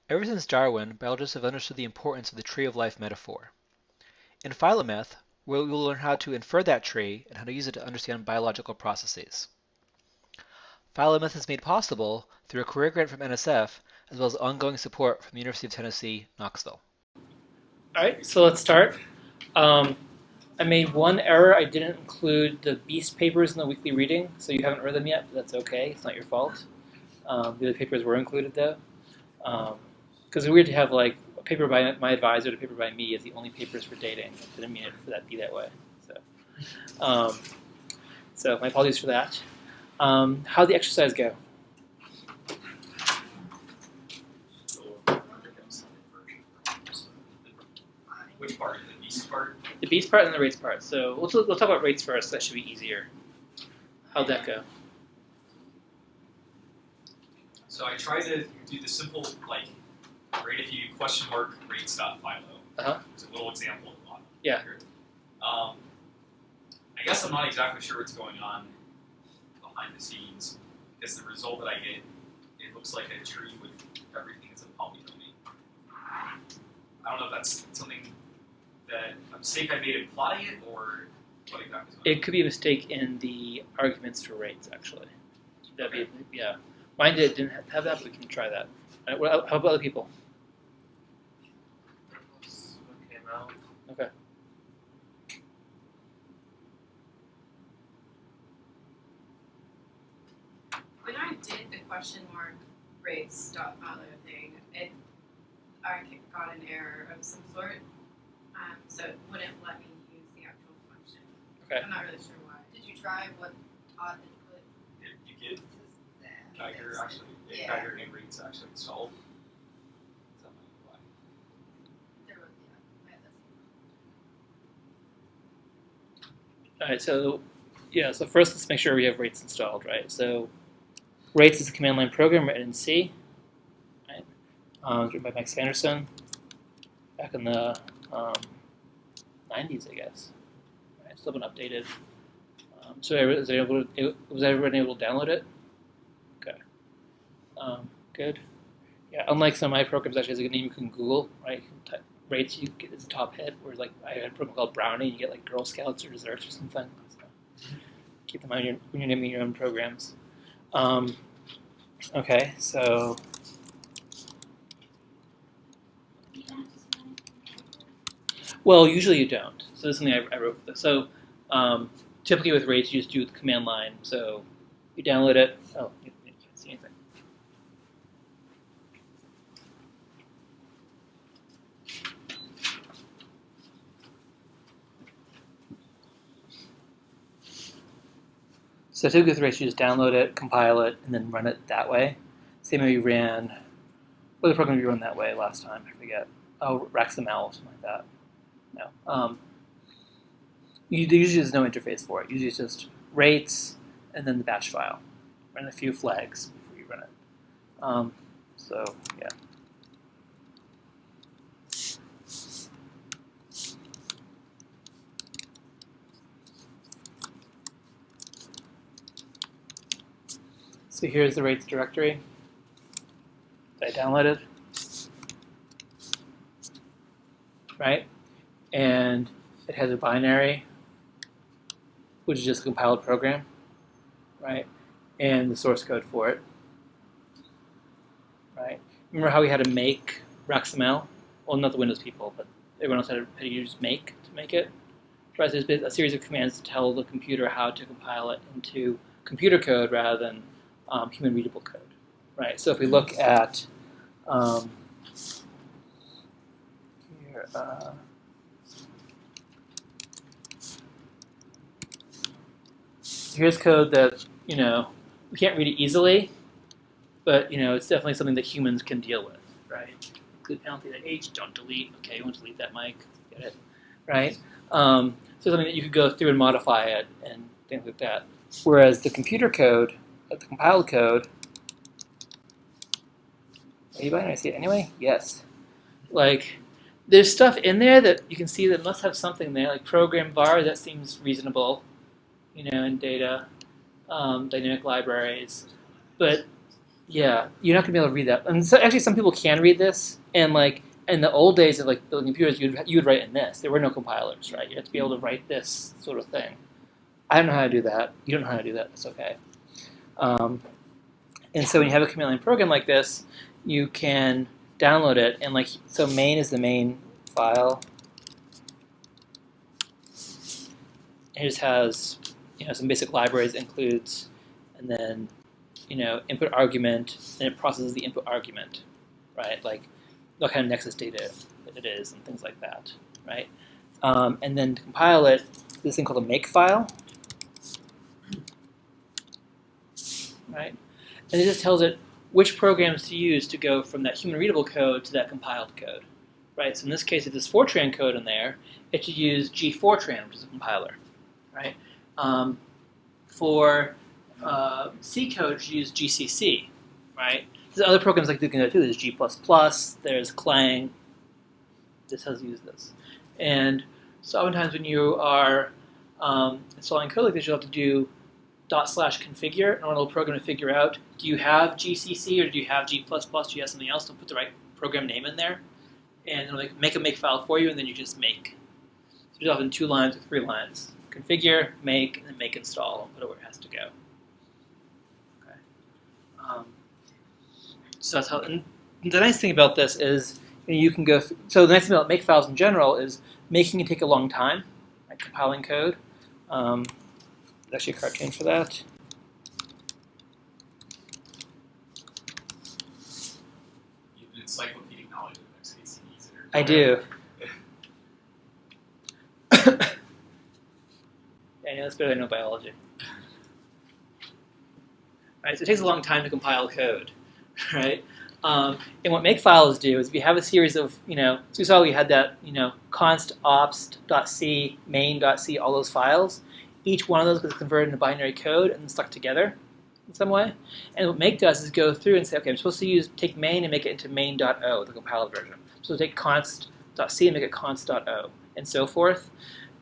Ever since Darwin, biologists have understood the importance of the tree of life metaphor. In Philomath, we will learn how to infer that tree and how to use it to understand biological processes. Philomath is made possible through a career grant from NSF, as well as ongoing support from the University of Tennessee, Knoxville. All right, so let's start. I made one error. I didn't include the Beast papers in the weekly reading, so you haven't read them yet, but that's okay. It's not your fault. The other papers were included, though. Because it's weird to have like a paper by my advisor and a paper by me as the only papers for dating. I didn't mean it for that to be that way. So my apologies for that. How'd the exercise go? Which part? The beast part? The Beast part and the rates part. So we'll talk about rates first. That should be easier. How'd that go? So I tried to do the simple, like, rate if you question mark rates.philo. There's a little example at the bottom. Yeah. Here. I guess I'm not exactly sure what's going on behind the scenes, because the result that I get, it looks like a tree with everything as a polynomial. I don't know if that's something that a mistake I made in plotting it, or what exactly is going on. It could be a mistake in the arguments for rates, actually. That'd be, yeah. Mine didn't have that, but we can try that. All right, how about other people? Okay. When I did the question mark rates.philo thing, I got an error of some sort, so it wouldn't let me use the actual function. Okay. I'm not really sure why. Did you try what Todd input? You get Geiger actually, Yeah. Geiger and rates actually installed. So I'm like, why? There was, I had that same. All right, so first let's make sure we have rates installed, right? So rates is a command line program written in C, right? Written by Mike Sanderson back in the 90s, I guess. Right, still been updated. So was everyone able to download it? Okay. Good. Yeah, unlike some of my programs, actually has a name you can Google, right? You can type rates, you get as a top hit, whereas like I had a program called Brownie, you get like Girl Scouts or desserts or something. So keep them on when you're naming your own programs. Okay, so well, usually you don't. So this is something I wrote for this. So typically with rates, you just do the command line. So you download it. Oh, you can't see anything. So typically with rates, you just download it, compile it, and then run it that way. Same way we ran, what the program we run that way last time? I forget. Oh, RaxML or something like that. No. Usually there's no interface for it. Usually it's just rates and then the batch file. Run a few flags before you run it. So yeah. So here's the rates directory that I downloaded, right? And it has a binary, which is just a compiled program, right? And the source code for it, right? Remember how we had to make RaxML? Well, not the Windows people, but everyone else had to use make to make it. Right, so there's a series of commands to tell the computer how to compile it into computer code rather than human readable code, right? So if we look at here, here's code that we can't read it easily, but it's definitely something that humans can deal with, right? Include penalty that H, don't delete. Okay, you won't delete that, Mike. Get it, right? So something that you could go through and modify it and things like that. Whereas the computer code, the compiled code, anybody? I see it anyway? Yes. Like, there's stuff in there that you can see that must have something there, like program var, that seems reasonable, in data, dynamic libraries. But Yeah, you're not gonna be able to read that. And so actually, some people can read this, and like in the old days of like building computers, you'd write in this. There were no compilers, right? You had to be able to write this sort of thing. I don't know how to do that. You don't know how to do that. That's okay. And so when you have a command line program like this, you can download it, and like so, main is the main file. It just has some basic libraries, includes, and then input argument, and it processes the input argument, right? Like what kind of nexus data it is and things like that, right? And then to compile it, this thing called a make file, right? And it just tells it which programs to use to go from that human readable code to that compiled code, right? So in this case, if there's Fortran code in there, it should use Gfortran, which is a compiler, right? For C code, you use GCC, right? There's other programs like doing that too. There's G++, there's Clang. This has used this. And so oftentimes when you are installing code like this, you'll have to do /configure in order to program to figure out, do you have GCC or do you have G++? Do you have something else? To put the right program name in there. And it'll make a make file for you, and then you just make. So there's often 2 lines or 3 lines. Configure, make, and then make install, and put it where it has to go. So that's how. And the nice thing about this is you can go. So the nice thing about make files in general is making it take a long time, like compiling code. There's actually a cartoon for that. You have an encyclopedic knowledge of XKCDs. I do. Yeah, I know that's better than I know biology. Right, so it takes a long time to compile code, right? And what makefiles do is if you have a series of, so you saw we had that, const ops.c, main.c, all those files. Each one of those gets converted into binary code and stuck together in some way. And what make does is go through and say, okay, I'm supposed to take main and make it into main.o, the compiled version. So take const.c and make it const.o, and so forth.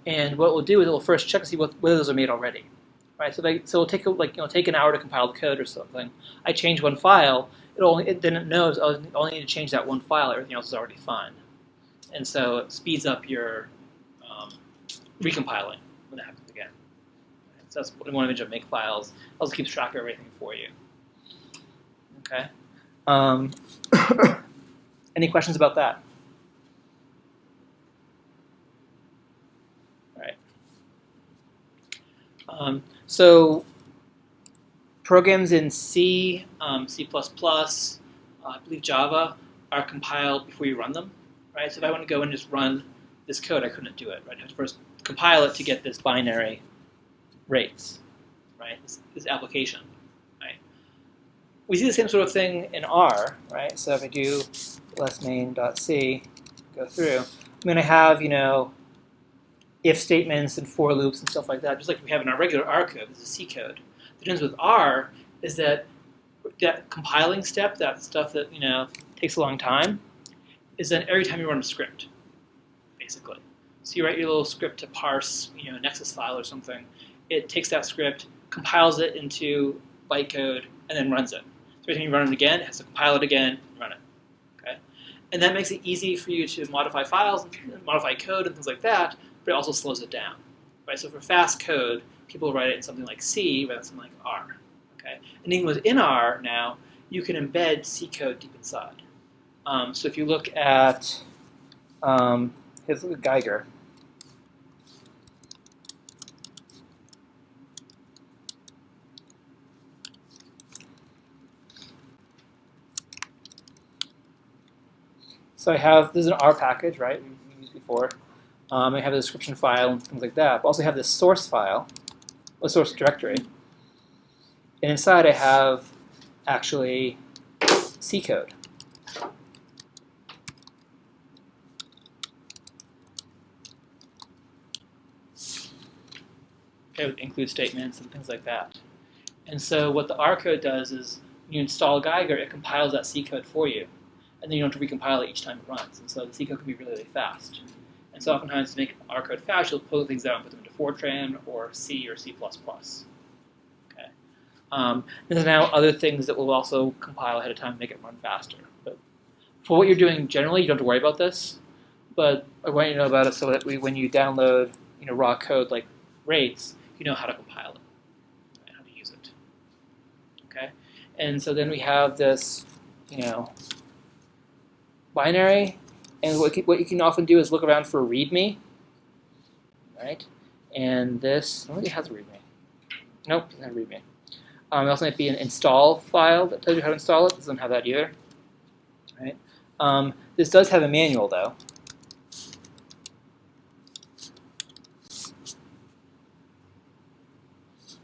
And what it will do is it will first check to see whether those are made already. Right, so it'll take take an hour to compile the code or something. I change one file, then it knows I only need to change that one file. Everything else is already fine, and so it speeds up your recompiling when that happens again. Right, so that's one image of make files. It also keeps track of everything for you. Okay. Any questions about that? So programs in C, C++, I believe Java, are compiled before you run them, right? So if I want to go and just run this code, I couldn't do it, right? I have to first compile it to get this binary rates, right? This application, right? We see the same sort of thing in R, right? So if I do main.c, go through, I'm going to have, if statements and for loops and stuff like that, just like we have in our regular R code. This is C code. The difference with R is that compiling step, that stuff that takes a long time, is then every time you run a script, basically. So you write your little script to parse, a Nexus file or something. It takes that script, compiles it into bytecode, and then runs it. So every time you run it again, it has to compile it again and run it. Okay, and that makes it easy for you to modify files and modify code and things like that. But it also slows it down, right? So for fast code, people write it in something like C rather than something like R, okay? And even within R now, you can embed C code deep inside. So if you look at, here's look at Geiger. So this is an R package, right? We used before. I have a description file and things like that. But also have this source file, a source directory. And inside I have actually C code. It would include statements and things like that. And so what the R code does is when you install Geiger, it compiles that C code for you. And then you don't have to recompile it each time it runs. And so the C code can be really, really fast. And so oftentimes to make R code fast, you'll pull things out and put them into Fortran or C or C++. Okay. There's now other things that will also compile ahead of time and make it run faster. But for what you're doing generally, you don't have to worry about this. But I want you to know about it so that when you download raw code like rates, you know how to compile it, and how to use it. Okay, and so then we have this, binary, and what you can often do is look around for README, right? And this, I don't think it has a README. Nope, it doesn't have README. It also might be an install file that tells you how to install it. It doesn't have that either, right? This does have a manual though.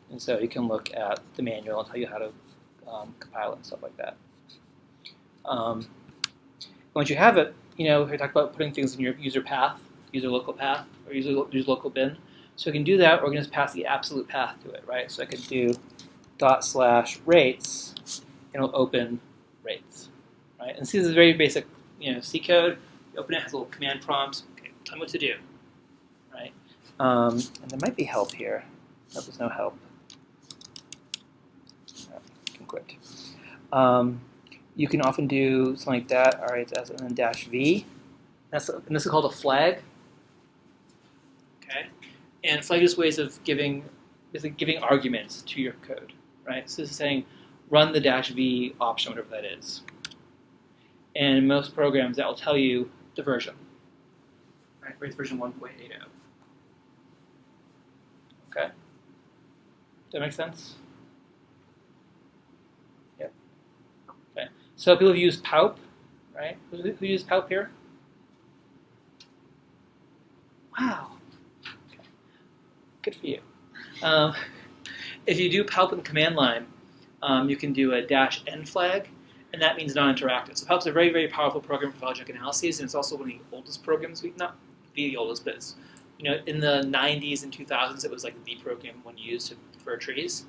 And so you can look at the manual and tell you how to compile it and stuff like that. Once you have it, we talk about putting things in your user path, user local path, or user local bin. So we can do that, or we can just pass the absolute path to it, right? So I could do ./rates, and it'll open rates, right? And this is a very basic, C code. You open it, has a little command prompt. Okay, tell me what to do, right? And there might be help here. No, there's no help. No, you can quit. You can often do something like that, RHS, and then -v. And this is called a flag. Okay, and flag is ways of giving arguments to your code, right? So this is saying run the -v option, whatever that is. And in most programs, that will tell you the version, right? It's version 1.80. Okay, does that make sense? Yep. Okay. So people have used PAUP, right? Who used PAUP here? Wow. Okay. Good for you. If you do PAUP in the command line, you can do a -n flag, and that means non-interactive. So PAUP is a very, very powerful program for phylogenetic analyses, and it's also one of the oldest programs. Not the oldest, but it's, in the 90s and 2000s, it was like the program one used for trees.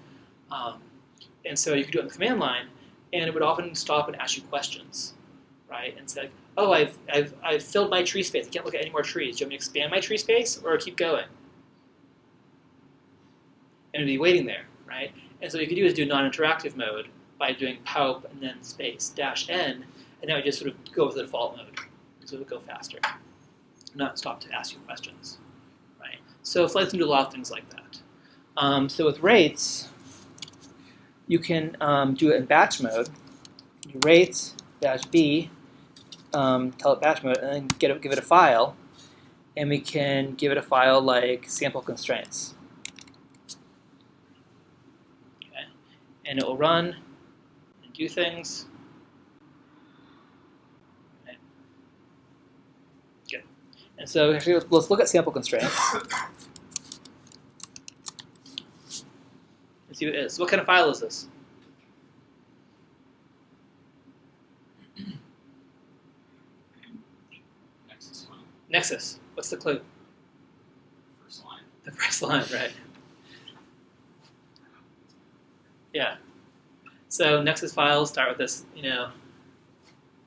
And so you could do it in the command line, and it would often stop and ask you questions, right? And say, oh, I've filled my tree space. I can't look at any more trees. Do you want me to expand my tree space or keep going? And it'd be waiting there, right? And so what you could do is do non-interactive mode by doing PAUP and then space -n, and that would just sort of go with the default mode. So it would go faster, not stop to ask you questions, right? So flags can do a lot of things like that. So with rates, you can do it in batch mode. Do rates -b, tell it batch mode, and then give it a file, and we can give it a file like sample constraints. Okay, and it will run and do things. Okay. Good. And so actually, let's look at sample constraints. See what it is. So what kind of file is this? Nexus. What's the clue? First line. The first line, right. Yeah. So Nexus files start with this,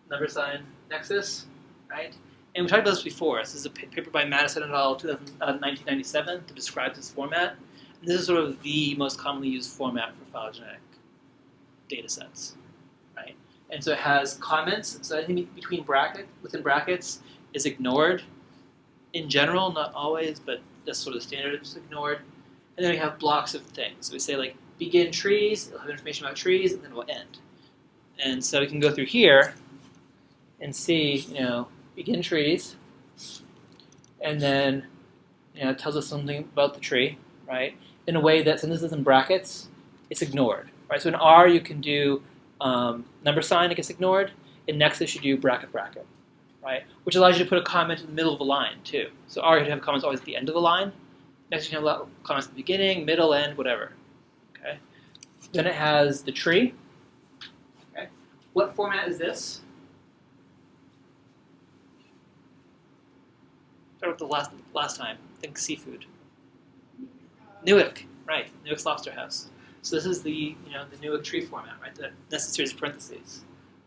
number sign Nexus, right? And we talked about this before. This is a paper by Madison et al. 1997 to describe this format. And this is sort of the most commonly used format for phylogenetic data sets, right? And so it has comments. So anything within brackets is ignored. In general, not always, but that's sort of the standard is ignored. And then we have blocks of things. So we say like begin trees, it'll have information about trees, and then we'll end. And so we can go through here and see, begin trees, and then it tells us something about the tree, right? In a way that, since this is in brackets, it's ignored, right? So in R you can do number sign, it gets ignored. In Nexus you do bracket, right? Which allows you to put a comment in the middle of a line too. So R you have comments always at the end of the line. Next you can have comments at the beginning, middle, end, whatever. Okay. Then it has the tree. Okay. What format is this? Start with the last time. Think seafood. Newark, right? Newark's Lobster House. So this is the the Newark tree format, right? The necessary parentheses,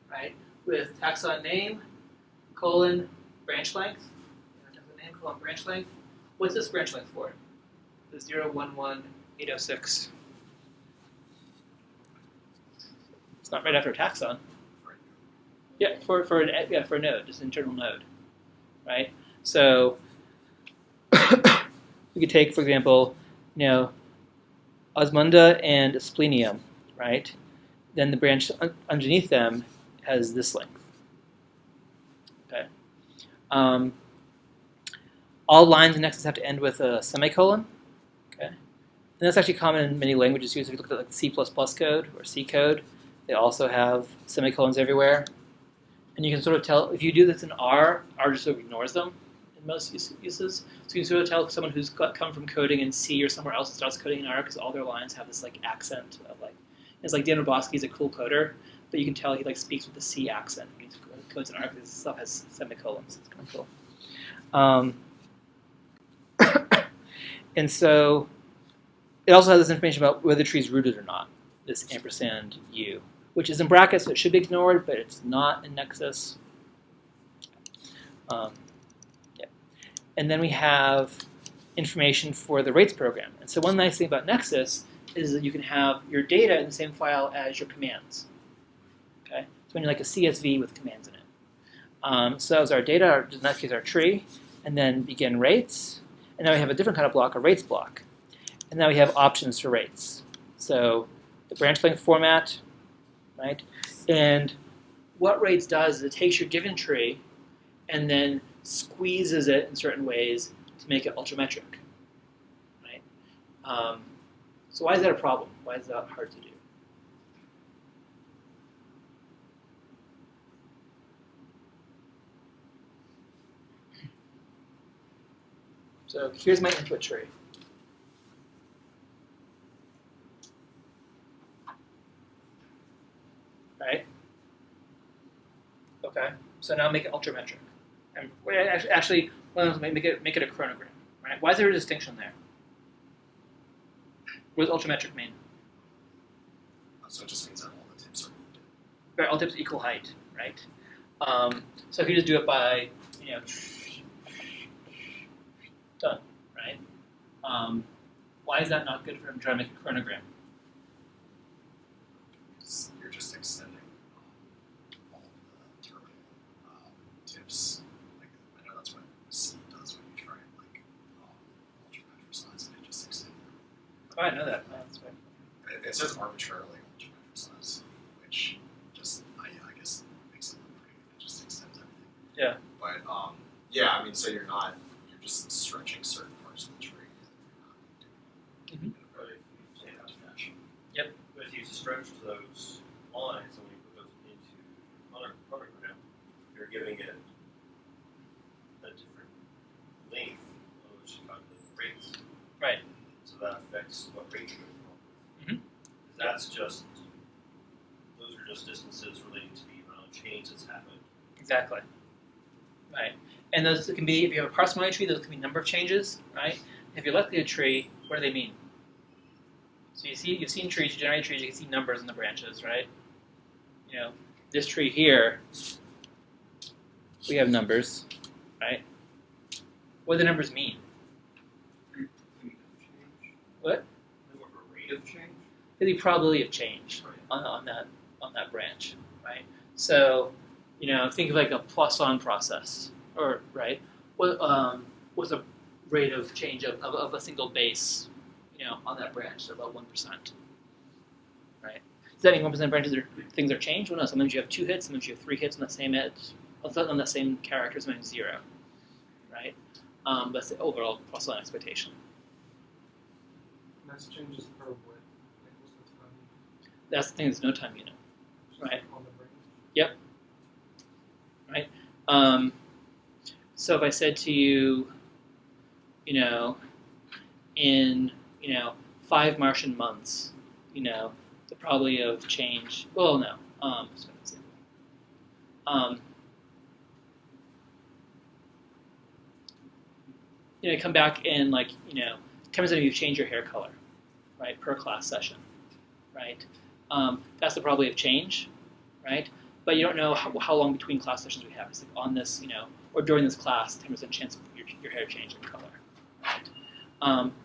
right? With taxon name, colon, branch length. Taxon name, colon, branch length. What's this branch length for? The 011806. It's not right after a taxon. Yeah, for a node, just an internal node, right? So we could take, for example, osmunda and splenium, right? Then the branch underneath them has this length. Okay. All lines in Nexus have to end with a semicolon. Okay. And that's actually common in many languages too. So if you look at like C++ code or C code, they also have semicolons everywhere. And you can sort of tell, if you do this in R just sort of ignores them in most uses. So you can sort of tell someone who's come from coding in C or somewhere else and starts coding in R because all their lines have this like accent of like, it's like Dan Roboski's a cool coder, but you can tell he like speaks with the C accent when he codes in R because his stuff has semicolons. It's kind of cool. And so it also has this information about whether the tree is rooted or not, this ampersand U, which is in brackets, so it should be ignored, but it's not in Nexus. Yeah. And then we have information for the rates program. And so one nice thing about Nexus is that you can have your data in the same file as your commands. Okay, so when you like a CSV with commands in it. So that was our data, in that case our tree, and then begin rates. And now we have a different kind of block, a rates block. And now we have options for rates. So the branch length format, right? And what rates does is it takes your given tree and then squeezes it in certain ways to make it ultrametric, right? So why is that a problem? Why is that hard to do? So here's my input tree. Right? Okay. So now make it ultrametric. And actually, make it a chronogram. Right? Why is there a distinction there? What does ultrametric mean? So it just means that all the tips are equal. Right, all tips equal height, right? So if you just do it by, done, right? Why is that not good for him trying to make a chronogram? You're just extending all the terminal tips. Like, I know that's what C does when you try and ultrametricize it. It just extends. Oh, I know that. Oh, that's right. It says arbitrarily ultrametricize, which just I guess makes it look pretty. It just extends everything. Yeah. But yeah, I mean, so you're just stretching certain parts of the tree. Mm-hmm. Yep. But if you stretch those lines and when you put those into chronogram, you're giving it a different length on which you calculate the rates. Right. So that affects what rate you're going to Mm-hmm. That's just, those are just distances relating to the amount of change that's happened. Exactly. Right. And those can be, if you have a parsimony tree, those can be number of changes, right? If you're likely a tree, what do they mean? So you've seen trees, you generate trees, you can see numbers in the branches, right? This tree here, we have numbers, right? What do the numbers mean? What? More of a rate of change? The probability of change on that branch, right? So, think of like a Poisson process, or right? What's a rate of change of a single base, on that branch? So about 1%, right? Does that mean 1% branches things are changed? Well, no. Sometimes you have 2 hits, sometimes you have 3 hits on the same edge, on the same character, sometimes 0, right? That's the overall Poisson expectation. Mass changes per what? Like, what's the time? That's the thing. There's no time unit, right? On the brain. Yep. Right. So if I said to you, in 5 Martian months, the probability of change. Well, no. Come back in 10% of you change your hair color, right, per class session, right? That's the probability of change, right? But you don't know how long between class sessions we have. It's like on this, or during this class, 10% chance of your hair changing color, right?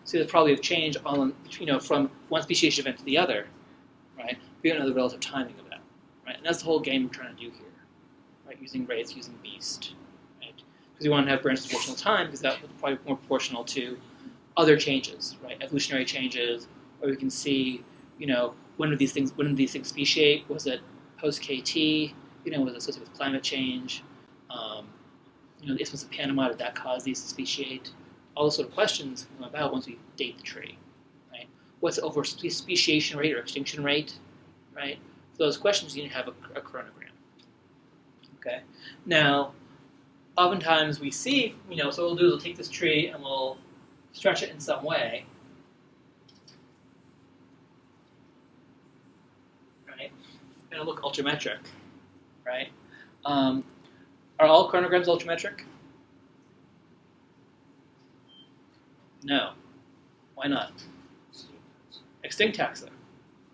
So the probability of change on, from one speciation event to the other, right? We don't know the relative timing of that. And that's the whole game we're trying to do here, right? Using rates, using beast, right? Because we want to have branches proportional to time, because that would probably be more proportional to other changes, right? Evolutionary changes, where we can see, when did these things speciate? Was it post KT? Was it associated with climate change? The Isthmus of Panama, did that cause these to speciate? All those sort of questions come about once we date the tree, right? What's the over speciation rate or extinction rate, right? For those questions, you need to have a chronogram. Okay. Now, oftentimes we see, so what we'll do is we'll take this tree and we'll stretch it in some way, right? And it'll look ultrametric, right? Are all chronograms ultrametric? No. Why not? Extinct taxa,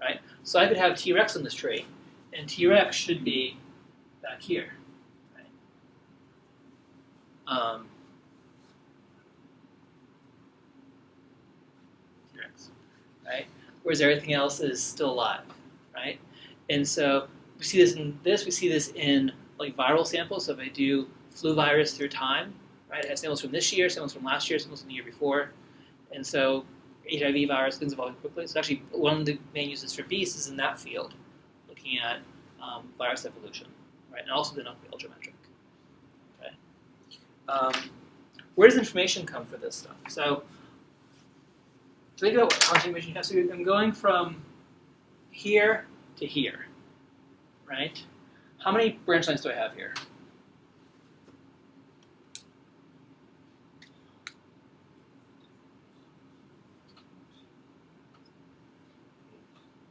right? So I could have T-Rex on this tree, and T-Rex should be back here, right? T-Rex, right? Whereas everything else is still alive, right? And so we see this we see this in like viral samples. So if I do flu virus through time, right? I have samples from this year, samples from last year, samples from the year before. And so HIV virus, things evolving quickly. So actually one of the main uses for beasts is in that field, looking at virus evolution, right? And also then ultrametric. Okay. Where does information come for this stuff? So think about what content information you have. So I'm going from here to here, right? How many branch lines do I have here?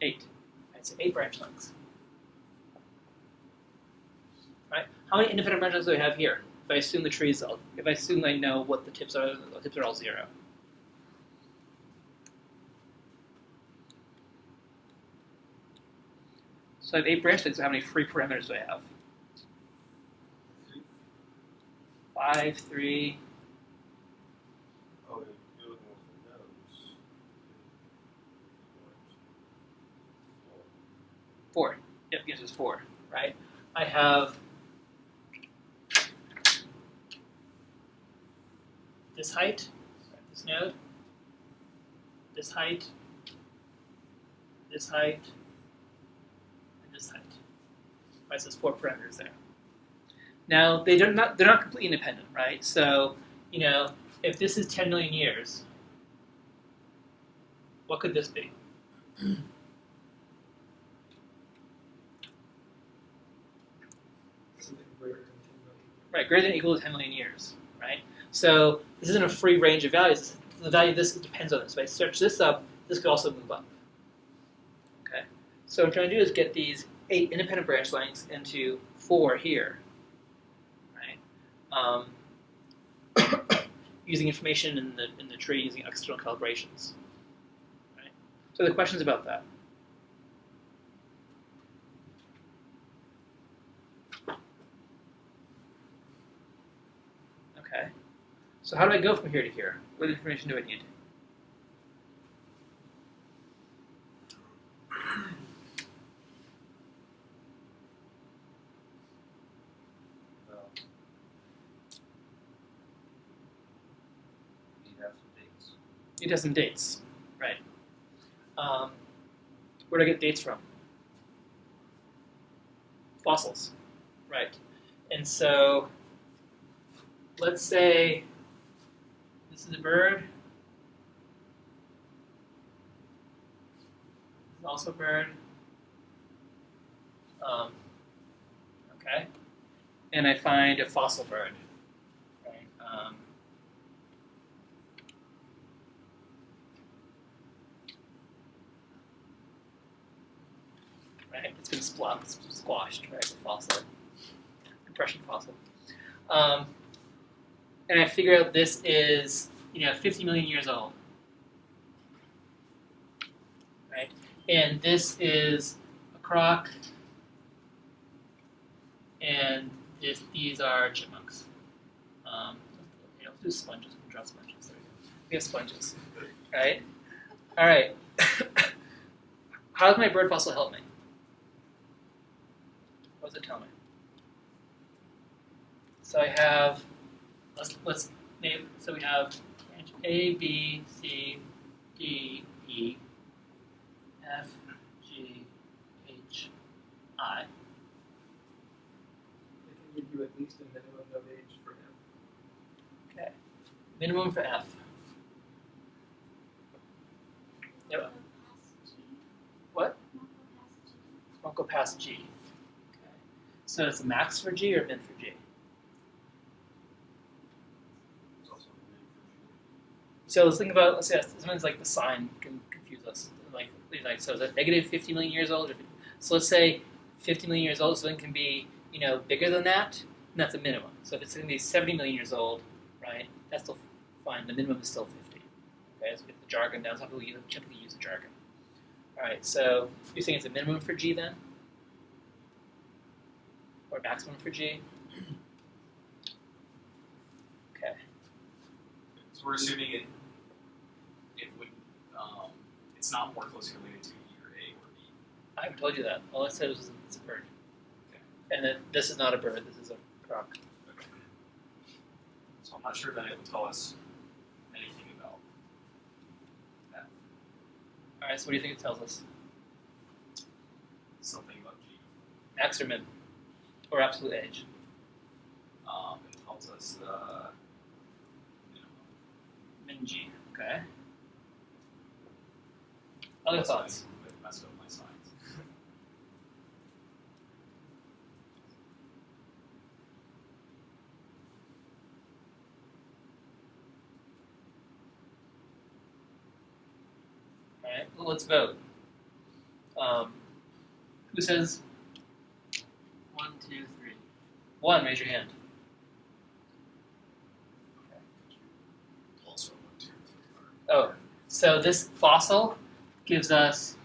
8. Right, so 8 branch lengths. Right? How many independent branch lengths do I have here? If I assume the trees, if I assume I know what the tips are all 0. So I have 8 branch lengths, so how many free parameters do I have? 5, 3. Oh, you're looking at the nodes. 4. Yep, the answer is 4, right? I have this height, this node, this height, and this height. Right, so there's 4 parameters there. Now they're not completely independent, right? So if this is 10 million years, what could this be? Something greater than 10 million. Right, greater than or equal to 10 million years, right? So this isn't a free range of values. The value of this depends on this. If I search this up, this could also move up. Okay, so what I'm trying to do is get these 8 independent branch lengths into 4 here, right? Using information in the tree using external calibrations, right? So the questions about that. Okay. So how do I go from here to here? What information do I need? Well, you have some dates. Need to have some dates, right? Where do I get dates from? Fossils, right? And so let's say this is a bird. This is also a bird. Okay. And I find a fossil bird. Right? Right? It's been squashed, right? The fossil. Impression fossil. And I figure out this is 50 million years old. Right? And this is a croc, and these are chipmunks. Let's do sponges. We'll draw sponges. There we go. We have sponges. Right? All right. How does my bird fossil help me? What does it tell me? So I have, let's name, so we have branch A, B, C, D, E, F, G, H, I. They can give you at least a minimum of age for M. Okay. Minimum for F. Yep. What? Won't go past G. Okay. So it's a max for G or min for G? It's also a min for So let's think about, let's say sometimes like the sign can confuse us. Like so is it negative 50 million years old? So let's say 50 million years old, so it can be, bigger than that, and that's a minimum. So if it's going to be 70 million years old, right, that's still fine. The minimum is still 50. Okay, so get the jargon down. Some people typically use the jargon. All right, so you're saying it's a minimum for G then? Or maximum for G? Okay. So we're assuming it would it's not more closely related to either A or B. I haven't told you that. All I said was it's a bird. Okay. And that this is not a bird, this is a croc. Okay. So I'm not sure that it would tell us anything about that. All right, so what do you think it tells us? Something about G. Max or min? Or absolute age? It tells us the minimum. Min G, okay. Other thoughts? I messed up my signs. All right, well, let's vote. Who says 1, 2, 3? 1, raise your hand. Also 1, 2, 3. Oh, so this fossil gives us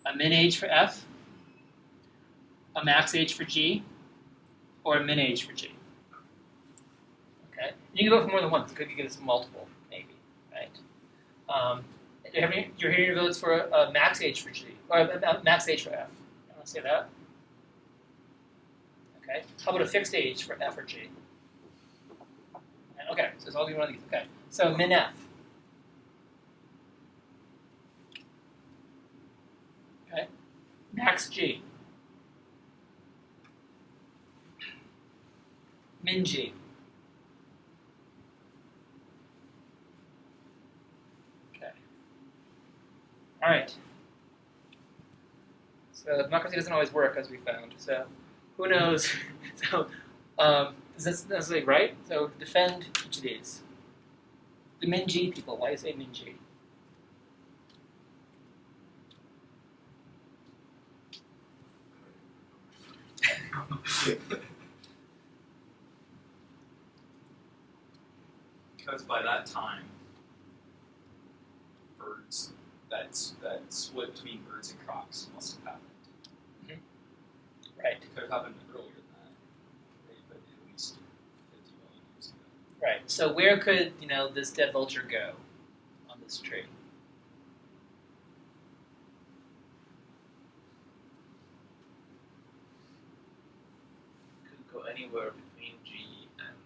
a min age for F, a max age for G, or a min age for G. Okay, you can vote for more than one. It could give us multiple, maybe, right? You're hearing your votes for a max age for G, or a max age for F. You want to say that? Okay. How about a fixed age for F or G? Okay, so it's all one of these. Okay, so min F. Okay, max G. Min G. Okay. All right. So democracy doesn't always work, as we found. So who knows? So is this necessarily right? So defend each of these. The min G people. Why do you say min G? Because by that time, birds that split between birds and crocs must have happened. Right. It could have happened earlier than that, right? But at least 50 million years ago. Right. So where could this dead vulture go on this tree? Could go anywhere between G and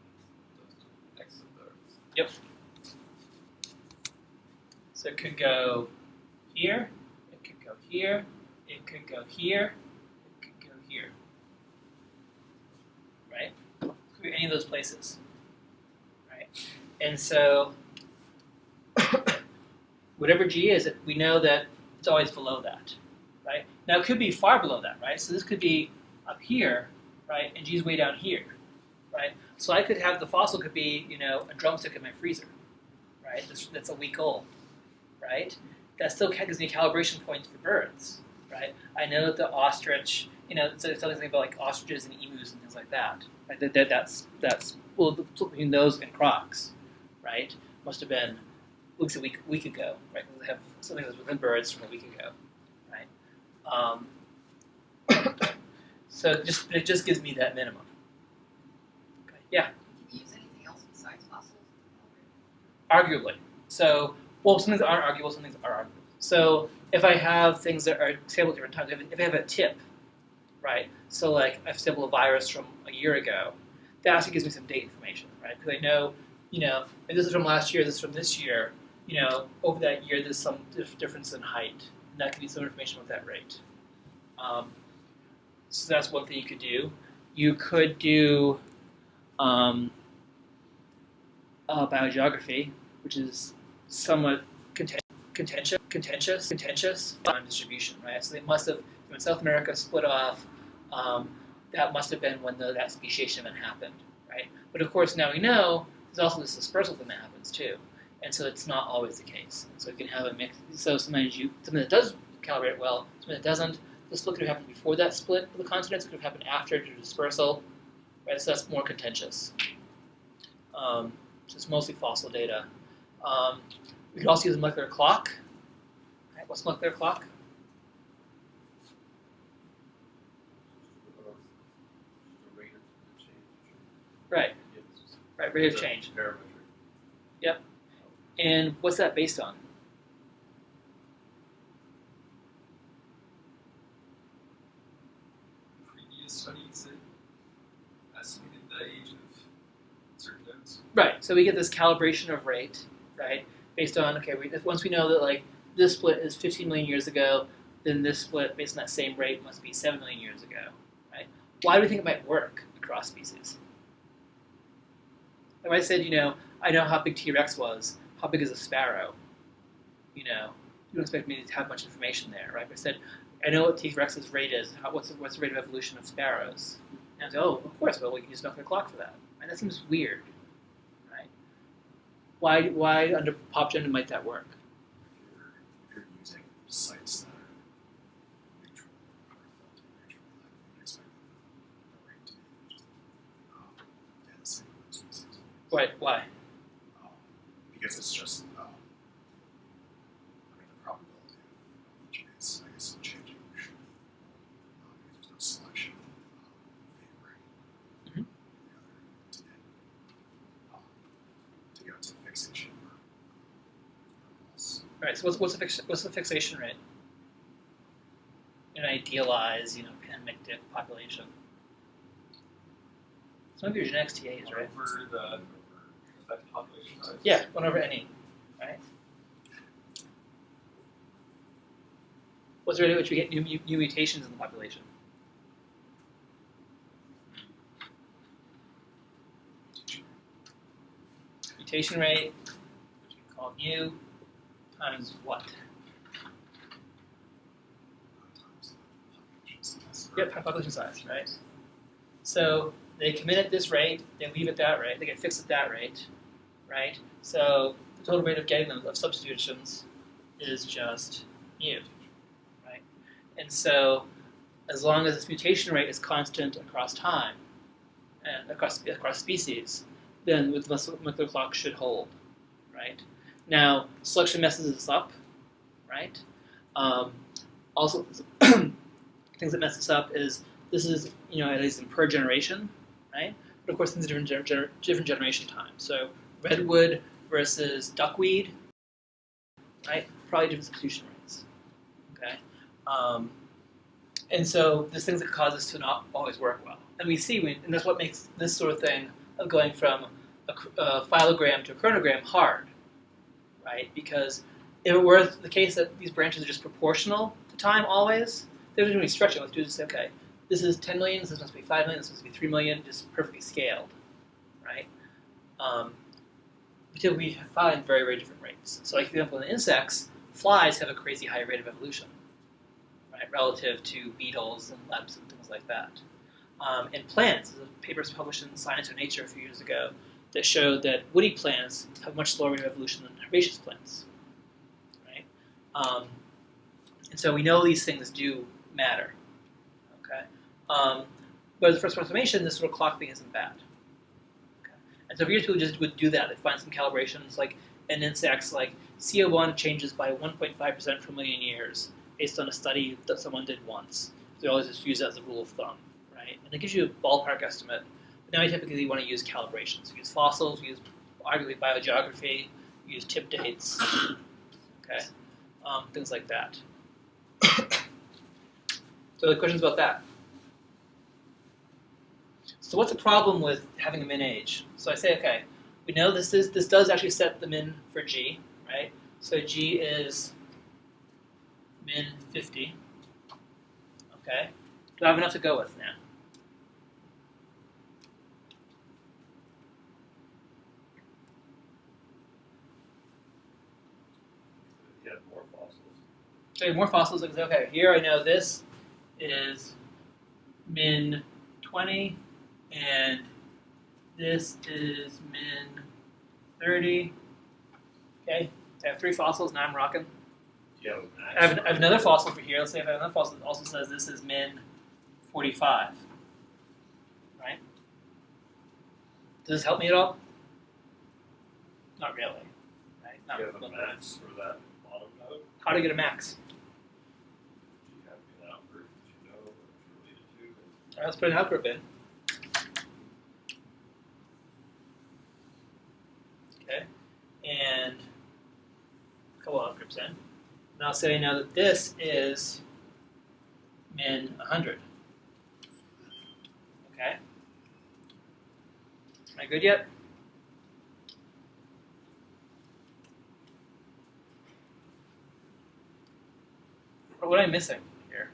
those two exo birds. Yep. So it could go here, it could go here, it could go here, it could go here. Right? Could be any of those places. Right? And so whatever G is, we know that it's always below that. Right? Now it could be far below that, right? So this could be up here, right? And G's way down here. Right? So I could have the fossil could be, a drumstick in my freezer. Right? That's a week old. Right? That still gives me calibration points for birds, right? I know that the ostrich, so it's something about like ostriches and emus and things like that. Right? That's well between those and crocs, right? Must have been at least a week ago, right? Because they have something that's within birds from a week ago, right? So it just gives me that minimum. Okay. Yeah. Can you use anything else besides fossils? Arguably. So, well, some things aren't arguable, some things are arguable. So, if I have things that are stable at different times, if I have a tip, right? So like I've sampled a virus from a year ago. That actually gives me some date information, right? Because I know, if this is from last year, this is from this year, over that year there's some difference in height, and that can be some information about that rate. So that's one thing you could do. You could do biogeography, which is somewhat contentious on distribution, right? So they must have, when South America split off, that must have been when that speciation event happened, right? But of course, now we know there's also this dispersal thing that happens too, and so it's not always the case. So you can have a mix. So sometimes something that does calibrate well, something that doesn't. The split could have happened before that split of the continents. It could have happened after the dispersal, right? So that's more contentious. So it's mostly fossil data. We could also use a molecular clock. Right, what's a molecular clock? Right. Right, rate of change. Yep. And what's that based on? Previous studies that estimated the age of certain nodes. Right. So we get this calibration of rate, right, based on, okay, once we know that like this split is 15 million years ago, then this split based on that same rate must be 7 million years ago, right? Why do we think it might work across species? If I said, I know how big T-Rex was, how big is a sparrow? You don't expect me to have much information there, right? But I said, I know what T-Rex's rate is. What's the rate of evolution of sparrows? And I said, oh, of course, well, we can use molecular clock for that. Right? That seems weird, right? Why under PopGen might that work? If you're using sites that are neutral or neutral, you would expect the rate to be just the same species. Why? Because it's just, the probability of each is, I guess, changing because there's no selection favoring the other to go to fixation or else. All right. So what's the fixation rate in an idealized, pan-mictic population? Some of your genetics TAs, right? Over the effective population size. Yeah, 1 over any, right? What's the rate at which we get new mutations in the population? Mutation rate, which we call mu, times what? Yep, population size, right? So they come in at this rate, they leave at that rate, they get fixed at that rate, right? So the total rate of getting them of substitutions is just mu, right? And so as long as this mutation rate is constant across time and across species, then with the molecular clock should hold, right? Now selection messes this up, right? Also, things that mess this up is this is at least in per generation, right? But of course, things are different generation time. So redwood versus duckweed, right? Probably different substitution rates. Okay, and so there's things that cause this to not always work well, and we see, and that's what makes this sort of thing of going from a phylogram to a chronogram hard, right? Because if it were the case that these branches are just proportional to time always, there's going to be stretching. Let's do this. Okay, this is 10 million. This must be 5 million. This must be 3 million. Just perfectly scaled, right? Until we find very, very different rates. So, like for example, in insects, flies have a crazy high rate of evolution, right, relative to beetles and lebs and things like that. In plants, there's a paper published in Science or Nature a few years ago that showed that woody plants have a much slower rate of evolution than herbaceous plants, right? And so we know these things do matter, okay? But as a first approximation, this sort of clock thing isn't bad. Okay? And so for years people just would do that. They'd find some calibrations, like in insects, like CO1 changes by 1.5% per million years based on a study that someone did once. So they always just use that as a rule of thumb, right? And it gives you a ballpark estimate. But now you typically want to use calibrations. We use fossils, we use arguably biogeography, we use tip dates, okay? Things like that. So the questions about that? So what's the problem with having a min age? So I say, okay, we know this does actually set the min for G, right? So G is min 50. Okay. Do I have enough to go with now? If you had more fossils. So I have more fossils. I can say, okay, here I know this is min 20, and this is min 30. Okay, I have 3 fossils, now I'm rocking. Do you have a I max? have another fossil for here. Let's say if I have another fossil that also says this is min 45. Right? Does this help me at all? Not really. Right? Do Not you have a really. max for that bottom node? How to get a max? Do you have an outgroup that you know or related to? All right, let's put an outgroup in. Okay, and a couple outgroups in. And I'll say now that this is min 100. Okay. Am I good yet? Or what am I missing here?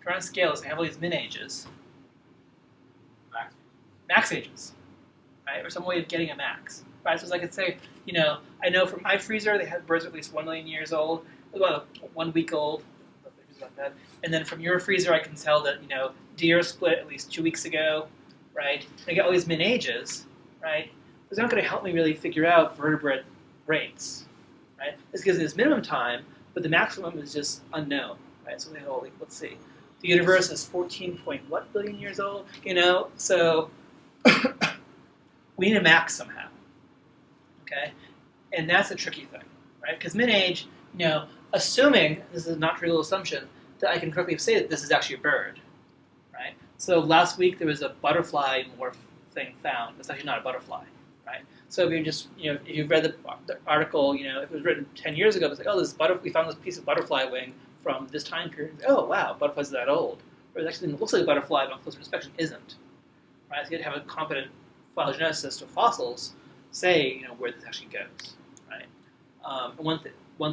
Trying to scale this. I have all these min ages, max ages, right? Or some way of getting a max, right? So as I could say, you know, I know from my freezer they have birds at least 1 million years old, about 1 week old, like that. And then from your freezer, I can tell that, you know, deer split at least 2 weeks ago, right? And I get all these min ages, right? It's not going to help me really figure out vertebrate rates, right? This gives me this minimum time, but the maximum is just unknown, right? So let's see. The universe is 14 point what billion years old, you know? So we need a max somehow, okay? And that's a tricky thing, right? Because min age, you know, assuming, this is a not trivial assumption, that I can correctly say that this is actually a bird, right? So last week there was a butterfly morph thing found. It's actually not a butterfly, right? So if you just, you know, if you've read the article, you know, if it was written 10 years ago, it's like, oh, we found this piece of butterfly wing from this time period. Oh, wow, butterflies are that old. Whereas actually it looks like a butterfly, but on closer inspection isn't, right? So you have to have a competent phylogeneticist of fossils say, you know, where this actually goes, right? One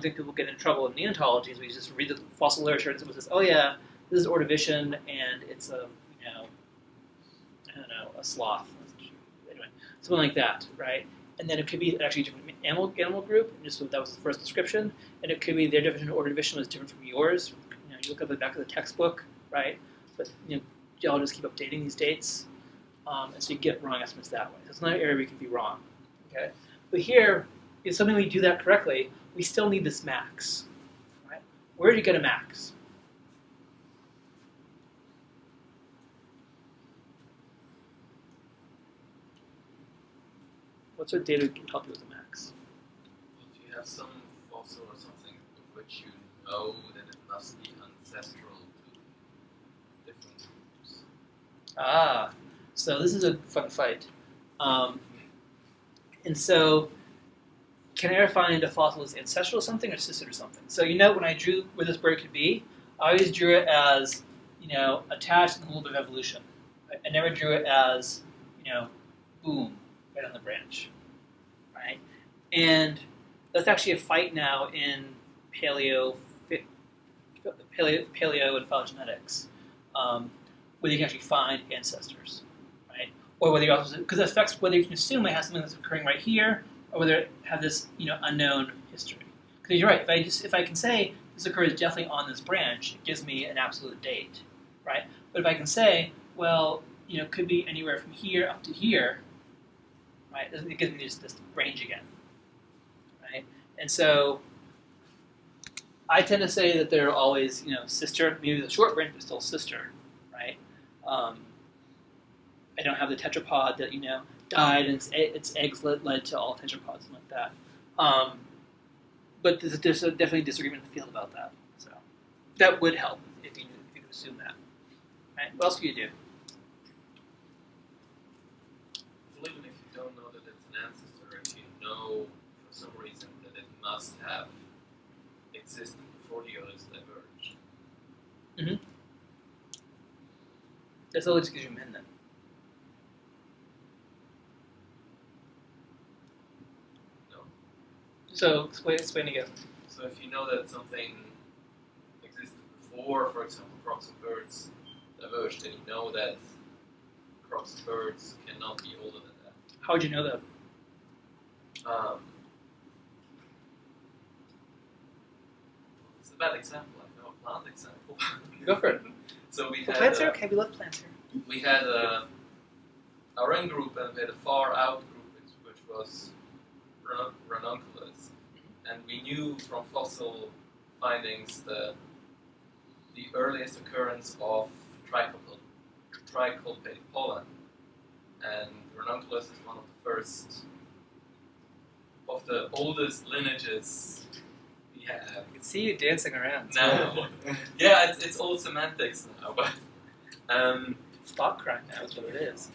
thing people get in trouble in neonatology is we just read the fossil literature and someone says, oh yeah, this is Ordovician and it's a, you know, I don't know, a sloth. Anyway, something like that, right? And then it could be actually a different animal group, and just so that was the first description, and it could be their definition of Ordovician was different from yours. You know, you look up the back of the textbook, right? But you know, geologists keep updating these dates, and so you get wrong estimates that way. So it's another area where you can be wrong, okay? But here, if something we do that correctly, we still need this max, right? Where do you get a max? What sort of data can help you with a max? If you have some fossil or something of which you know that it must be ancestral to different groups. Ah, so this is a fun fight. And so, can I ever find a fossil as ancestral to something or sister to something? So you know when I drew where this bird could be, I always drew it as, you know, attached and a little bit of evolution. I never drew it as, you know, boom, right on the branch, right? And that's actually a fight now in paleo and phylogenetics, whether you can actually find ancestors, right? Or whether you also, because it affects whether you can assume it has something that's occurring right here, or whether it have this, you know, unknown history. Because you're right, if I can say this occurs definitely on this branch, it gives me an absolute date, right? But if I can say, well, you know, it could be anywhere from here up to here, right? It gives me this range again, right? And so I tend to say that they're always, you know, sister, maybe the short branch, but still sister, right? I don't have the tetrapod that, you know, died and its eggs led to all tetrapods and like that. But there's definitely disagreement in the field about that. So that would help if you could assume that. Right? What else could you do? Well, even if you don't know that it's an ancestor, if you know know for some reason that it must have existed before the others diverged. Mm-hmm. That's always gives you min then. No. So explain again. So if you know that something existed before, for example, crocs and birds diverged, then you know that crocs and birds cannot be older than that. How would you know that? It's a bad example. I know a plant example. Go for it. So we Well, had plants are okay. We love plants here. we had our in group and we had a far out group which was ranunculus, and we knew from fossil findings the earliest occurrence of triculpate pollen, and ranunculus is one of the first of the oldest lineages we have. I can see you dancing around. Now, yeah, it's old semantics now, but Stop crying now is what it is.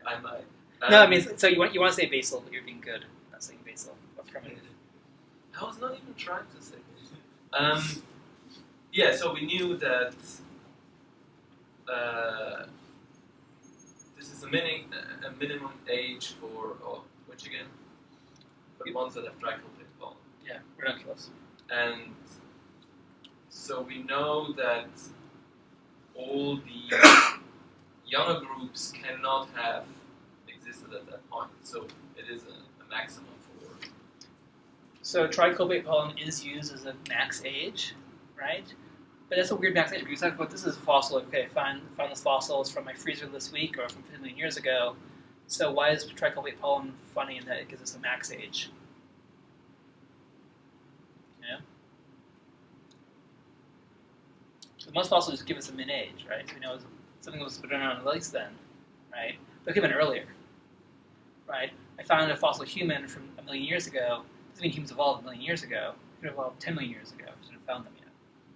I might. No, I mean, so you want to say basal, but you're being good. Not saying basal. Or primitive. I was not even trying to say. Yeah, so we knew that this is a minimum age for which again? For the ones that have triculpate pollen. Yeah, ranunculus. And so we know that all the younger groups cannot have existed at that point. So it is a maximum for. So triculpate pollen is used as a max age, right? But that's a weird max age. Because you talk about this is fossil. Okay, found this fossil is from my freezer this week or from 50 million years ago. So why is triculpate pollen funny in that it gives us a max age? Yeah. So most fossils just give us a min age, right? So we know something was put around at least then, right? But it could have been earlier, right? I found a fossil human from 1 million years ago. Doesn't mean humans evolved 1 million years ago. It could have evolved 10 million years ago. We haven't found them yet,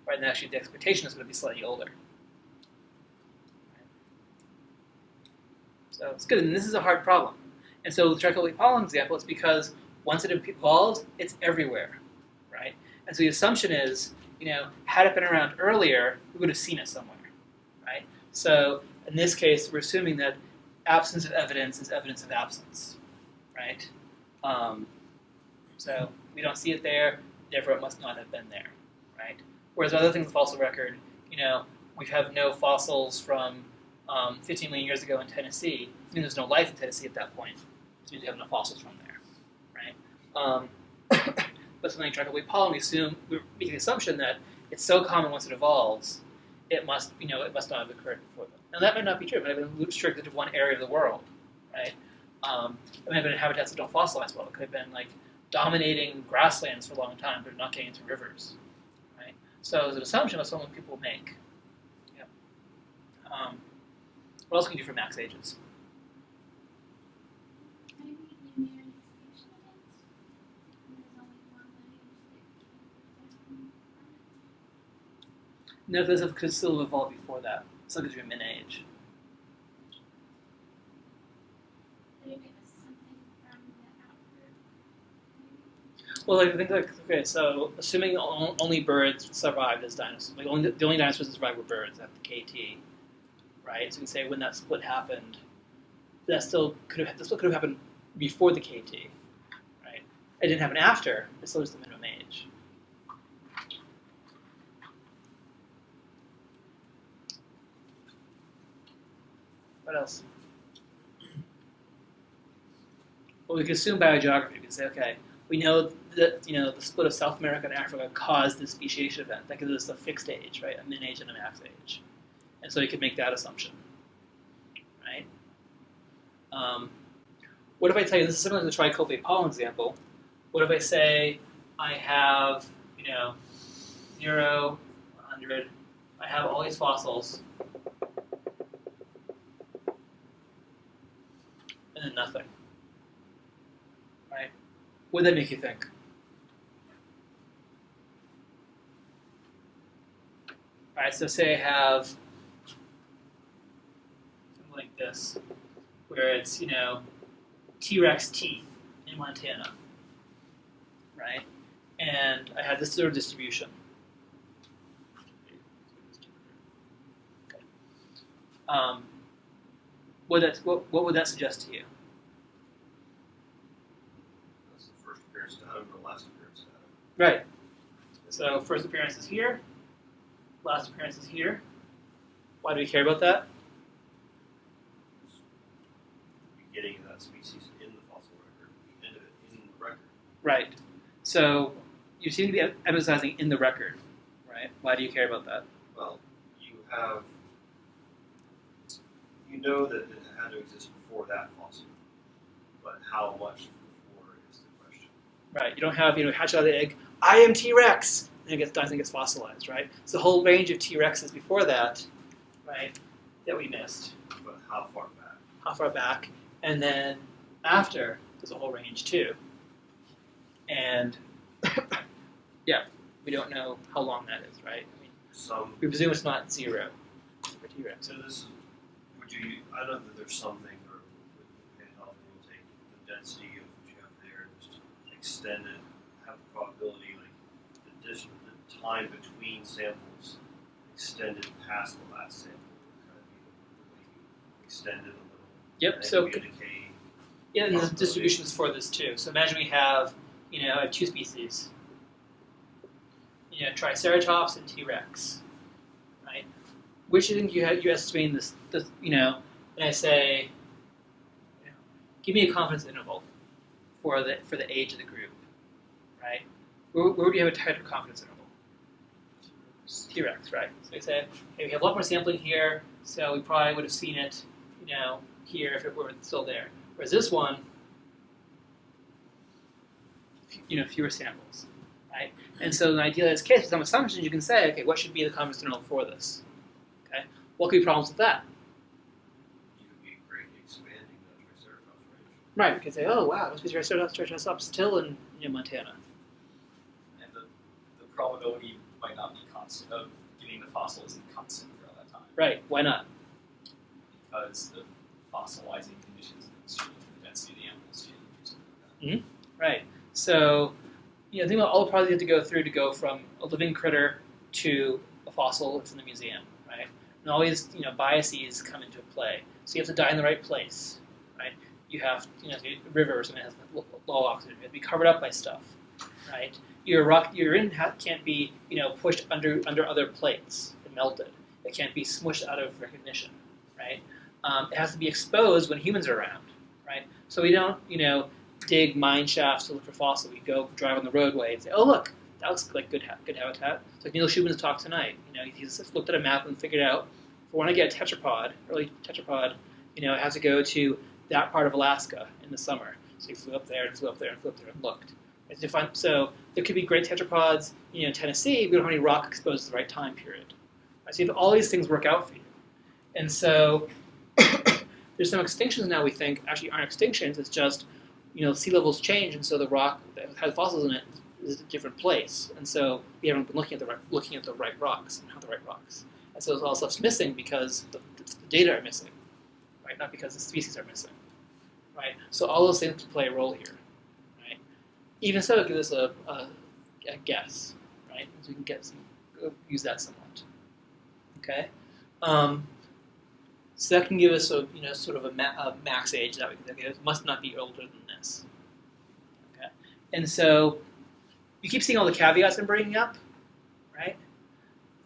right? And actually, the expectation is going to be slightly older. Right? So it's good, and this is a hard problem. And so the triculpate pollen example is because once it evolves, it's everywhere, right? And so the assumption is, had it been around earlier, we would have seen it somewhere, right? So in this case, we're assuming that absence of evidence is evidence of absence, right? So we don't see it there, therefore it must not have been there, right? Whereas other things in the fossil record, we have no fossils from 15 million years ago in Tennessee. It means there's no life in Tennessee at that point. It means we have no fossils from there, right? But something like triculpate pollen, we make the assumption that it's so common once it evolves, it must not have occurred before then. Now that might not be true. It might have been restricted to one area of the world, right? It might have been habitats that don't fossilize well. It could have been like dominating grasslands for a long time, but not getting into rivers, right? So it's an assumption that some people make. Yeah. What else can you do for max ages? No, because it could still have evolved before that. So it gives you a min age. Well, I think okay. So assuming only birds survived as dinosaurs, like the only dinosaurs that survived were birds at the KT, right? So we can say when that split happened, that still could have happened before the KT, right? It didn't happen after. It still is the minimum age. What else? Well, we can assume biogeography. We can say, okay, we know that the split of South America and Africa caused this speciation event. That gives us a fixed age, right? A min age and a max age, and so you could make that assumption, right? What if I tell you, this is similar to the triculpate pollen example. What if I say I have 0, 100, I have all these fossils, and then nothing, right? What would that make you think? All right, so say I have something like this, where it's 2 T-Rex teeth in Montana, right? And I had this sort of distribution. Okay. What would that suggest to you? That's the first appearance data and the last appearance data. Right. So first appearance is here, last appearance is here. Why do we care about that? Beginning of that species in the fossil record, the end of it in the record. Right. So you seem to be emphasizing in the record, right? Why do you care about that? Well, you know that it had to exist before that fossil, but how much before is the question. Right. You don't have, hatch out of the egg, I am T-Rex, and it dies and gets fossilized, right? It's a whole range of T-Rexes before that, right, that we missed. But how far back? How far back? And then after, there's a whole range too. And yeah, we don't know how long that is, right? I mean, we presume it's not 0 for T-Rex. So this, I know that there's something where with handheld you'll take the density of what you have there and just extend it, have the probability, like the time between samples extended past the last sample. Kind of extend it a little. Yep. And So decay. yeah, and there's distributions for this too. So imagine we have, I have 2 species. Triceratops and T-Rex, right? Which do you think you estimate this, and I say, give me a confidence interval for the age of the group, right? Where would you have a tighter confidence interval? T-Rex, right? So I say, hey, we have a lot more sampling here, so we probably would have seen it, here if it were still there. Whereas this one, fewer samples, right? And so in the idealized case, with some assumptions, you can say, okay, what should be the confidence interval for this? Okay, what could be problems with that? You would be great expanding the Triceratops range. Right, we could say, oh wow, must be Triceratops still in Montana. And the probability might not be constant of getting the fossil isn't constant throughout that time. Right, why not? Because the fossilizing conditions and the density of the animals change or something like that. Right. So, think about all the processes you have to go through to go from a living critter to a fossil that's in the museum, right? And all these, biases come into play. So you have to die in the right place, right? You have, the river or something that has low oxygen. You have to be covered up by stuff, right? Your urine can't be, pushed under other plates and melted. It can't be smushed out of recognition, right? It has to be exposed when humans are around, right? So we don't, dig mine shafts to look for fossil. We go drive on the roadway and say, oh look, that looks like good habitat. It's like Neil Schuman's talk tonight. He's just looked at a map and figured out, if we want to get a tetrapod, early tetrapod, it has to go to that part of Alaska in the summer. So he flew up there and flew up there and flew up there and looked. So there could be great tetrapods, in Tennessee, we don't have any rock exposed at the right time period. Right? So you have all these things work out for you. And so there's some extinctions now we think actually aren't extinctions, it's just sea levels change, and so the rock that has fossils in it is a different place, and so we haven't been looking at the right rocks and how the right rocks, and so all stuff's missing because the data are missing, right? Not because the species are missing, right? So all those things play a role here, right? Even so, it gives us a guess, right? So we can use that somewhat, okay? So that can give us sort of a max age that it must not be older than this. Okay, and so you keep seeing all the caveats I'm bringing up, right?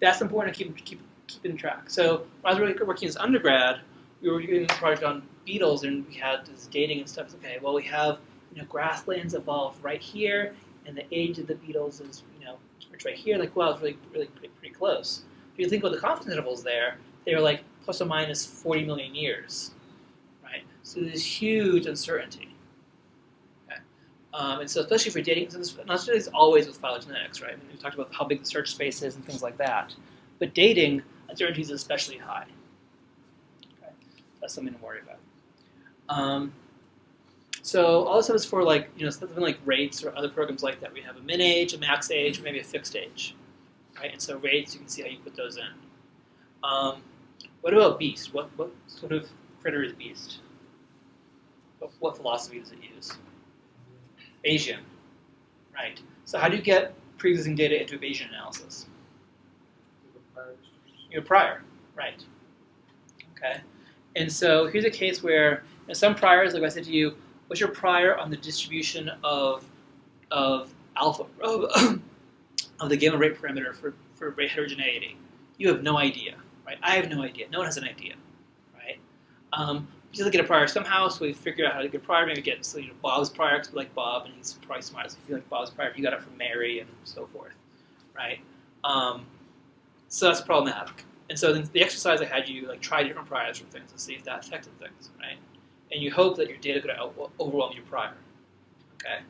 That's important to keep in track. So when I was working as undergrad, we were doing a project on beetles, and we had this dating and stuff. Okay, well we have grasslands evolved right here, and the age of the beetles is it's right here. Like wow, it's really pretty close. If you think about the confidence intervals there, they were like plus or minus 40 million years, right? So there's huge uncertainty. Okay? And so especially for dating, not necessarily always with phylogenetics, right? I mean, we talked about how big the search space is and things like that. But dating, uncertainty is especially high. Okay? That's something to worry about. So all this stuff is for something like rates or other programs like that. We have a min age, a max age, or maybe a fixed age, right? And so rates, you can see how you put those in. What about beast? What sort of critter is beast? What philosophy does it use? Bayesian, right? So how do you get pre-existing data into a Bayesian analysis? Your prior, right? Okay, and so here's a case where some priors, like I said to you, what's your prior on the distribution of alpha of the gamma rate parameter for rate heterogeneity? You have no idea, right? I have no idea. No one has an idea, right? We just get a prior somehow, so we figure out how to get a prior. Maybe get Bob's prior because we like Bob, and he's probably smart. So if you like Bob's prior, you got it from Mary and so forth, right? So that's problematic. And so then the exercise I had you try different priors for things and see if that affected things, right? And you hope that your data could overwhelm your prior, okay?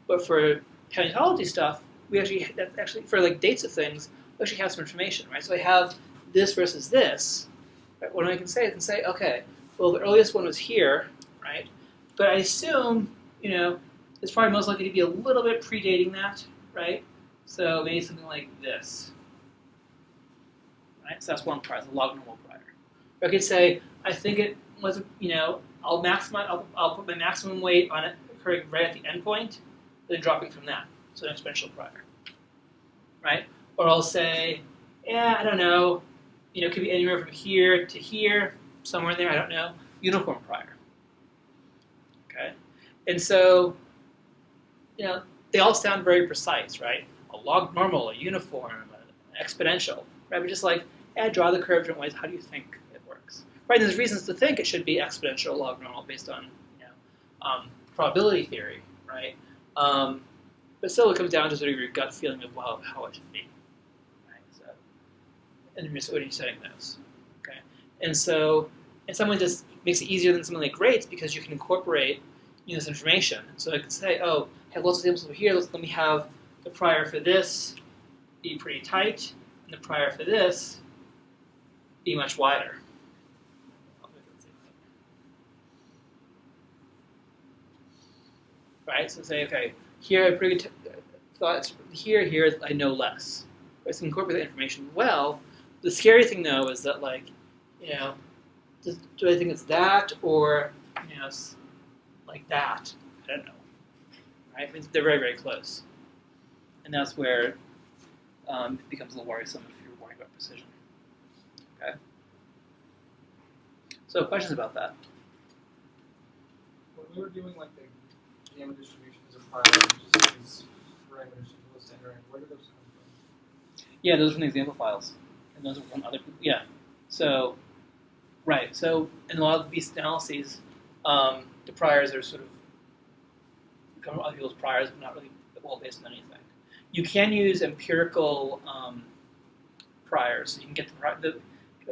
But for paleontology stuff, that's actually for dates of things, we actually have some information, right? So I have this versus this. Right? What I can say, okay, well, the earliest one was here, right? But I assume, it's probably most likely to be a little bit predating that, right? So maybe something like this, right? So that's one prior, the log normal prior. Or I could say, I think it was, I'll put my maximum weight on it occurring right at the endpoint, then dropping from that, so an exponential prior, right? Or I'll say, I don't know, it could be anywhere from here to here, somewhere in there, I don't know, uniform prior, okay? And so, they all sound very precise, right? A log normal, a uniform, an exponential, right? But just draw the curve different ways, how do you think it works? Right, and there's reasons to think it should be exponential log normal based on, probability theory, right? But still, it comes down to sort of your gut feeling of how it should be, right? So, and then what are you setting those? Okay, and so in some ways, this makes it easier than something like rates because you can incorporate this information. So I can say, I have lots of samples over here. Let me have the prior for this be pretty tight, and the prior for this be much wider. Right, so say, okay, here I have pretty good thoughts. Here I know less. Right, so incorporate that information well. The scary thing though is that do I think it's that or like that? I don't know. Right, I mean, they're very very close, and that's where it becomes a little worrisome if you're worried about precision. Okay. So questions about that? When we were doing the gamma distributions of prior, just these parameters people listed, where did those come from? Yeah, those are from the example files, and those are from other people. Yeah. So, right. So in a lot of these analyses, the priors are sort of become other people's priors, but not really well based on anything. You can use empirical priors, so you can get the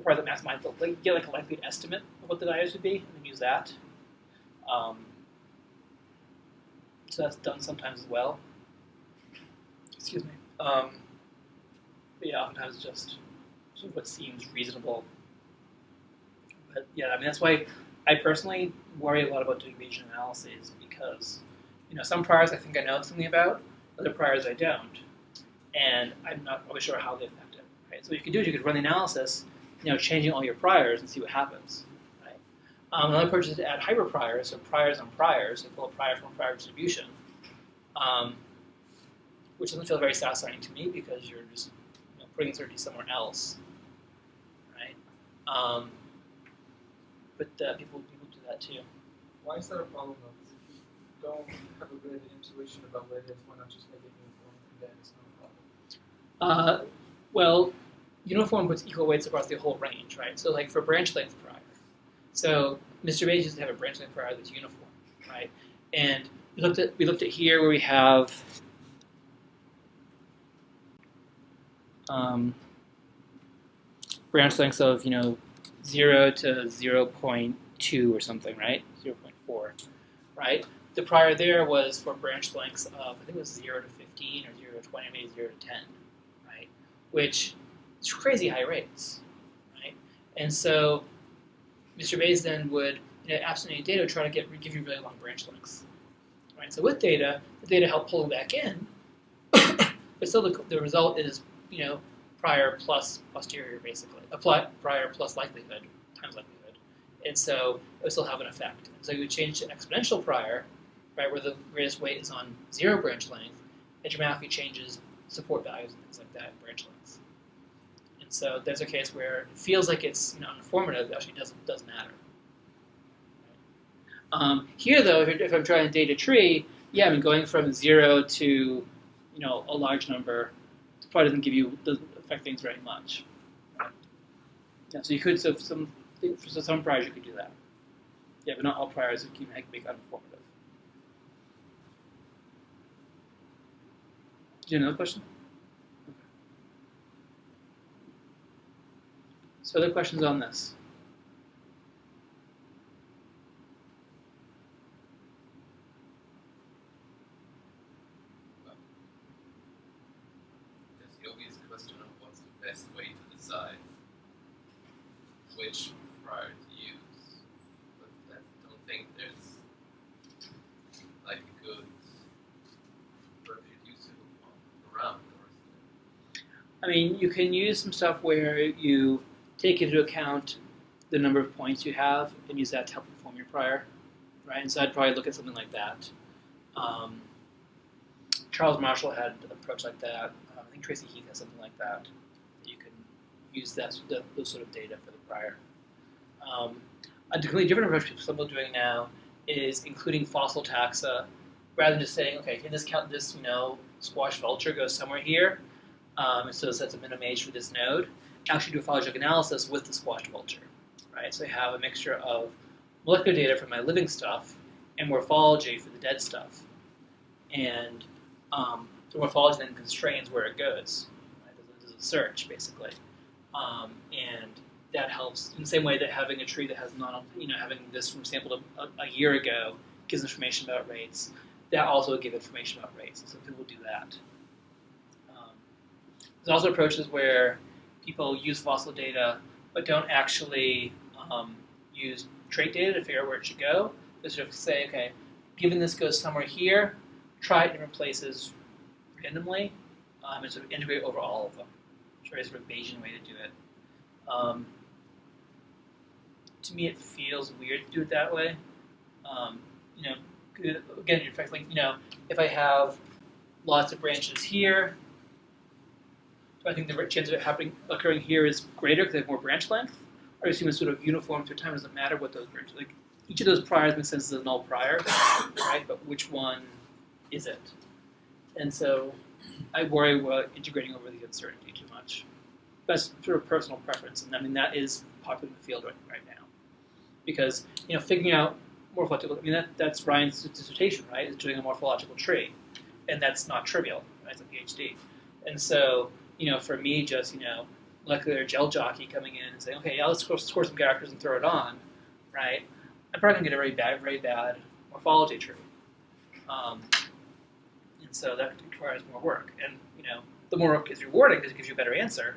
prior that maximize get a likely estimate of what the values would be, and then use that. So that's done sometimes as well. Excuse me. But yeah, oftentimes it's just sort of what seems reasonable. But yeah, I mean that's why I personally worry a lot about doing Bayesian analyses because some priors I think I know something about, other priors I don't, and I'm not always sure how they affect it. Right? So what you could do is you could run the analysis, changing all your priors and see what happens. Right? Another approach is to add hyperpriors, so priors on priors, so pull a prior from a prior distribution, which doesn't feel very satisfying to me because you're just putting uncertainty somewhere else, right? But people do that too. Why is that a problem though? Because if you don't have a good intuition about what it is, why not just make it uniform and then it's not a problem? Well, uniform puts equal weights across the whole range, right? So for branch length prior. So Mr. Bayes used to have a branch length prior that's uniform, right? And we looked at here where we have branch lengths of 0 to 0.2 or something, right? 0.4, right? The prior there was for branch lengths of I think it was 0 to 15 or 0 to 20, maybe 0 to 10, right? Which is crazy high rates, right? And so Mr. Bayes then would, absent any data, try to give you really long branch lengths, right? So with data, the data help pull them back in, but still the result is prior plus posterior basically, prior plus likelihood times likelihood, And so it would still have an effect. So you would change to exponential prior, right, where the greatest weight is on 0 branch length, it dramatically changes support values and things like that in branch lengths. And so there's a case where it feels like it's informative, it actually does matter. Here, though, if I'm trying to date a tree, yeah, I mean, going from 0 to a large number probably doesn't affect things very much. Right? Yeah, so you could, for some priors you could do that. Yeah, but not all priors can make uninformative. Do you have another question? Okay. So other questions on this? There's the obvious question of what's the best way to decide which prior to use. But I don't think there's like a good reproducible one around, or is there? I mean, you can use some stuff where you take into account the number of points you have and use that to help inform your prior, right? And so I'd probably look at something like that. Charles Marshall had an approach like that. I think Tracy Heath has something like that. You can use those sort of data for the prior. A completely different approach some people are doing now is including fossil taxa, rather than just saying, okay, can this count this, squash vulture goes somewhere here, and so that's a minimum age for this node. Actually do a phylogenetic analysis with the squashed vulture, right? So I have a mixture of molecular data for my living stuff and morphology for the dead stuff. And the morphology then constrains where it goes. Right? There's a search, basically. And that helps in the same way that having a tree that has having this from sampled a year ago gives information about rates. That also will give information about rates. So people do that. There's also approaches where people use fossil data but don't actually use trait data to figure out where it should go. They sort of say, okay, given this goes somewhere here, try it in different places randomly, and sort of integrate over all of them. It's a very sort of Bayesian way to do it. To me, it feels weird to do it that way. Again, in fact, if I have lots of branches here, do I think the chance of it occurring here is greater because I have more branch length? Or do you assume it's sort of uniform through time? It doesn't matter what those branches like. Each of those priors makes sense as a null prior, right? But which one is it? And so I worry about integrating over the uncertainty too much. That's sort of personal preference, and I mean that is popular in the field right now, because figuring out morphological. I mean that's Ryan's dissertation, right? Is doing a morphological tree, and that's not trivial. Right? It's a PhD, and so for me, just molecular gel jockey coming in and saying, okay, yeah, let's score some characters and throw it on, right? I'm probably gonna get a very bad morphology tree, and so that requires more work. And the more work is rewarding because it gives you a better answer.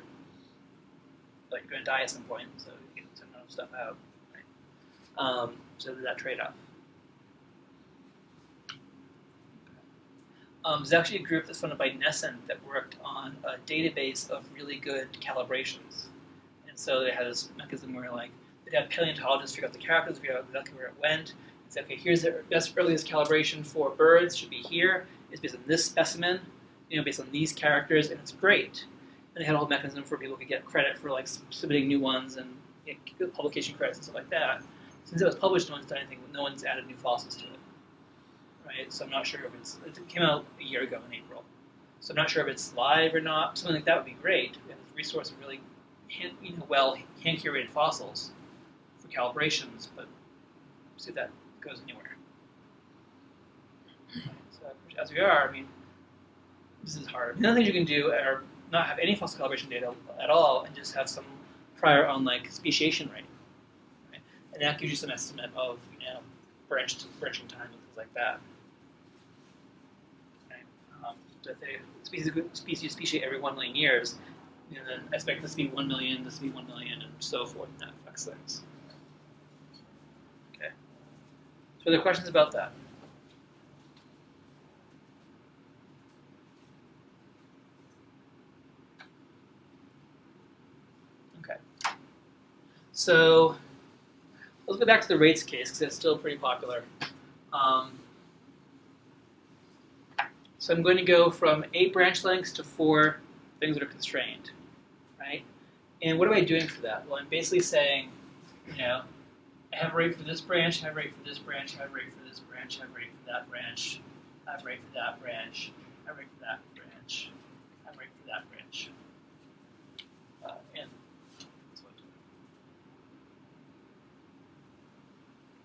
But you're going to die at some point, so you get some amount of stuff out. Right? So there's that trade-off. There's actually a group that's funded by Nesson that worked on a database of really good calibrations. And so they had this mechanism where they'd have paleontologists figure out the characters, figure out exactly where it went, and say, okay, here's the best earliest calibration for birds, should be here. It's based on this specimen, based on these characters, and it's great. And they had a whole mechanism for people to get credit for submitting new ones and publication credits and stuff like that. Since it was published, no one's done anything. No one's added new fossils to it, right? So I'm not sure if it came out a year ago in April. So I'm not sure if it's live or not. Something like that would be great. We have this resource of really hand curated fossils for calibrations, but see if that goes anywhere. So as we are, I mean, this is hard. The other things you can do are not have any fossil calibration data at all and just have some prior on speciation rate, right? And that gives you some estimate of branching time and things like that. Okay? So if a species speciate every 1 million years, then I expect this to be 1 million, this to be 1 million, and so forth, and that affects things. Okay. So are there questions about that? So let's go back to the rates case because it's still pretty popular. So I'm going to go from 8 branch lengths to 4 things that are constrained, right? And what am I doing for that? Well, I'm basically saying, I have a rate for this branch, I have a rate for this branch, I have a rate for this branch, I have a rate for that branch, I have a rate for that branch, I have a rate for that branch, I have a rate for that branch. And that's what I do.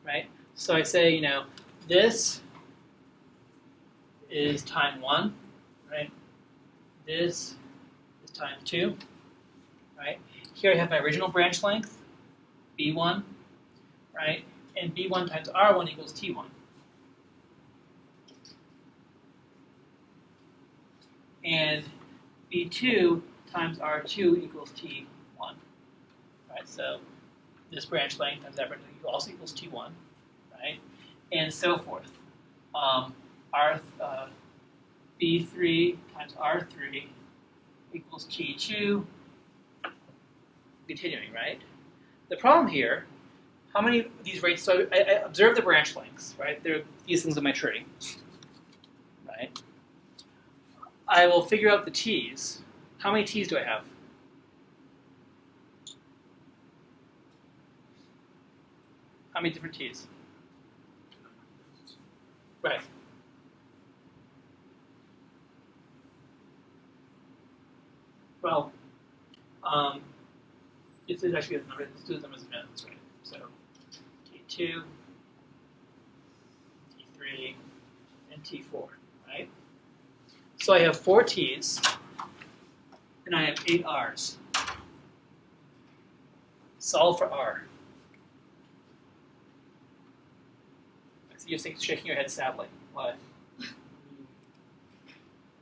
Right? So I say, this is time 1, right? This is time 2, right? Here I have my original branch length, B1, right? And B1 times R1 equals T1. And B2 times R2 equals T1. Right? So this branch length times that branch length also equals T1, right? And so forth. B3 times R3 equals T2, continuing, right? The problem here, how many of these rates, so I observe the branch lengths, right? They're these things in my tree, right? I will figure out the T's. How many T's do I have? How many different T's? Right. Well, it's actually a number. Let's do the numbers of nodes, right? So T2, T3, and T4, right? So I have 4 T's, and I have 8 R's. Solve for R. I see you're shaking your head sadly. Why?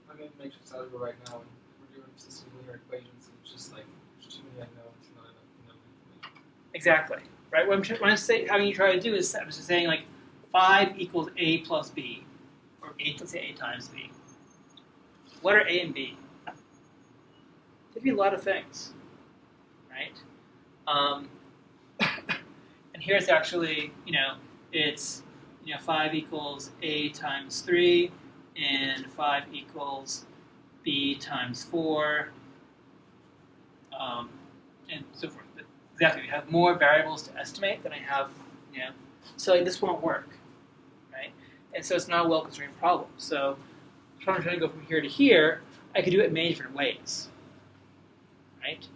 I'm in matrix algebra right now, and we're doing system linear equations, and it's just like there's too many unknowns, not enough information. Exactly. Right. What I'm having you try to do is I'm just saying like 5 equals A plus B, or let's say A times B. What are A and B? Could be a lot of things, right? And here's actually, it's 5 equals A times 3, and 5 equals B times 4, and so forth. But exactly, we have more variables to estimate than I have, so this won't work, right? And so it's not a well-constrained problem. So if I'm trying to go from here to here, I could do it many different ways, right?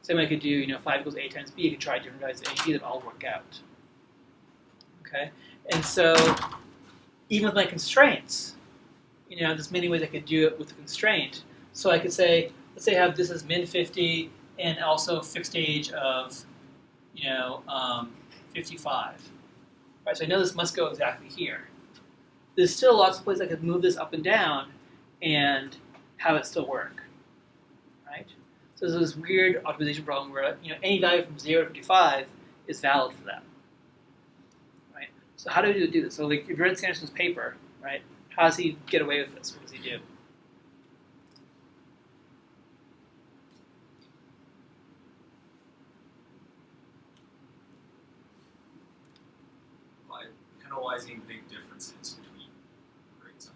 Same way I could do, 5 equals A times B. I could try different values of A and B that all work out, okay? And so even with my constraints, there's many ways I could do it with a constraint. So I could say, let's say I have this as min 50 and also a fixed age of, 55. Right, so I know this must go exactly here. There's still lots of places I could move this up and down and have it still work, right? So there's this weird optimization problem where, any value from 0 to 55 is valid for that, right? So how do we do this? So like, if you're in Sanderson's paper, right, how does he get away with this? What does he do? By penalizing big differences between rates on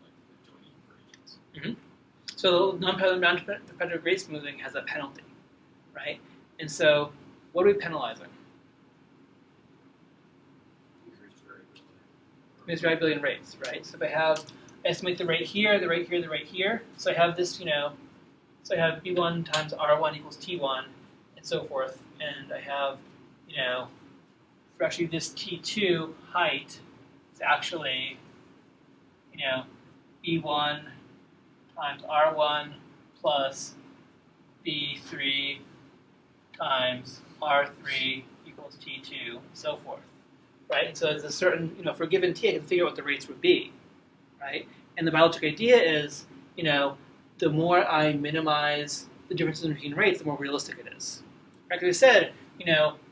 like adjoining regions. Mm-hmm. So non-competitive rate smoothing has a penalty, right? And so what are we penalizing? Increased variability in rates, right? So if I estimate the rate here, the rate here, the rate here. So I have this, so I have B1 times R1 equals T1, and so forth. And I have, for actually this T2 height, it's actually, B1 times R1 plus B3 times R3 equals T2, and so forth. Right? And so there's a certain, for a given T, I can figure out what the rates would be, right? And the biological idea is, the more I minimize the differences between rates, the more realistic it is. Like I said,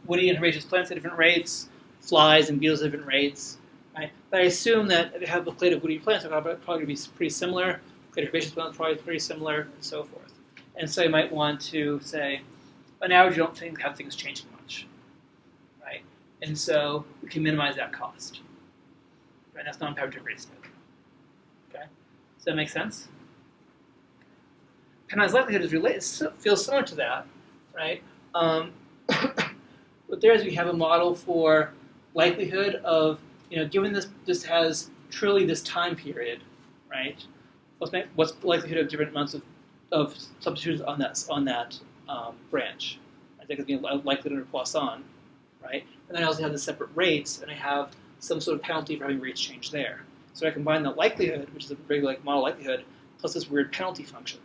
woody and herbaceous plants at different rates, flies and beetles at different rates, right? But I assume that if I have a clade of woody plants, they're probably going to be pretty similar. Clade of herbaceous plants probably pretty similar, and so forth. And so you might want to say, on average, you don't have things changing much, right? And so we can minimize that cost. Right? That's non-parametric rate study. Okay? Does that make sense? Penalized likelihood feels similar to that, right? What there is, we have a model for likelihood of, given this has truly this time period, right? What's the likelihood of different amounts of substitutions on that branch? I think it's being likelihood under Poisson, right? And then I also have the separate rates, and I have some sort of penalty for having rates change there. So I combine the likelihood, which is a regular model likelihood, plus this weird penalty function,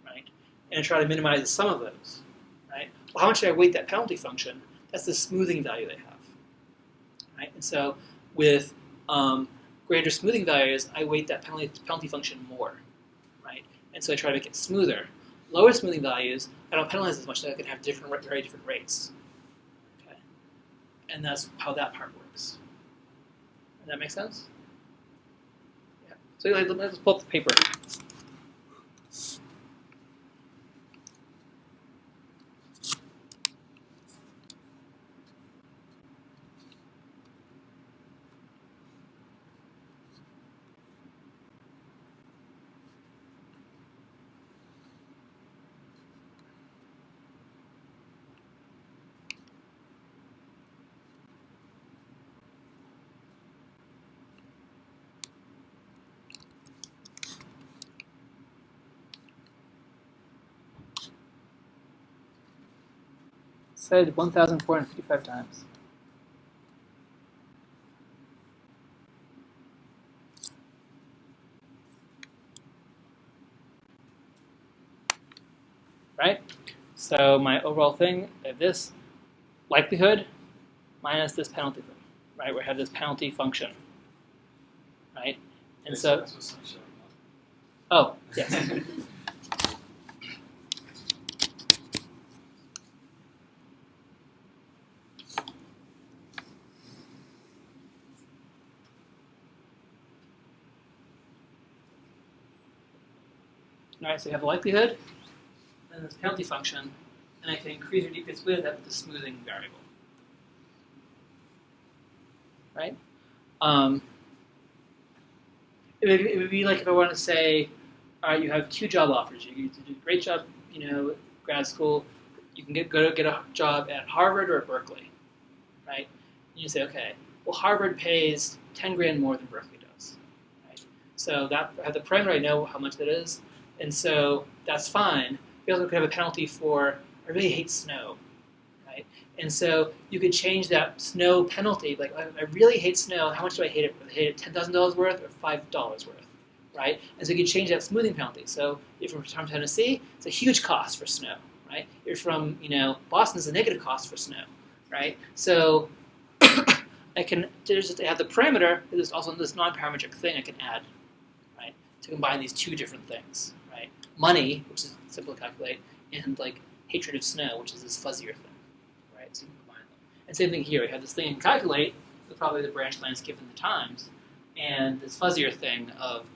right? And I try to minimize the sum of those, right? Well, how much do I weight that penalty function? That's the smoothing value they have, right? And so with greater smoothing values, I weight that penalty function more, right? And so I try to make it smoother. Lower smoothing values, I don't penalize as much, so I can have very different rates. Okay, and that's how that part works. Does that make sense? Yeah. So let's pull up the paper. Said 1,455 times. Right? So my overall thing, I have this likelihood minus this penalty thing, right? Where I have this penalty function, right? And so, that's what's showing up. oh, yes. All right, so you have the likelihood, and this penalty function, and I can increase or decrease with that with the smoothing variable. Right? It would be like if I want to say, all right, you have 2 job offers. You do a great job, grad school. You can go get a job at Harvard or at Berkeley, right? And you say, okay, well, Harvard pays 10 grand more than Berkeley does, right? So that I have the parameter, I know how much that is, and so that's fine. You also could have a penalty for, I really hate snow, right? And so you could change that snow penalty, like I really hate snow, how much do I hate it? I hate it $10,000 worth or $5 worth, right? And so you could change that smoothing penalty. So if you're from Tennessee, it's a huge cost for snow, right? If you're from, Boston, it's a negative cost for snow, right? So I can just have the parameter, there's also this non-parametric thing I can add, right? To combine these 2 different things, right? Money, which is simple to calculate, and like hatred of snow, which is this fuzzier thing, right? So you can combine them. And same thing here, we have this thing you can calculate with probably the branch lengths given the times, and this fuzzier thing of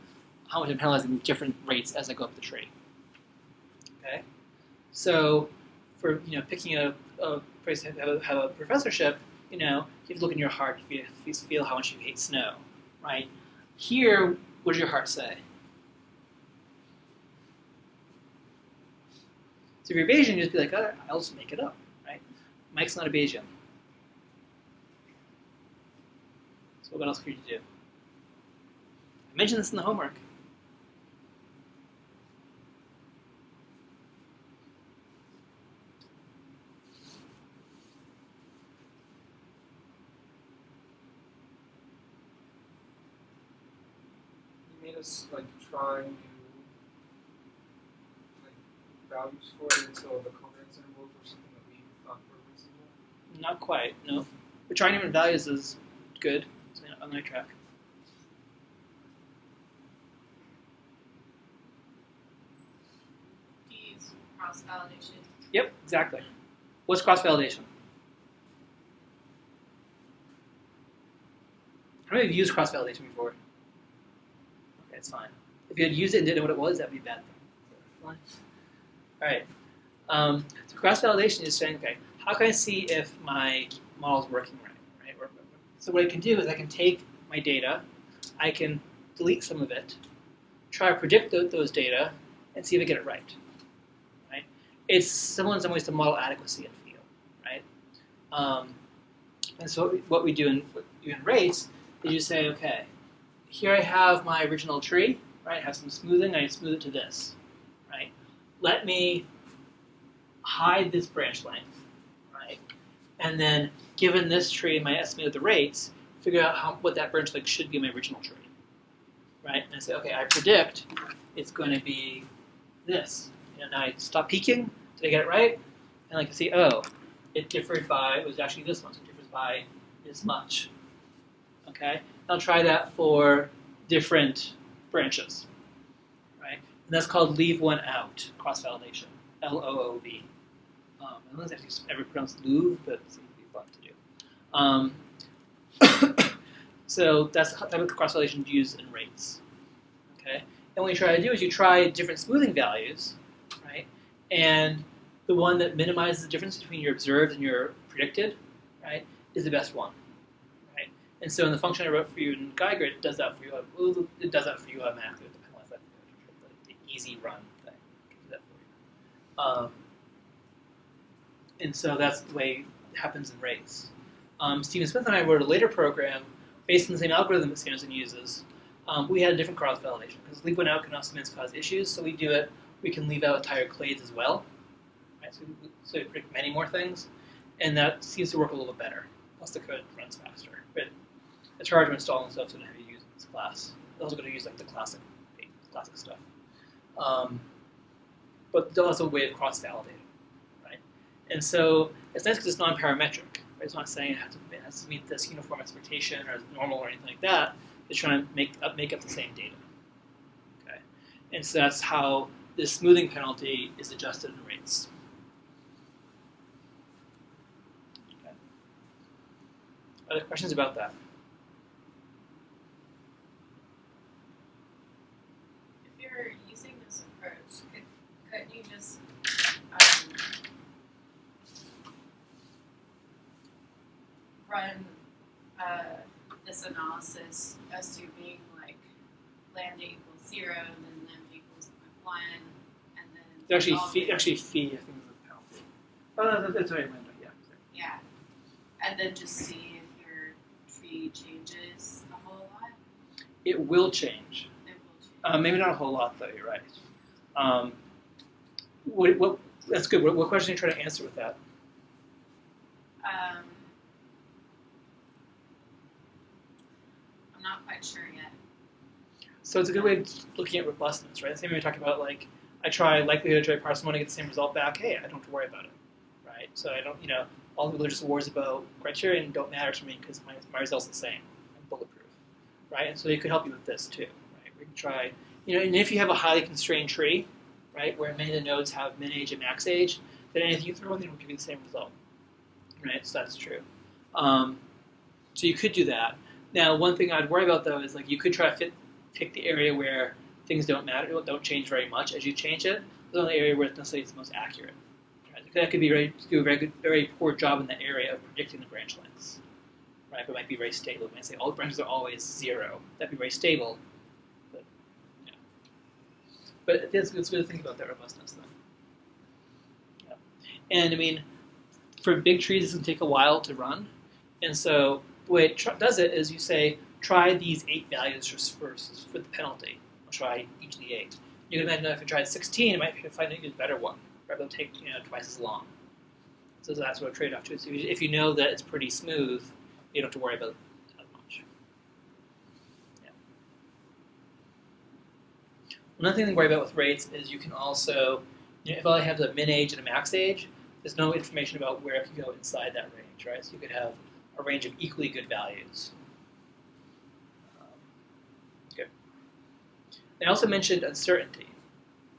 how much I'm penalizing different rates as I go up the tree. Okay, so for picking a place to have a professorship, you have to look in your heart if you feel how much you hate snow, right? Here, what does your heart say? So if you're Bayesian, you just be like, oh, I'll just make it up, right? Mike's not a Bayesian. So what else could you do? I mentioned this in the homework. You made us try new values for it until the covariance intervals or something that we thought were reasonable? Not quite, no. But trying different values is good. It's on my track. Do you use cross-validation? Yep, exactly. What's cross-validation? How many of you used cross-validation before? Okay, it's fine. If you had used it and didn't know what it was, that would be a bad thing. Fine. All right. So cross-validation is saying, okay, how can I see if my model is working right? So what I can do is I can take my data, I can delete some of it, try to predict those data, and see if I get it right. Right? It's similar in some ways to model adequacy in field, right? And so what we do in rates is you say, okay, here I have my original tree, right? I have some smoothing, I smooth it to this, right? Let me hide this branch length, right? And then, given this tree and my estimate of the rates, figure out what that branch length should be in my original tree, right? And I say, okay, I predict it's going to be this. And I stop peeking. Did I get it right? And I can see, oh, it differed by, it was actually this one, so it differs by this much. Okay? And I'll try that for different branches, right? And that's called leave one out, cross-validation, L-O-O-V. I don't know if it's ever pronounced Louvre, but it seems to be fun to do. So that's the type of cross-validation used in rates. Okay? And what you try to do is you try different smoothing values, right? And the one that minimizes the difference between your observed and your predicted, right, is the best one, right? And so in the function I wrote for you in Geiger, it does that for you. It does that for you automatically. The easy run thing. It can do that for you. And so that's the way it happens in rates. Stephen Smith and I wrote a later program based on the same algorithm that Samson uses. We had a different cross-validation because leave one out can also cause issues. So we do it. We can leave out entire clades as well. Right? So we predict many more things, and that seems to work a little bit better. Plus the code runs faster. But it's hard to install and stuff, so don't have to use in this class. I'm also going to use like the classic stuff. But there's also a way of cross-validating. And so it's nice because it's non-parametric. Right? It's not saying it has to meet this uniform expectation or normal or anything like that. It's trying to make up the same data. Okay, and so that's how this smoothing penalty is adjusted in rates. Okay. Other questions about that? If you're using this approach, couldn't you just run this analysis assuming like lambda equals 0, and then lambda equals 0.1, and then Actually, phi, I think, is the penalty. Oh, that's right, lambda, yeah. Yeah, and then just see if your tree changes a whole lot. It will change. It will change. Maybe not a whole lot, though. You're right. That's good. What question are you trying to answer with that? I'm not quite sure yet. So it's a good way of looking at robustness, right? The same way we talked about, like, I try likelihood, I try parsimony, get the same result back. Hey, I don't have to worry about it, right? So I don't, all the religious wars about criterion don't matter to me because my result's the same. I'm bulletproof, right? And so it could help you with this too, right? We can try, and if you have a highly constrained tree, right, where many of the nodes have min age and max age, then anything you throw in there will give you the same result, right? So that's true. So you could do that. Now, one thing I'd worry about though is like you could try to pick the area where things don't matter, don't change very much as you change it. There's only area where it's necessarily the most accurate. Right? That could be do a very poor job in the area of predicting the branch lengths. Right? But it might be very stable. It might say all the branches are always 0. That'd be very stable. But but it's good to think about that robustness then. Yeah. And I mean, for big trees, it can take a while to run. And so the way it does it is you say, try these 8 values for the penalty. I'll try each of the 8. You can imagine that if you tried 16, it might find a better one. Rather than take twice as long. So that's what a trade-off to. So if you know that it's pretty smooth, you don't have to worry about it as much. Yeah. Another thing to worry about with rates is you can also, if I have the min age and a max age, there's no information about where it can go inside that range, right? So you could have a range of equally good values. Good. I also mentioned uncertainty,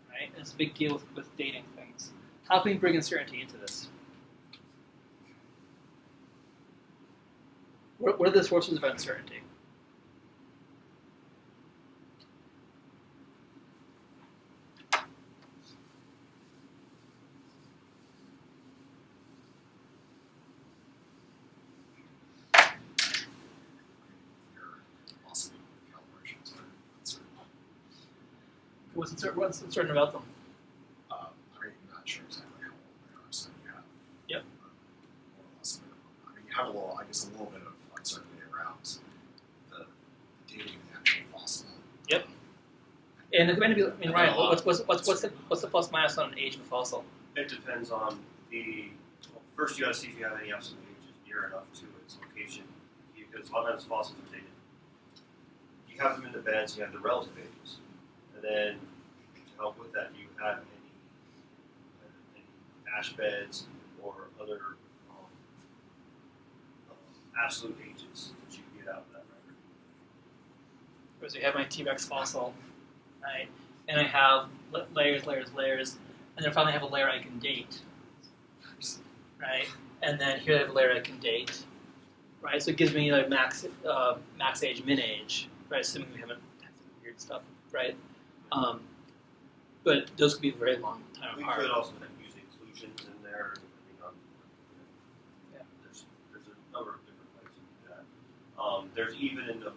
right? And it's a big deal with dating things. How can we bring uncertainty into this? What are the sources of uncertainty? What's uncertain about them? I mean, I'm not sure exactly how old they are, so you have Yep. More or less. I mean, you have a little bit of uncertainty around the dating of the actual fossil. Yep. And it could be, I mean, Ryan, a lot. what's the plus minus on an age of a fossil? It depends on well, first you got to see if you have any absolute ages near enough to its location, because a lot of times fossils are dated. You have them in the beds, you have the relative ages, and then to help with that, you have any ash beds or other absolute ages that you can get out of that record. Whereas you have my T-Rex fossil, right? And I have layers, and then finally I have a layer I can date, right? And then here I have a layer I can date, right? So it gives me like max age, min age, right? Assuming we haven't had some weird stuff, right? But those could be a very long time We apart. could also use inclusions in there, depending on. Yeah. There's a number of different ways to do that. There's even in the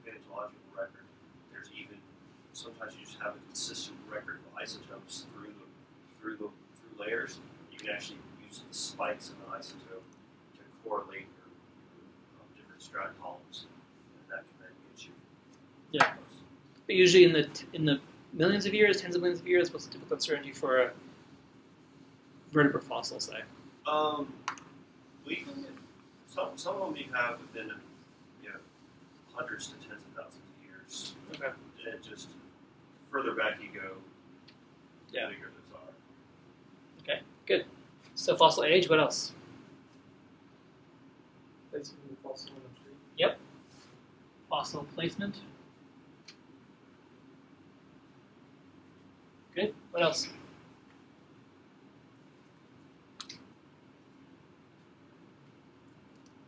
paleontological record, there's even sometimes you just have a consistent record of isotopes through layers. You can actually use the spikes in the isotope to correlate your different strat columns, and that can then get you. Yeah. But usually in the millions of years, tens of millions of years, what's the typical uncertainty for a vertebrate fossil, say? Some of them you have within hundreds to tens of thousands of years. Okay. And it just further back you go, the Yeah. bigger those are. Okay, good. So fossil age, what else? Basically, the fossil in a tree. Yep. Fossil placement. Good. What else?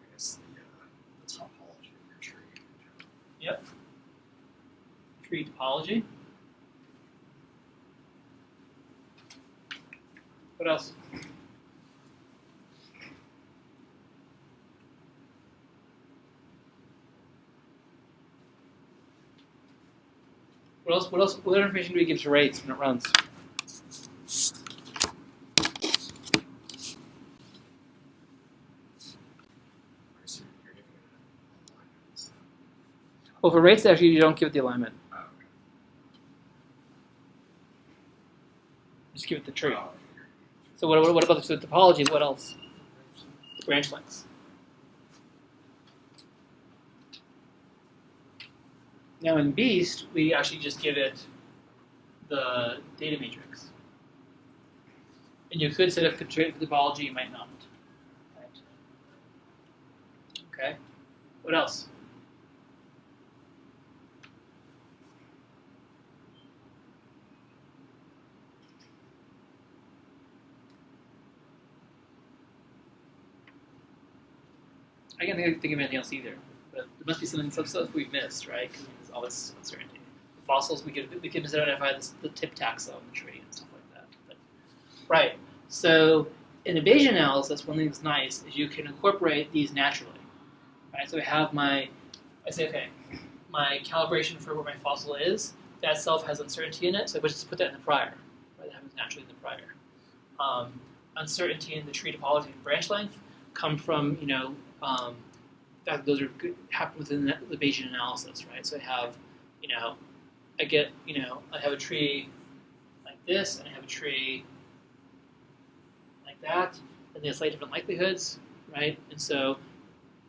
I guess the topology of your tree in general. Yep. Tree topology. What else? What else? What else? What other information do we give to rates when it runs? I assume you're giving it an alignment. So. Well, for rates, actually, you don't give it the alignment. Oh, okay. Just give it the tree. Oh, So what about the topology? What else? Branch lengths. Now in Beast, we actually just give it the data matrix. And you could set up constraint for topology, you might not. Right. Okay. What else? I can't think of anything else either. But there must be some stuff we've missed, right? Because there's all this uncertainty. The fossils, we can identify the tip taxa on the tree and stuff like that. But, right. So in a Bayesian analysis, one thing that's nice is you can incorporate these naturally. Right. So I have I say, okay, my calibration for where my fossil is, that itself has uncertainty in it, so I just put that in the prior. Right? That happens naturally in the prior. Uncertainty in the tree topology and branch length come from, that those are good, happen within the Bayesian analysis, right? So I have, I have a tree like this, and I have a tree like that, and they have slightly different likelihoods, right? And so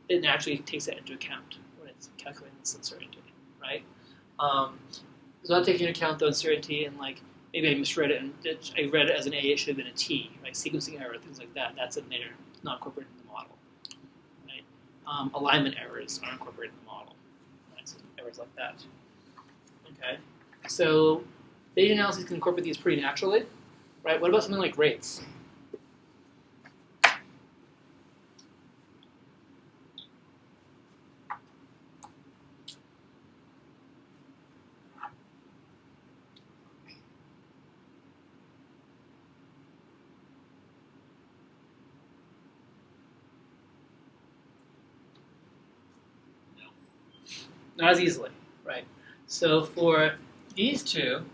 it naturally takes that into account when it's calculating this uncertainty, right? So not taking into account the uncertainty and maybe I misread it and I read it as an A, it should have been a T, right? Sequencing error, things like that. That's in there, not incorporated in the model, right? Alignment errors are incorporated in the model, right? So errors like that. Okay, so Bayesian analysis can incorporate these pretty naturally, right? What about something like rates? Not as easily, right? So for these two,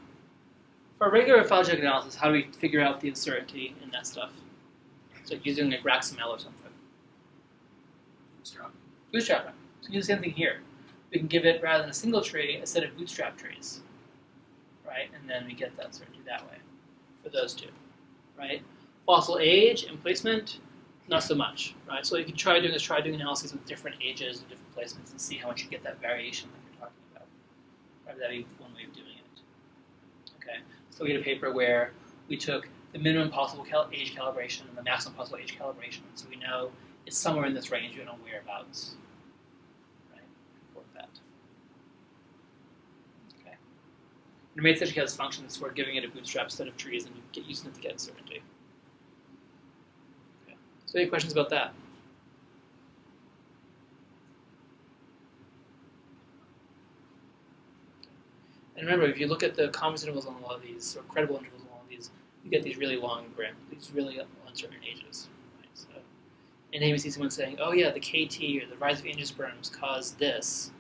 for regular phylogenetic analysis, how do we figure out the uncertainty in that stuff? It's like using like RAXML or something. Bootstrap. So we can do the same thing here. We can give it, rather than a single tree, a set of bootstrap trees, right? And then we get that uncertainty that way for those two, right? Fossil age and placement, not so much, right? So what you can try doing is try doing analyses with different ages and different placements and see how much you get that variation like you're talking about. Right? That'd be one way of doing it. Okay, so we had a paper where we took the minimum possible age calibration and the maximum possible age calibration, so we know it's somewhere in this range, we don't know whereabouts. Right? Report that. Okay. And it essentially has functions for giving it a bootstrap set of trees and you get using it to get uncertainty. Okay. So any questions about that? And remember, if you look at the confidence intervals on a lot of these, or credible intervals on a lot of these, you get these really long these really uncertain ages. Right? So, and then you see someone saying, "Oh yeah, the KT or the rise of angiosperms caused this,"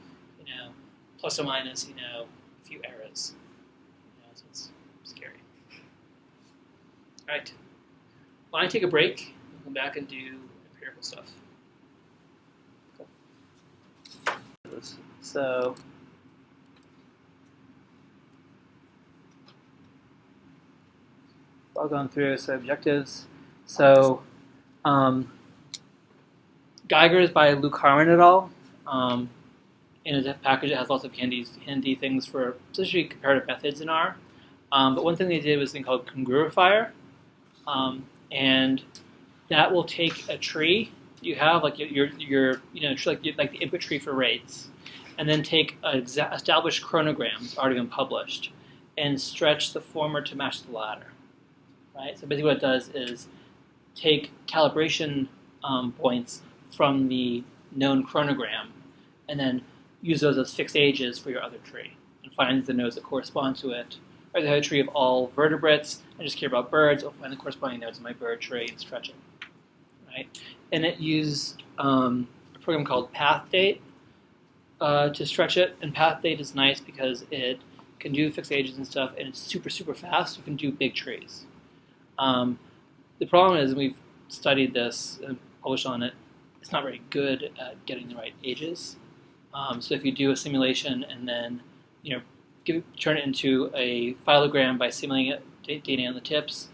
plus or minus, a few errors. So it's scary. All right. Why don't I take a break? We'll come back and do empirical stuff. Cool. So. All gone through, so objectives. So Geiger's by Luke Harmon et al. In a package that has lots of handy things for especially comparative methods in R. But one thing they did was a thing called Congruentifier. And that will take a tree you have, like your like the input tree for rates, and then take established chronograms already been published, and stretch the former to match the latter. Right? So basically what it does is take calibration points from the known chronogram and then use those as fixed ages for your other tree and find the nodes that correspond to it. Or they have a tree of all vertebrates. I just care about birds. I'll find the corresponding nodes in my bird tree and stretch it. Right? And it used a program called PathDate to stretch it. And PathDate is nice because it can do fixed ages and stuff, and it's super, super fast. You can do big trees. The problem is, we've studied this and published on it, it's not very good at getting the right ages. So if you do a simulation and then turn it into a phylogram by simulating it, dating on the tips,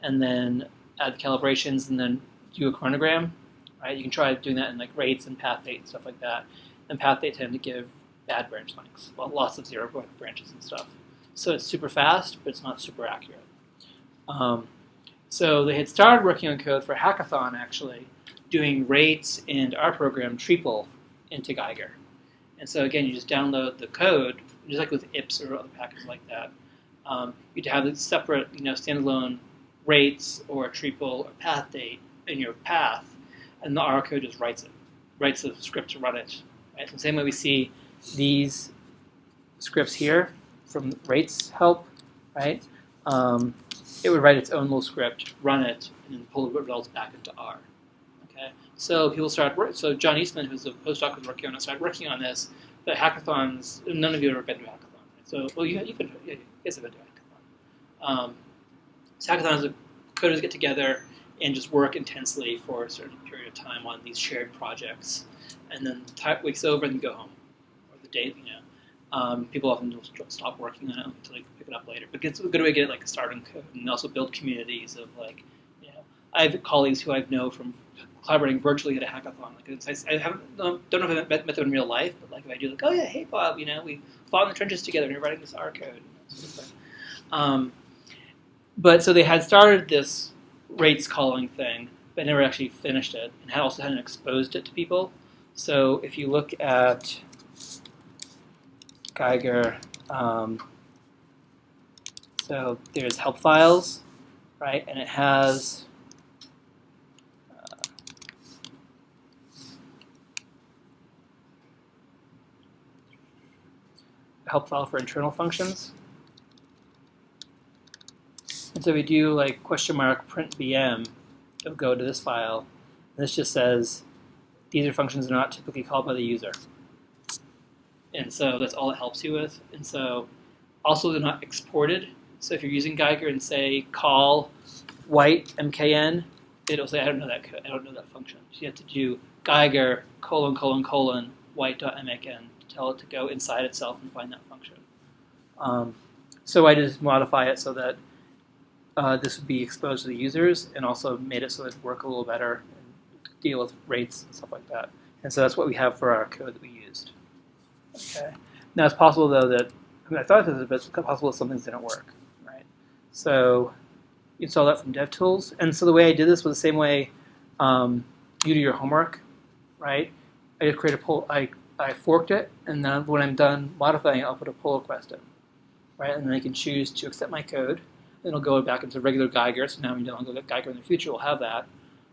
and then add the calibrations and then do a chronogram, right? You can try doing that in like rates and PathDate and stuff like that. And PathDate tend to give bad branch lengths, lots of zero branches and stuff. So it's super fast, but it's not super accurate. So they had started working on code for hackathon, actually, doing rates and our program triple into Geiger. And so again, you just download the code, just like with IPS or other packages like that. You'd have the separate, standalone rates or triple or path date in your path, and the R code just writes the script to run it. Right? So the same way we see these scripts here from rates help, right? It would write its own little script, run it, and then pull the results back into R. Okay, so people started. So John Eastman, who's a postdoc, was working on it. Started working on this. The hackathons. None of you have ever been to a hackathon, right? So you guys have been to a hackathon. So hackathons, the coders get together and just work intensely for a certain period of time on these shared projects, and then week's over and go home, or the day, people often just stop working on it until they pick it up later. But it's a good way to get like a starting code and also build communities of I have colleagues who I know from collaborating virtually at a hackathon. Don't know if I've met them in real life, but like if I do, oh yeah, hey Bob, we fought in the trenches together and you're writing this R code. But so they had started this rates calling thing, but never actually finished it, and also hadn't exposed it to people. So if you look at Geiger, so there's help files, right? And it has a help file for internal functions. And so we do like $print BM, it'll go to this file. And this just says, these are functions that are not typically called by the user. And so that's all it helps you with. And so Also, they're not exported. So if you're using Geiger and say call white mkn, it'll say I don't know that code. I don't know that function. So you have to do Geiger : white.mkn to tell it to go inside itself and find that function. So I just modify it so that this would be exposed to the users, and also made it so it would work a little better and deal with rates and stuff like that. And so that's what we have for our code that we used. Okay. Now it's possible though that I thought this was, but it's possible that some things didn't work, right? So you install that from DevTools, and so the way I did this was the same way you do your homework, right? I just create a pull. I forked it, and then when I'm done modifying it, I'll put a pull request in, right? And then I can choose to accept my code. Then it'll go back into regular Geiger. So now when you don't go get Geiger in the future, we'll have that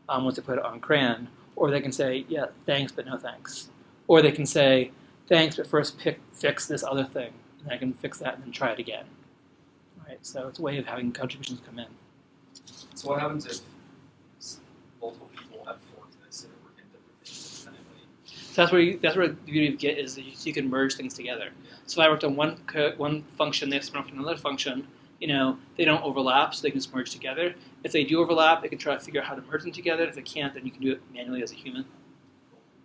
once I put it on CRAN. Or they can say, yeah, thanks, but no thanks. Or they can say, thanks, but first fix this other thing. And I can fix that and then try it again. Right? So it's a way of having contributions come in. So what happens if multiple people have forked this and are working different things independently? So that's where the beauty of Git is that you can merge things together. So if I worked on one function, next worked on another function, they don't overlap, so they can just merge together. If they do overlap, they can try to figure out how to merge them together. If they can't, then you can do it manually as a human.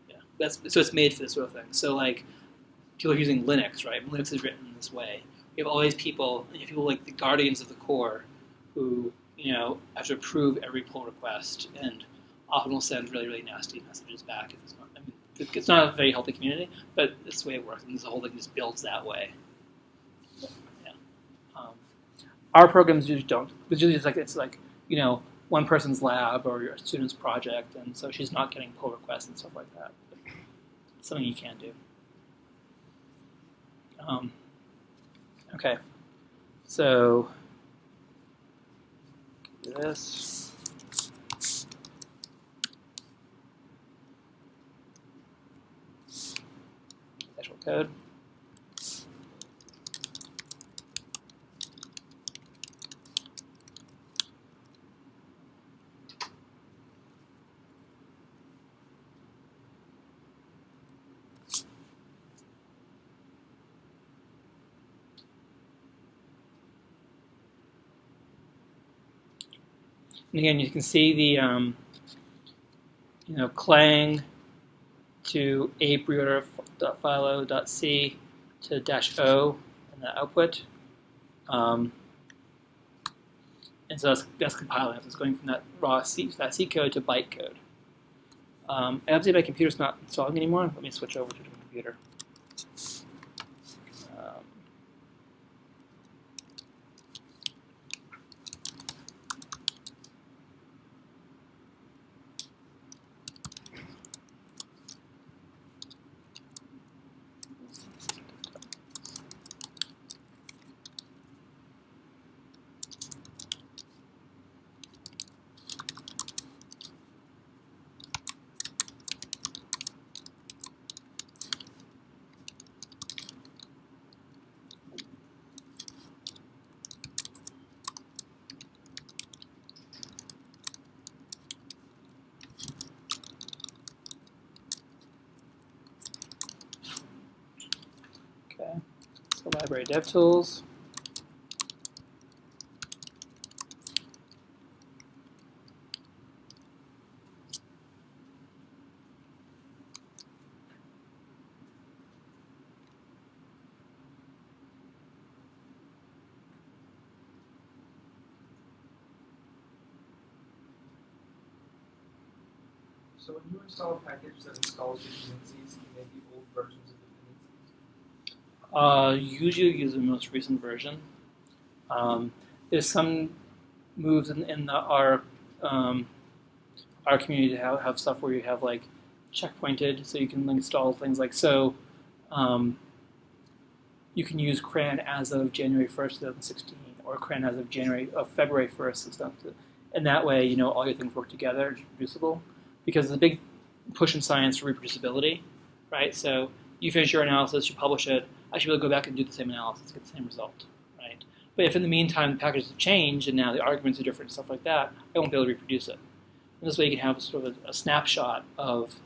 Yeah, so it's made for this sort of thing. So like people are using Linux, right? Linux is written in this way. You have all these people, like the guardians of the core, who have to approve every pull request, and often will send really, really nasty messages back. It's not a very healthy community, but it's the way it works, and the whole thing just builds that way. Our programs usually don't. It's usually it's like one person's lab or your student's project, and so she's not getting pull requests and stuff like that. But it's something you can do. Okay, so do this. Actual code. And again, you can see the clang to apreorder.philo.c to -o in the output. And so that's compiling. So it's going from that raw C code to byte code. I updated my computer's not installing anymore. Let me switch over to the computer. Okay, so library DevTools. So when you install a package that installs dependencies, can they be old versions of dependencies? Usually use the most recent version. There's some moves in our community to have stuff where you have like checkpointed, so you can install things like so. You can use CRAN as of January 1st, 2016, or CRAN as of February 1st, and stuff. And that way, all your things work together, it's reproducible. Because there's a big push in science for reproducibility, right? So you finish your analysis, you publish it, I should be able to go back and do the same analysis, get the same result, right? But if in the meantime the packages have changed and now the arguments are different and stuff like that, I won't be able to reproduce it. And this way you can have sort of a snapshot of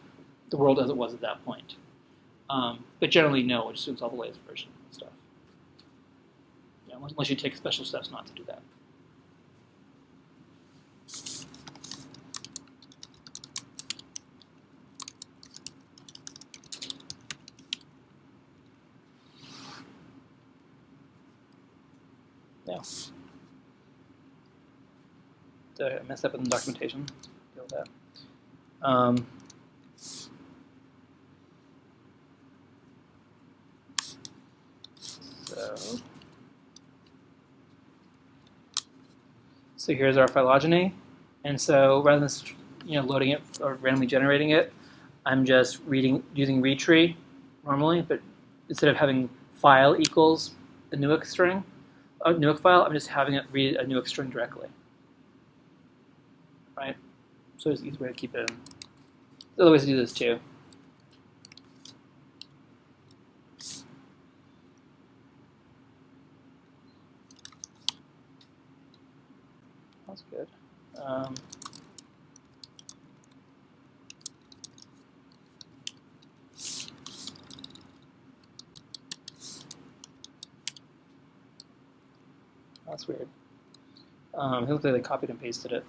the world as it was at that point. But generally, no, it just assumes all the latest version and stuff. unless you take special steps not to do that. Yeah. Did I mess up in the documentation? Deal with that. So here's our phylogeny, and so rather than loading it or randomly generating it, I'm just using read tree normally, but instead of having file equals a Newick string, a Newick file, I'm just having it read a Newick string directly. Right? So it's an easy way to keep it in. There's other ways to do this too. That's good. That's weird. It looks like they copied and pasted it.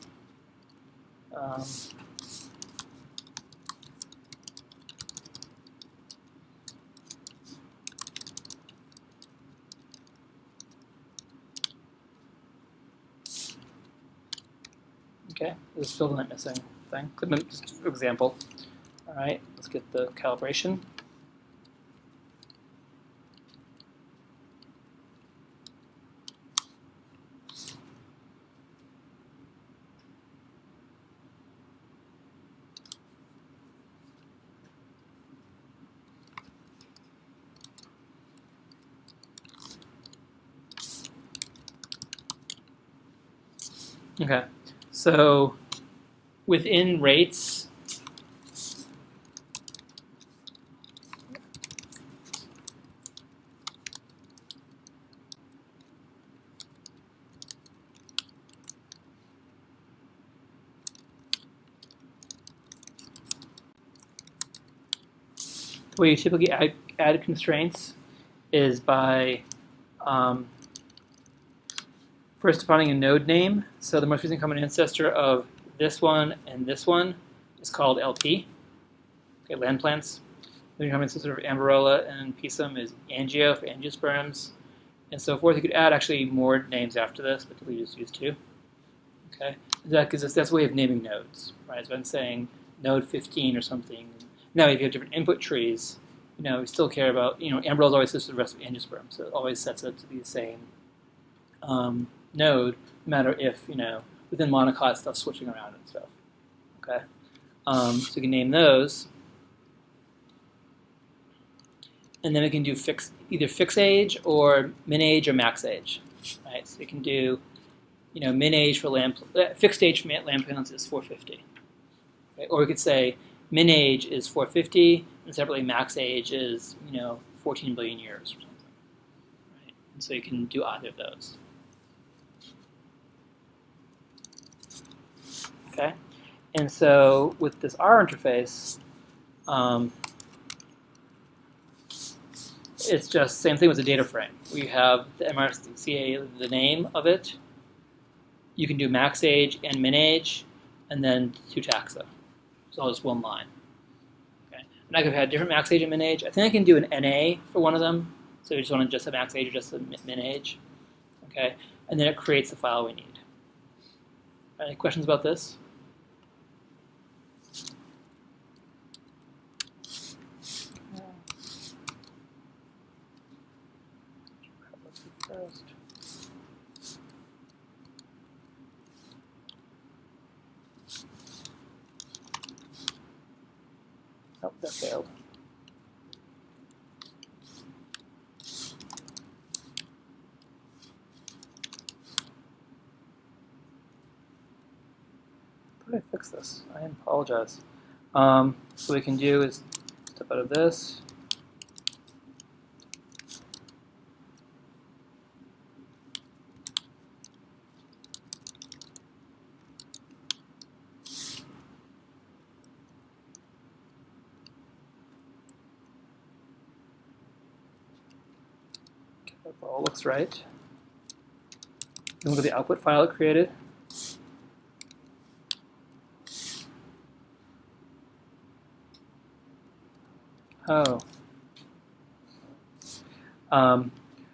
Okay, this is still the missing thing. Just for example. All right, let's get the calibration. Okay, so within rates, the way you typically add constraints is by first defining a node name. So the most recent common ancestor of this one and this one is called LP. Okay, land plants. The common ancestor of Amberola and Pisum is Angio for angiosperms, and so forth. You could add actually more names after this, but we just use 2. Okay, that's a way of naming nodes, right? So I'm saying node 15 or something. Now, if you have different input trees, we still care about, Amberola always sets to the rest of angiosperms, so it always sets it to be the same node, no matter if, within monocot stuff switching around and stuff. Okay, so you can name those, and then we can do either fix age or min age or max age. Right, so you can do, min age for fixed age for land plants is 450. Okay? Or we could say min age is 450, and separately max age is 14 billion years or something. Right? And so you can do either of those. Okay, and so with this R interface, it's just same thing with the data frame. We have the MRCA, the name of it. You can do max age and min age, and then 2 taxa. It's all just one line. Okay, and I could have had different max age and min age. I think I can do an NA for one of them. So you just want to just a max age or just a min age. Okay, and then it creates the file we need. Any questions about this? First. Oh, that failed. How did I fix this? I apologize. So what we can do is step out of this. That all looks right. Then look at the output file it created. Oh.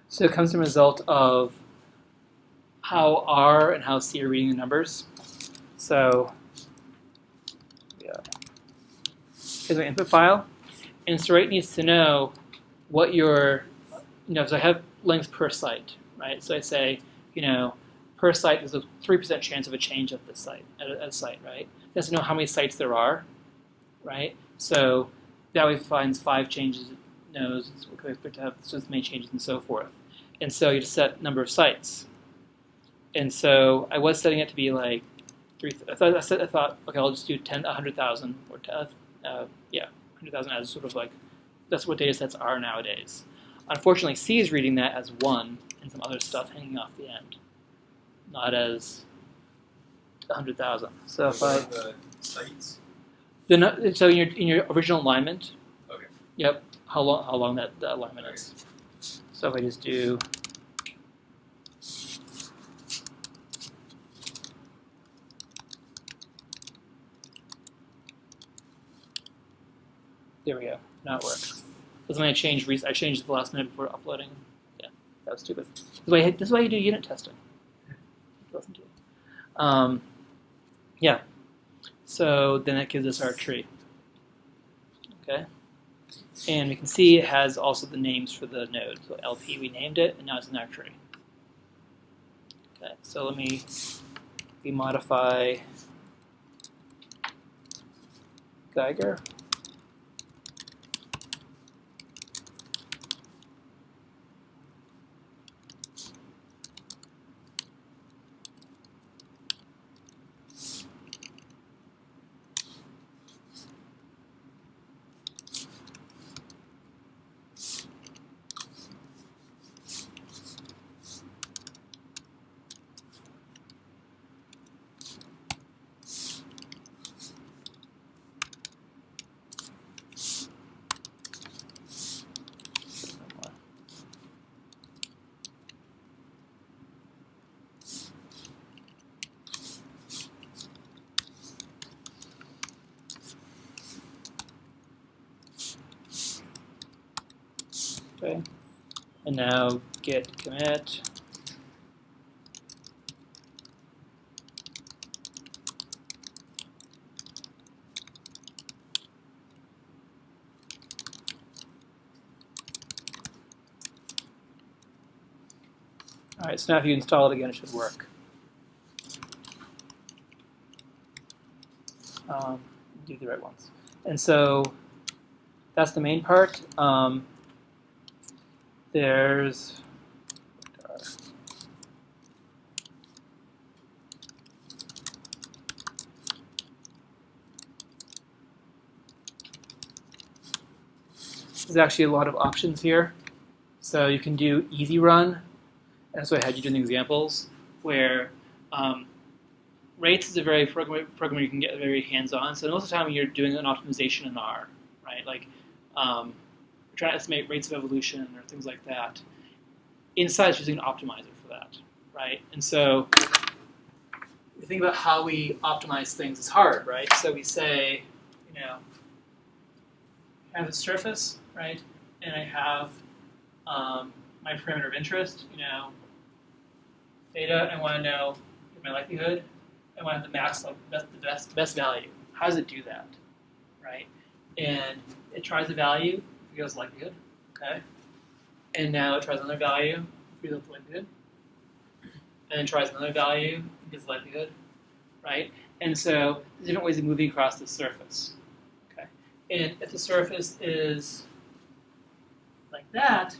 So it comes from a result of how R and how C are reading the numbers. So yeah, here's my input file. And so it needs to know what your, so I have length per site, right? So I say, per site there's a 3% chance of a change at this site, at a site, right? It has to know how many sites there are, right? So that way it finds 5 changes, it knows we expect to have this many changes and so forth. And so you just set number of sites. And so I was setting it to be like 3. I thought, okay, I'll just do 100,000 or 100,000 as sort of like that's what data sets are nowadays. Unfortunately, C is reading that as 1 and some other stuff hanging off the end, not as 100,000. So if I the sites. So in your original alignment. Okay. Yep. How long that alignment is. So if I just do. There we go. Now it works. This is when I changed it the last minute before uploading. Yeah, that was stupid. This is why you do unit testing. Listen to it. Yeah. So then that gives us our tree. Okay. And we can see it has also the names for the node. So LP, we named it, and now it's in our tree. Okay. So let me modify Geiger. Okay, and now git commit. All right, so now if you install it again, it should work. Do the right ones. And so that's the main part. There's actually a lot of options here. So you can do easy run. And so I had you doing examples where rates is a very program you can get very hands-on. So most of the time you're doing an optimization in R, right? Like trying to estimate rates of evolution or things like that. Inside is using an optimizer for that, right? And so you think about how we optimize things is hard, right? So we say, I have a surface, right? And I have my parameter of interest, theta. I want to know my likelihood. I want to have the max, like the best value. How does it do that, right? And it tries the value, it goes likelihood, okay? And now it tries another value, it goes likelihood. And then tries another value, it gives likelihood, right? And so there's different ways of moving across the surface, okay? And if the surface is like that,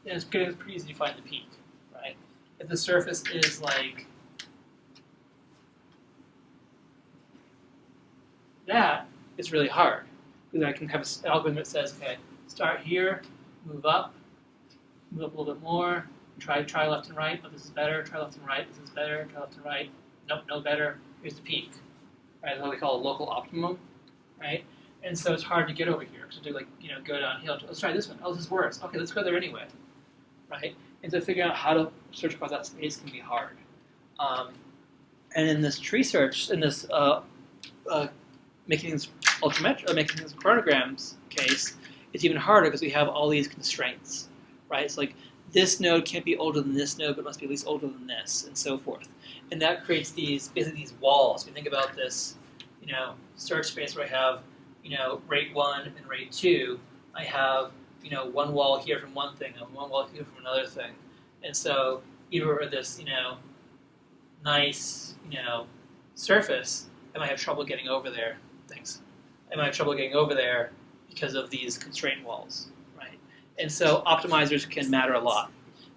then it's pretty easy to find the peak, right? If the surface is like that, it's really hard. Because I can have an algorithm that says, okay, start here, move up a little bit more, try left and right, oh, this is better, try left and right, this is better, try left and right, nope, no better, here's the peak. Right, that's what we call a local optimum, right? And so it's hard to get over here. So to go downhill, let's try this one, oh, this is worse, okay, let's go there anyway, right? And so figuring out how to search across that space can be hard. And in this tree search, in this making these making these chronograms case, it's even harder because we have all these constraints, right? It's like this node can't be older than this node, but must be at least older than this, and so forth. And that creates basically these walls. If you think about this, search space where I have, rate 1 and rate 2, I have, one wall here from one thing and one wall here from another thing. And so even with this, nice, surface, I might have trouble getting over there. I might have trouble getting over there because of these constraint walls, right? And so optimizers can matter a lot.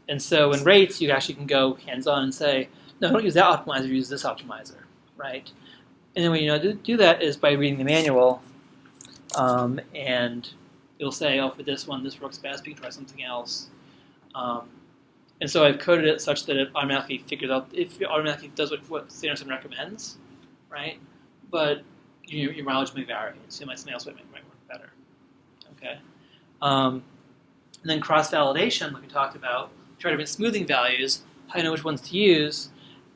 And so in rates, you actually can go hands-on and say, no, don't use that optimizer, use this optimizer, right? And then when you do that is by reading the manual, and you'll say, oh, for this one, this works best, we can try something else. And so I've coded it such that it automatically figures out, it automatically does what Sanderson recommends, right? But your mileage may vary, so something else might work better, okay? And then cross-validation, like we talked about, try different smoothing values, how you know which ones to use,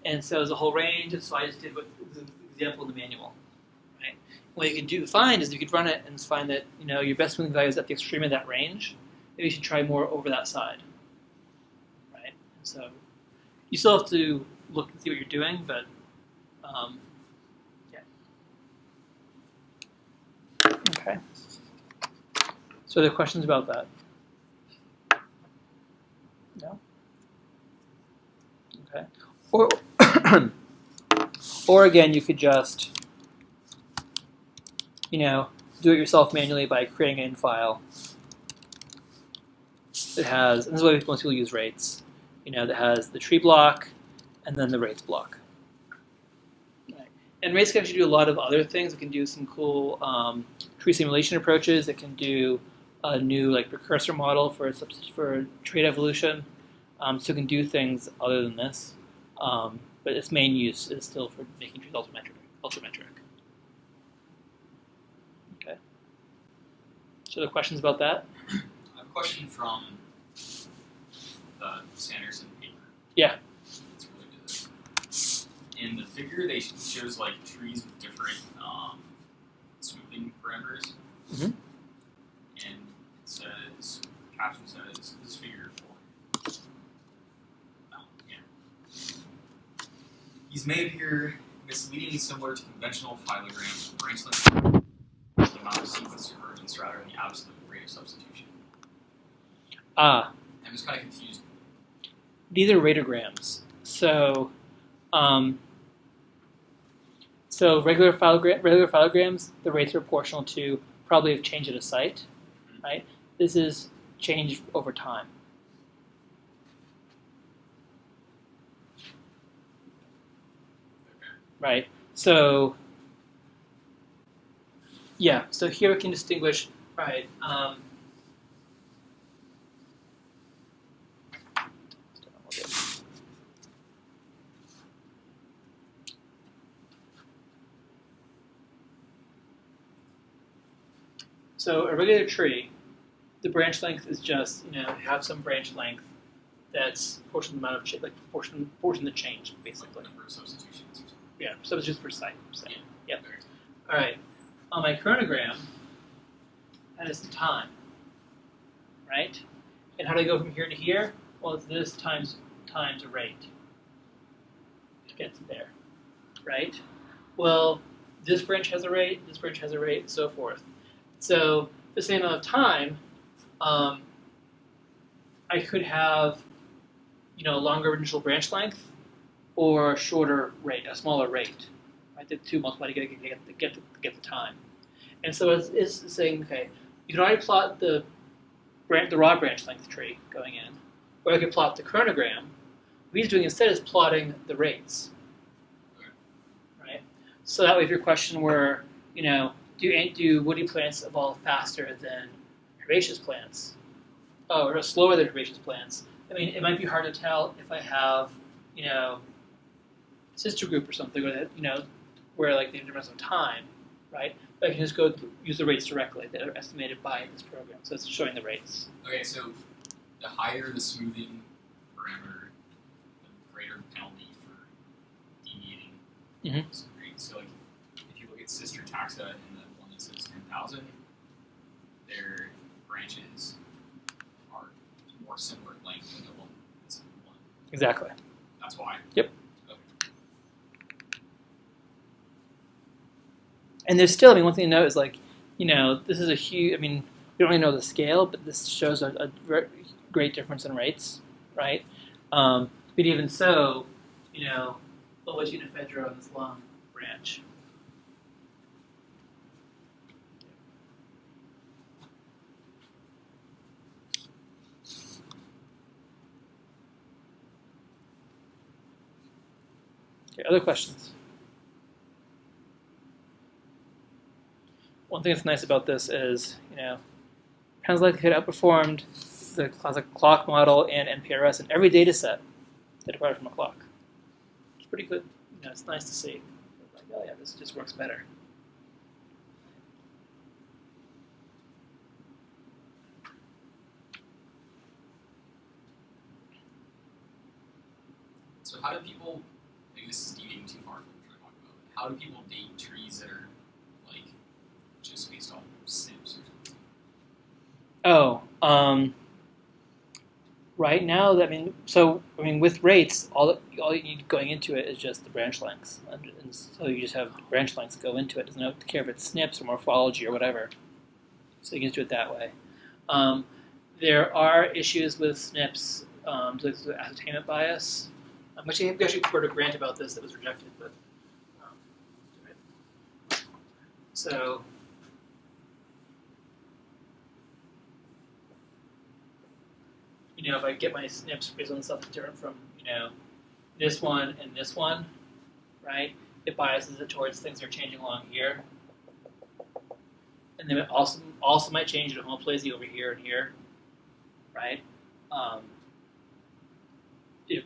and so there's a whole range, and so I just did what the example in the manual, right? What you could find is you could run it and find that, your best smoothing value is at the extreme of that range. Maybe you should try more over that side, right? And so you still have to look and see what you're doing, but yeah. Okay. So are there questions about that? No? Okay. Or again, you could just, do it yourself manually by creating an in file that has, and this is why most people use rates, that has the tree block and then the rates block. Right. And rates can actually do a lot of other things. It can do some cool tree simulation approaches. It can do a new precursor model for trait evolution. So it can do things other than this. But its main use is still for making trees ultrametric. Okay. So the questions about that? I have a question from the Sanderson paper. Yeah. It's really good. In the figure, they shows trees with different smoothing parameters. Mm-hmm. And it says, caption says, this figure 4. These may appear misleadingly similar to conventional phylograms with branch length, the amount of sequence divergence rather than the absolute rate of substitution. I'm just kind of confused. These are radograms. So, regular phylograms, the rates are proportional to probably a change at a site, right? This is change over time. Right. So, yeah. So here we can distinguish. Right. So a regular tree, the branch length is just you have some branch length that's proportional to the amount of proportion to change basically. Number of substitutions or something. Yeah, substitutes per site. So. Yeah. Yep. All right. On my chronogram, that is the time, right? And how do I go from here to here? Well, it's this times a rate to get to there, right? Well, this branch has a rate, this branch has a rate, and so forth. So the same amount of time, I could have, a longer initial branch length, or a shorter rate, a smaller rate, right? The two multiplied to get the time. And so it's saying, okay, you can already plot the raw branch length tree going in, or I could plot the chronogram. What he's doing instead is plotting the rates, right? So that way, if your question were, do woody plants evolve faster than herbaceous plants, or slower than herbaceous plants? I mean, it might be hard to tell if I have, sister group or something, or that, where they have difference of time, right? But I can just go use the rates directly that are estimated by this program. So it's showing the rates. Okay, so the higher the smoothing parameter, the greater the penalty for Mhm. Right? So like, if you look at sister taxa and the one that says 10,000, their branches are more similar in length than the one that's 1. Exactly. That's why. Yep. Okay. And there's still, I mean, one thing to note is like, this is a huge, I mean, we don't really know the scale, but this shows a great difference in rates, right? But even so, always unifedra on this long branch. Okay, other questions? One thing that's nice about this is, Pen's likelihood outperformed the classic clock model and NPRS in every data set that derived from a clock. It's pretty good. It's nice to see. Like, oh yeah, this just works better. So how do people, maybe this is deviating too far from what we're trying to talk about, but how do people date trees that are like just based on SNPs or something? Right now, with rates, all you need going into it is just the branch lengths, and so you just have branch lengths go into it. It doesn't care if it's SNPs or morphology or whatever. So you can just do it that way. There are issues with SNPs, like the ascertainment bias. We actually wrote a grant about this that was rejected, but so. If I get my SNPs based on stuff that's different from, this one and this one, right? It biases it towards things that are changing along here. And then it also might change to homoplazy over here and here, right? If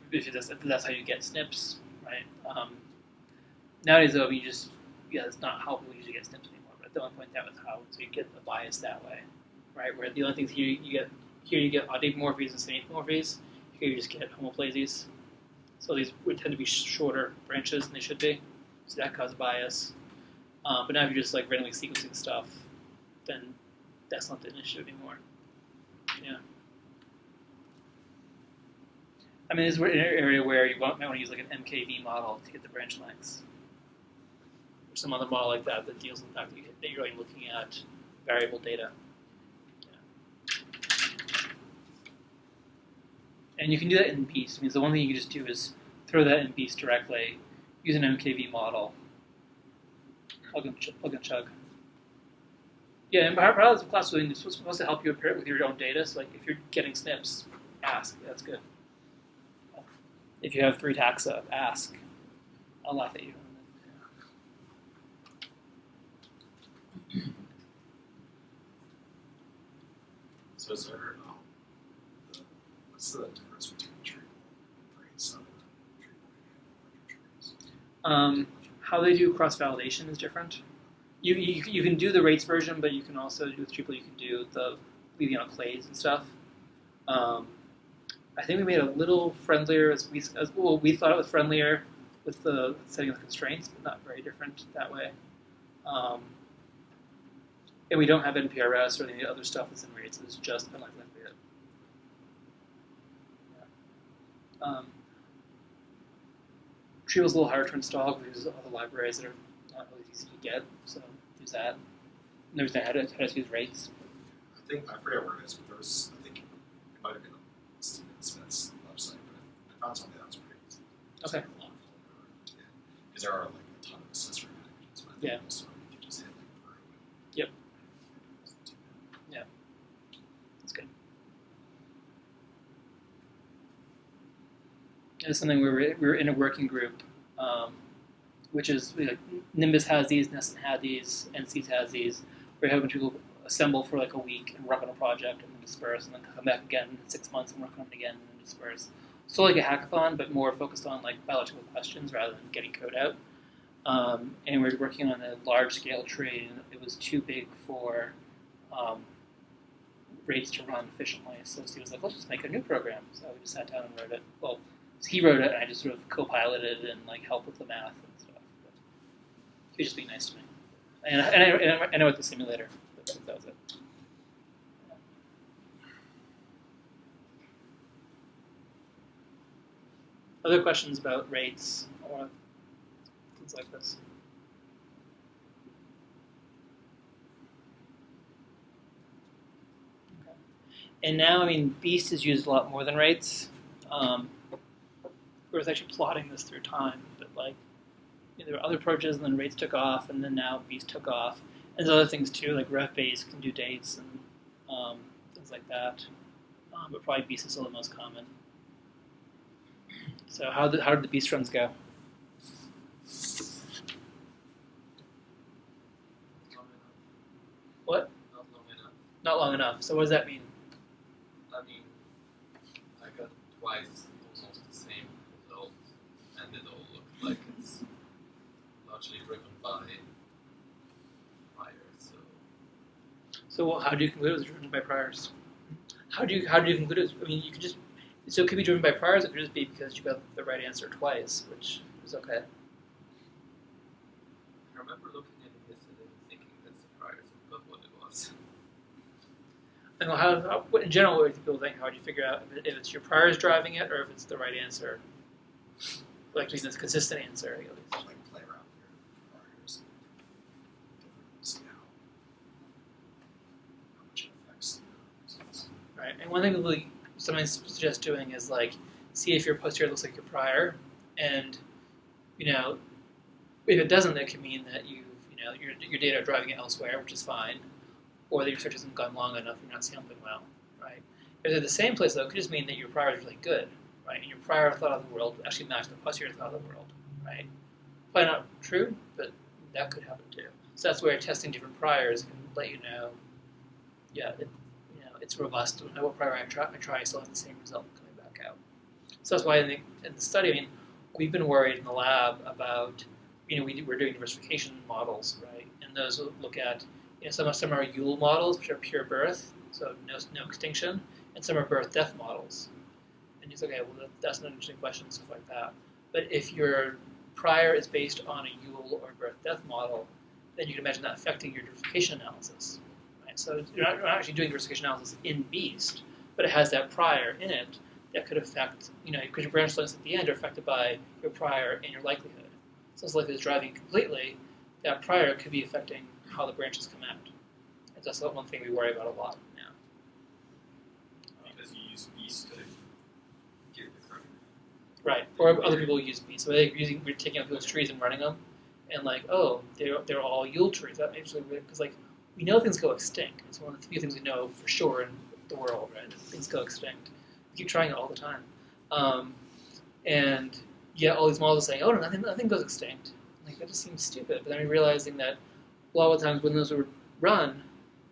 that's how you get SNPs, right? Nowadays, though, it's not how people usually get SNPs anymore. But the only point that was how, so you get the bias that way, right? Where the only things here you get autapomorphies and synapomorphies. Here you just get homoplasies. So these would tend to be shorter branches than they should be. So that causes bias. But now if you're just like randomly sequencing stuff, then that's not an issue anymore. Yeah. I mean, this is an area where you might want to use like an MKV model to get the branch lengths. Or some other model like that deals with the fact that you're really looking at variable data. And you can do that in Beast. I mean, the one thing you can just do is throw that in Beast directly, use an MKV model, plug and chug. Yeah, and Parallels class is supposed to help you appear with your own data. So, like, if you're getting SNPs, ask. That's good. If you have 3 taxa, ask. I'll laugh at you. So is there, what's the difference between tree and brain cell and tree and larger trees? How they do cross-validation is different. You can do the rates version, but you can also do with triple. You can do the leaving out clays and stuff. I think we made it a little friendlier as we thought it was friendlier with the setting of the constraints, but not very different that way. And we don't have NPRS or any other stuff that's in rates. It's just been like that. Tree was a little harder to install because there's other libraries that are not really easy to get, so use that. And there's how to use rates. I forget where it is, but there was, I think it might have been on Stephen Smith's website, but I found something that was pretty easy. Okay. Because there are like a ton of accessory packages, but Yeah. also you can just hit like brew. Yep. Yeah. That's good. It's something we were in a working group, which is Nimbus has these, Nesson had these, NCs has these. We're having people assemble for like a week and work on a project and then disperse, and then come back again in 6 months and work on it again and then disperse. So like a hackathon, but more focused on like biological questions rather than getting code out. And we were working on a large-scale tree, and it was too big for rates to run efficiently. So Steve was like, let's just make a new program. So we just sat down and wrote it. Well, he wrote it, and I just sort of co-piloted and like helped with the math and stuff. But He was just being nice to me. And I wrote the simulator. But that was it. Other questions about rates or things like this? Okay. And now, I mean, Beast is used a lot more than rates. We were actually plotting this through time, but like, you know, there were other approaches, and then rates took off, and then now Beast took off. And there's other things too, like RefBase can do dates and things like that. But probably Beast is still the most common. So how did the Beast runs go? What? Not long enough. Not long enough. So what does that mean? I mean, I got twice almost the same result, and it all looked like it's largely driven by priors. So how do you conclude it was driven by priors? How do you conclude it was, I mean, you could just, so it could be driven by priors, it could just be because you got the right answer twice, which is okay. I remember looking at it yesterday and thinking that's the priors, I forgot what it was. And in general, what do people think? How would you figure out if it's your priors driving it or if it's the right answer? Like, I mean, it's a consistent answer, at least. Like play around here with priors and see how much it affects the results. Right, and one thing that we sometimes suggest doing is like see if your posterior looks like your prior, and you know if it doesn't, that could mean that your data are driving it elsewhere, which is fine, or that your search hasn't gone long enough, you're not sampling well, right? If they're the same place though, it could just mean that your prior is really good, right? And your prior thought of the world actually matches the posterior thought of the world, right? Probably not true, but that could happen too. So that's where testing different priors can let you know, yeah, it's robust. No matter what prior I try, I still have the same result coming back out. So that's why in the study, I mean, we've been worried in the lab about, we're doing diversification models, right? And those will look at, some are Yule models, which are pure birth, so no extinction, and some are birth-death models. And you say, okay, well, that's an interesting question, stuff like that. But if your prior is based on a Yule or birth-death model, then you can imagine that affecting your diversification analysis. So you're not actually doing diversification analysis in Beast, but it has that prior in it that could affect, because your branch lengths at the end are affected by your prior and your likelihood. So it's likely it's driving completely, that prior could be affecting how the branches come out. And that's one thing we worry about a lot now. Because you use Beast to get the current. Right, or other people use Beast. So we're taking out those trees and running them, and like, oh, they're all Yule trees. That makes really weird, because like, we know things go extinct. It's one of the few things we know for sure in the world, right? Things go extinct. We keep trying it all the time. And yet all these models are saying, oh, no, nothing goes extinct. Like, that just seems stupid. But then we're realizing that a lot of the times when those were run,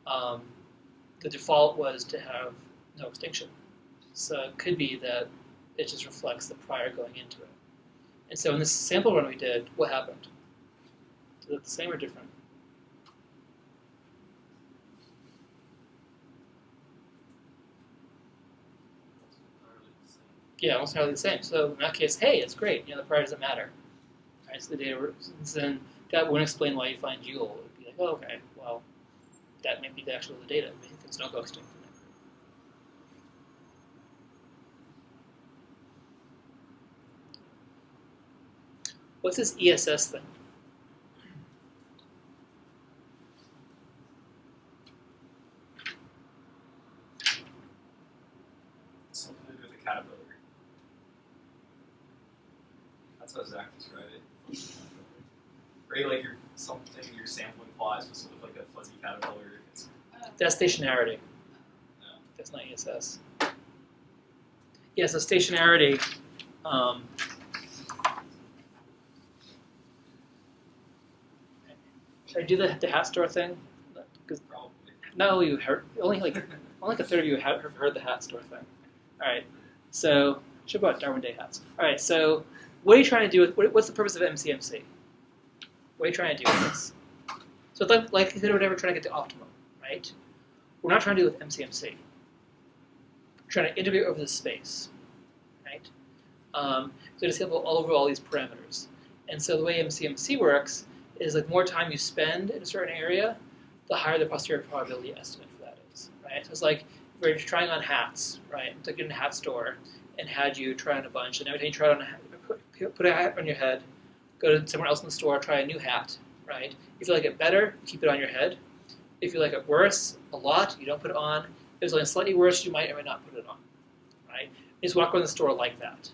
the default was to have no extinction. So it could be that it just reflects the prior going into it. And so in this sample run we did, what happened? Is it the same or different? Yeah, almost entirely the same. So in that case, hey, it's great. The prior doesn't matter. Right? So the data, then that wouldn't explain why you find Yule. It would be like, oh, okay, well, that may be the actual data. Maybe things don't go extinct from it. What's this ESS thing? Something to do with the caterpillar. That's how Zach described it. Right, like you're sampling flies with sort of like a fuzzy caterpillar. That's stationarity. No. That's not ESS. Yeah, so stationarity. Should I do the hat store thing? Because Probably. not only you heard, only like a third of you have heard the hat store thing. All right, so should have bought Darwin Day hats. All right, so what are you trying to do with? What's the purpose of MCMC? What are you trying to do with this? So it's like likelihood or whatever, trying to get to optimum, right? We're not trying to do it with MCMC. We're trying to integrate over the space, right? So to sample all over all these parameters. And so the way MCMC works is like the more time you spend in a certain area, the higher the posterior probability estimate for that is, right? So it's like if you're trying on hats, right? It's like you're in a hat store and had you try on a bunch, and every time you try on a hat, put a hat on your head, go to somewhere else in the store, try a new hat, right? If you like it better, keep it on your head. If you like it worse, a lot, you don't put it on. If it's only slightly worse, you might or might not put it on, right? You just walk around the store like that,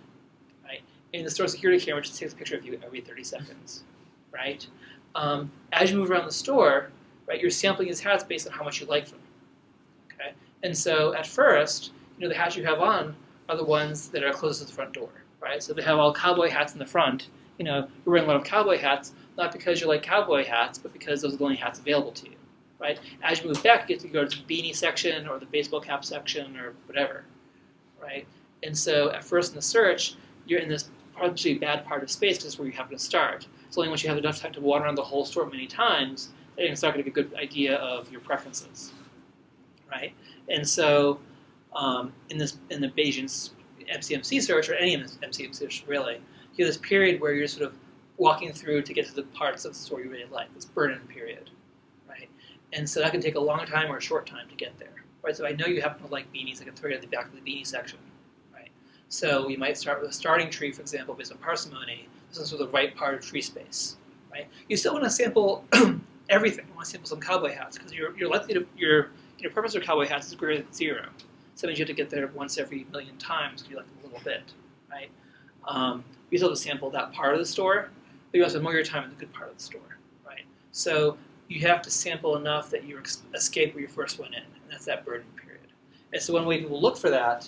right? And the store security camera just takes a picture of you every 30 seconds, right? As you move around the store, right, you're sampling these hats based on how much you like them, okay? And so at first, the hats you have on are the ones that are closest to the front door, right? So they have all cowboy hats in the front. You're wearing a lot of cowboy hats, not because you like cowboy hats, but because those are the only hats available to you, right? As you move back, you get to go to the beanie section or the baseball cap section or whatever, right? And so at first in the search, you're in this potentially bad part of space because it's where you happen to start. It's only once you have enough time to wander around the whole store many times that you can start getting a good idea of your preferences, right? And so in the Bayesian MCMC search, or any MCMC search really, you have this period where you're sort of walking through to get to the parts of the store you really like, this burn-in period, right? And so that can take a long time or a short time to get there, right? So I know you happen to like beanies. I can throw you at the back of the beanie section, right? So you might start with a starting tree, for example, based on parsimony. This is sort of the right part of tree space, right? You still want to sample everything. You want to sample some cowboy hats because you're likely to your preference for cowboy hats is greater than 0. So that means you have to get there once every million times because you like them a little bit, right? You still have to sample that part of the store, but you also have more of your time in the good part of the store, right? So you have to sample enough that you escape where you first went in, and that's that burden period. And so one way people look for that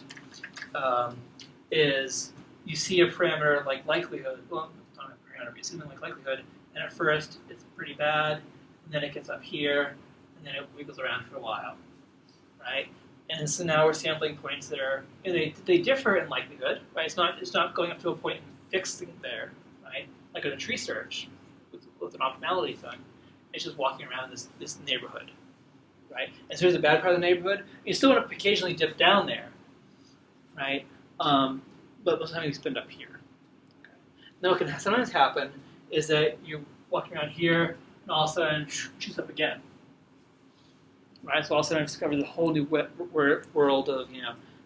is you see a parameter like likelihood, well, not a parameter, but you see something like likelihood, and at first it's pretty bad, and then it gets up here, and then it wiggles around for a while, right? And so now we're sampling points that are, they differ in likelihood, right? It's not going up to a point and fixing there, right? Like in a tree search with an optimality thing. It's just walking around this neighborhood, right? And so here's the bad part of the neighborhood. You still want to occasionally dip down there, right? But most of the time you spend up here. Okay. Now what can sometimes happen is that you're walking around here and all of a sudden shoots up again. Right, so all of a sudden I discovered a whole new world of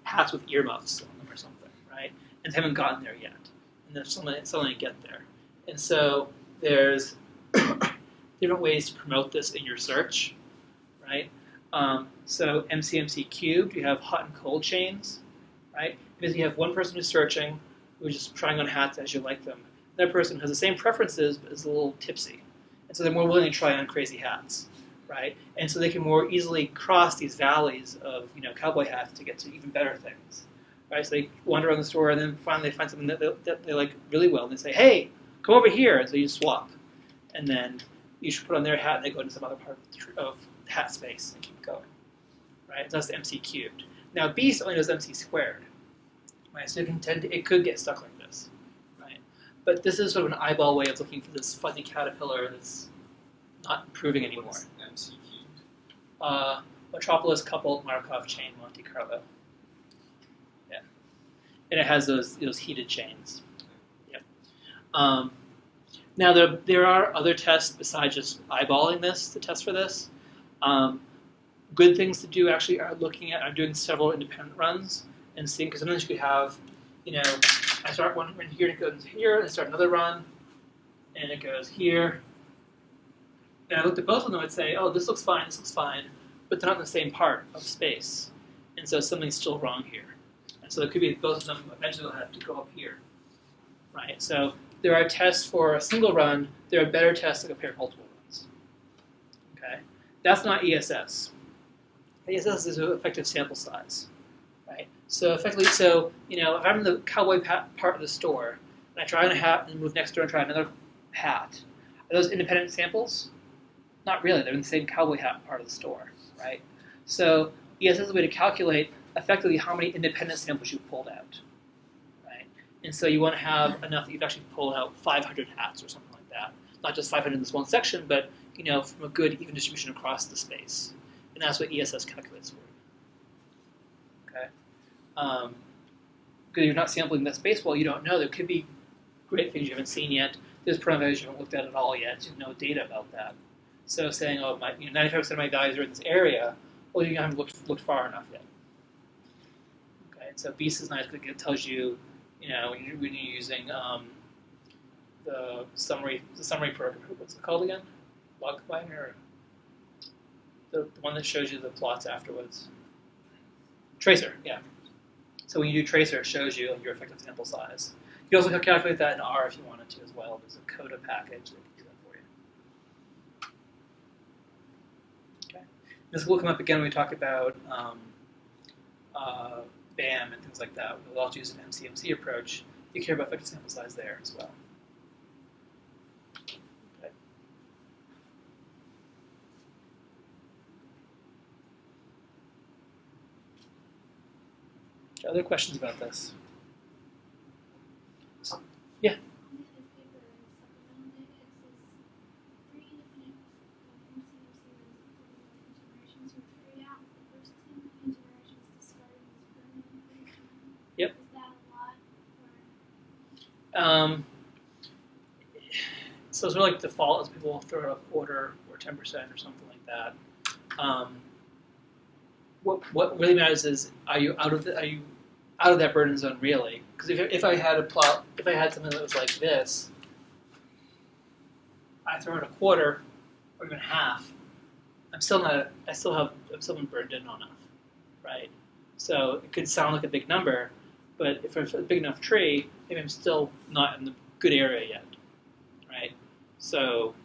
hats with earmuffs on them or something, right? And haven't gotten there yet, and then suddenly get there. And so there's different ways to promote this in your search, right? So MCMC cubed, you have hot and cold chains, right? Because you have one person who's searching, who's just trying on hats as you like them. That person has the same preferences, but is a little tipsy, and so they're more willing to try on crazy hats. Right? And so they can more easily cross these valleys of cowboy hats to get to even better things. Right? So they wander around the store and then finally they find something that they like really well and they say, hey, come over here, and so you swap. And then you should put on their hat and they go into some other part of hat space and keep going. Right? So that's the MC cubed. Now Beast only does MC squared. Right? So it could get stuck like this. Right? But this is sort of an eyeball way of looking for this fuzzy caterpillar that's not improving anymore. What is MC cubed? Metropolis coupled Markov chain Monte Carlo. Yeah, and it has those heated chains. Yep. Now there are other tests besides just eyeballing this to test for this. Good things to do actually are I'm doing several independent runs and seeing, because sometimes you could have, I start one run here and it goes here, and I start another run and it goes here. And I looked at both of them and say, oh, this looks fine, but they're not in the same part of space. And so something's still wrong here. And so it could be both of them eventually will have to go up here. Right? So there are tests for a single run. There are better tests to compare multiple runs. Okay? That's not ESS. ESS is an effective sample size. Right? So effectively, if I'm in the cowboy part of the store, and I try on a hat and move next door and try another hat, are those independent samples? Not really. They're in the same cowboy hat part of the store, right? So ESS is a way to calculate effectively how many independent samples you've pulled out, right? And so you want to have enough that you've actually pulled out 500 hats or something like that. Not just 500 in this one section, but from a good even distribution across the space. And that's what ESS calculates for you. Okay? Because you're not sampling that space well, you don't know. There could be great things you haven't seen yet. there's parameters you haven't looked at all yet, so you have no data about that. So saying, oh, 95% of my values are in this area, well, you haven't looked far enough yet. Okay, so BEAST is nice because it tells you, when you're using the summary program. What's it called again? Log combiner? Or the one that shows you the plots afterwards. Tracer, yeah. So when you do tracer, it shows you your effective sample size. You also can calculate that in R if you wanted to as well. There's a CODA package that can do that for you. Okay. This will come up again when we talk about BAM and things like that. We'll also use an MCMC approach. You care about effective sample size there as well. Okay. Other questions about this? Yeah. Yep. So it's really like default is people will throw out a quarter or 10% or something like that. What really matters is are you out of that burden zone really? Because if I had something that was like this, I throw out a quarter or even half, I'm still been burned in enough, right? So it could sound like a big number, but if it's a big enough tree, maybe I'm still not in the good area yet, right? So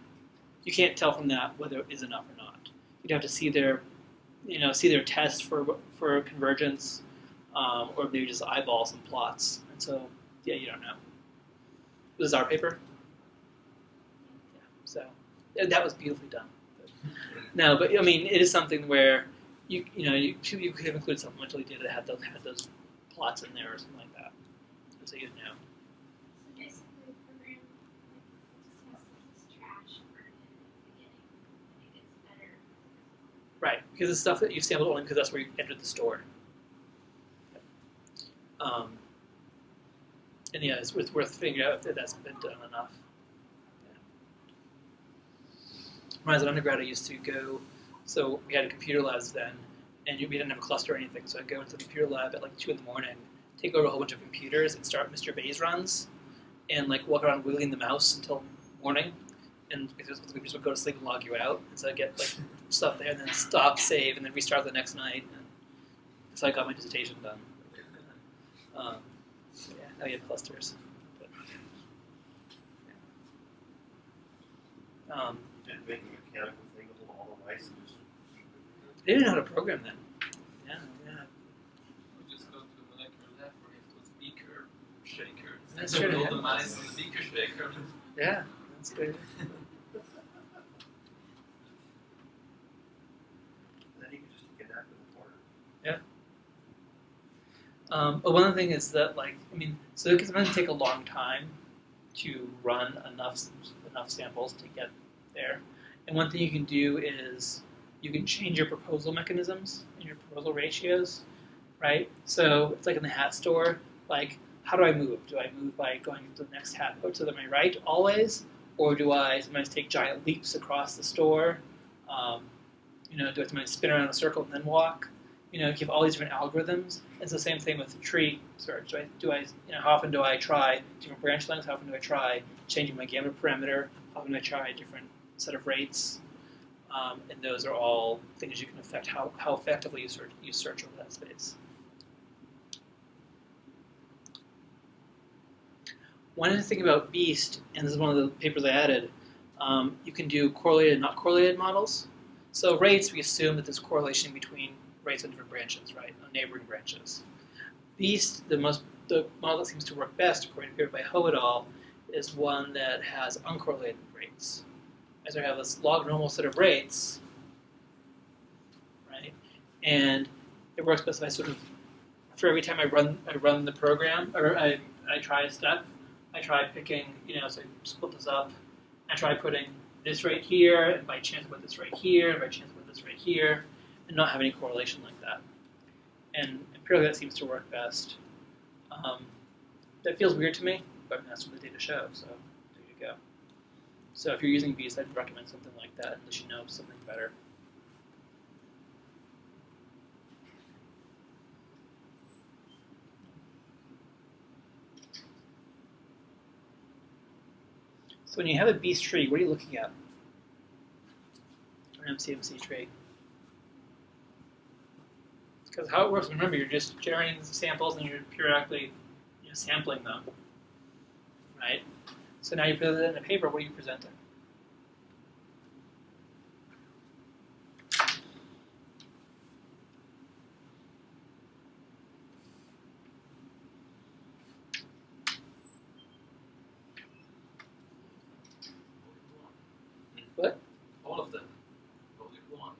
you can't tell from that whether it is enough or not. You'd have to see their test for convergence, or maybe just eyeball some plots. And so, yeah, you don't know. This is our paper. Yeah, so that was beautifully done. No, but I mean, it is something where you could have included supplemental data that had those plots in there or something like that, and so you'd know. So basically, the program just has this trash burden in the beginning, and it gets better. Right, because it's stuff that you sampled only because that's where you entered the store. And yeah, it's worth figuring out if that's been done enough. Yeah. When I was an undergrad, I used to go, so we had computer labs then, and we didn't have a cluster or anything, so I'd go into the computer lab at like 2 in the morning, take over a whole bunch of computers and start Mr. Bayes runs, and like walk around wiggling the mouse until morning, and because the computers would go to sleep and log you out, and so I get like stuff there, and then stop, save, and then restart the next night, and so I got my dissertation done. Yeah, now you have clusters. But, yeah. You did make a mechanical thing with all the mice and just. They didn't know how to program then. Yeah. We just go to a molecular lab where we have those beaker shakers. That's And true, all yeah. the mice in the beaker shaker. Yeah, that's good. Then you can just take a nap in the corner. Yeah. But one other thing is that, so it can sometimes take a long time to run enough samples to get there. And one thing you can do is you can change your proposal mechanisms and your proposal ratios, right? So it's like in the hat store, like how do I move? Do I move by going to the next hat or to my right always? Or do I sometimes take giant leaps across the store? Do I sometimes spin around in a circle and then walk? You have all these different algorithms. It's the same thing with the tree search. How often do I try different branch lengths? How often do I try changing my gamma parameter? How often do I try a different set of rates? And those are all things you can affect how effectively you search over that space. One other thing about BEAST, and this is one of the papers I added, you can do correlated and not correlated models. So rates, we assume that there's correlation between rates on different branches, right, on neighboring branches. BEAST, the model that seems to work best, according to paper by Ho et al., is one that has uncorrelated rates. As I have this log normal set of rates, right, and it works best if I for every time I run the program, or I try a step, I try picking, so I split this up, I try putting this right here, and by chance I put this right here, and by chance I put this right here, and not have any correlation like that. And empirically that seems to work best. That feels weird to me, but that's what the data show, so there you you go. So if you're using bees, I'd recommend something like that unless you know something better. So when you have a beast tree, what are you looking at? Or an MCMC tree? Because how it works, remember, you're just generating samples and you're periodically sampling them, right? So now you present it in a paper, what are you presenting? What? All of them. Only one.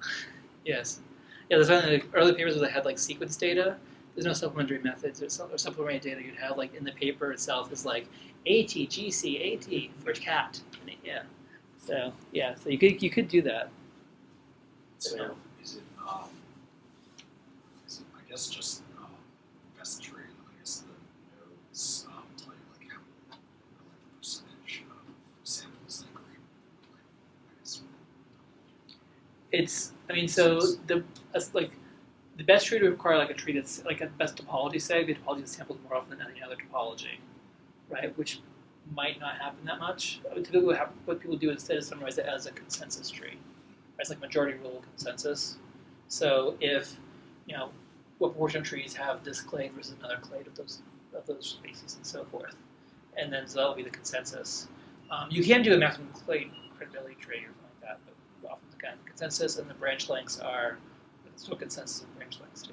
Yes. Yeah, there's one of the early papers where they had like sequence data. There's no supplementary methods or supplementary data you'd have like in the paper itself is like AT, GC, AT for cat. Yeah. So yeah, so you could do that. So is it, I guess just best tree, I guess the nodes tell you like how or like the percentage of samples they agree. I guess. It's so the best tree to require like a tree that's like a best topology say, the topology that's sampled more often than any other topology, right? Which might not happen that much. Typically what people do instead is summarize it as a consensus tree. It's like majority rule consensus. So if, what proportion of trees have this clade versus another clade of those species and so forth. And then so that will be the consensus. You can do a maximum clade credibility tree or something like that, but often the kind of consensus and the branch lengths are still consensus and branch lengths too.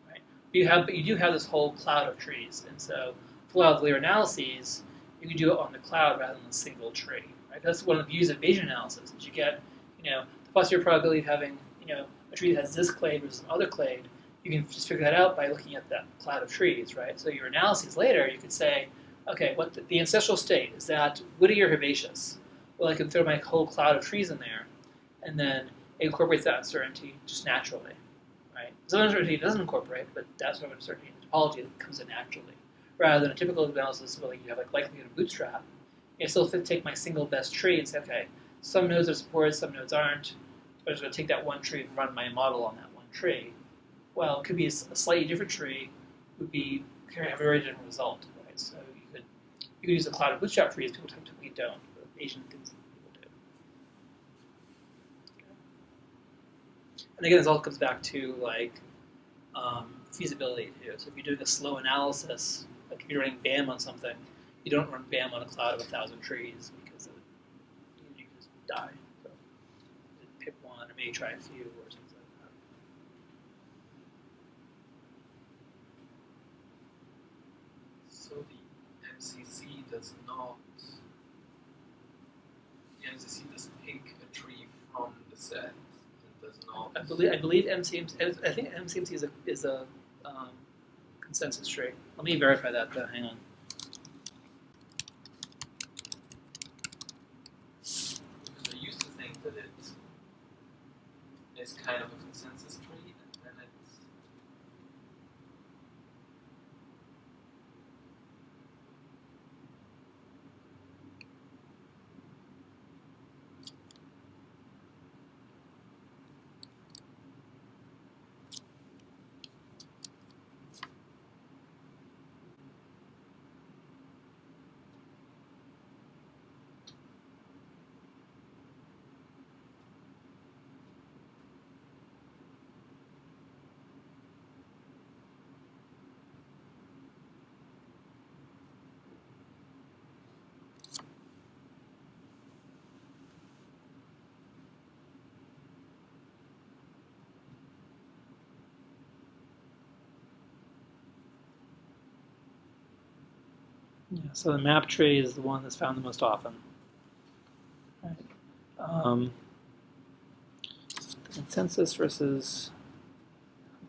Right? But you do have this whole cloud of trees. And so for a lot of layer analyses, you can do it on the cloud rather than a single tree. Right? That's one of the views of Bayesian analysis, is you get the posterior probability of having a tree that has this clade versus some other clade. You can just figure that out by looking at that cloud of trees, right? So your analyses later, you could say, okay, what the ancestral state is that woody or herbaceous? Well, I can throw my whole cloud of trees in there, and then it incorporates that uncertainty just naturally, right? Some uncertainty doesn't incorporate, but that sort of uncertainty in the topology comes in naturally, rather than a typical analysis where you have like likelihood of bootstrap. I still take my single best tree and say, okay, some nodes are supported, some nodes aren't. I'm just going to take that one tree and run my model on that one tree. Well, it could be a slightly different tree, have a very different result, right? So you could use a cloud of bootstrap trees. People typically don't, but Asian things people do. And again, this all comes back to like feasibility too. So if you're doing a slow analysis, like if you're running BAM on something, you don't run BAM on a cloud of 1,000 trees because you just die. So pick one, or maybe try a few or something like that. So the MCC does doesn't pick a tree from the set. It does not. I believe MCMC. I think MCMC is a consensus tree. Let me verify that though. Hang on. Because I used to think that it is kind of a consensus tree, and then it's Yeah, so the map tree is the one that's found the most often. Right. The consensus versus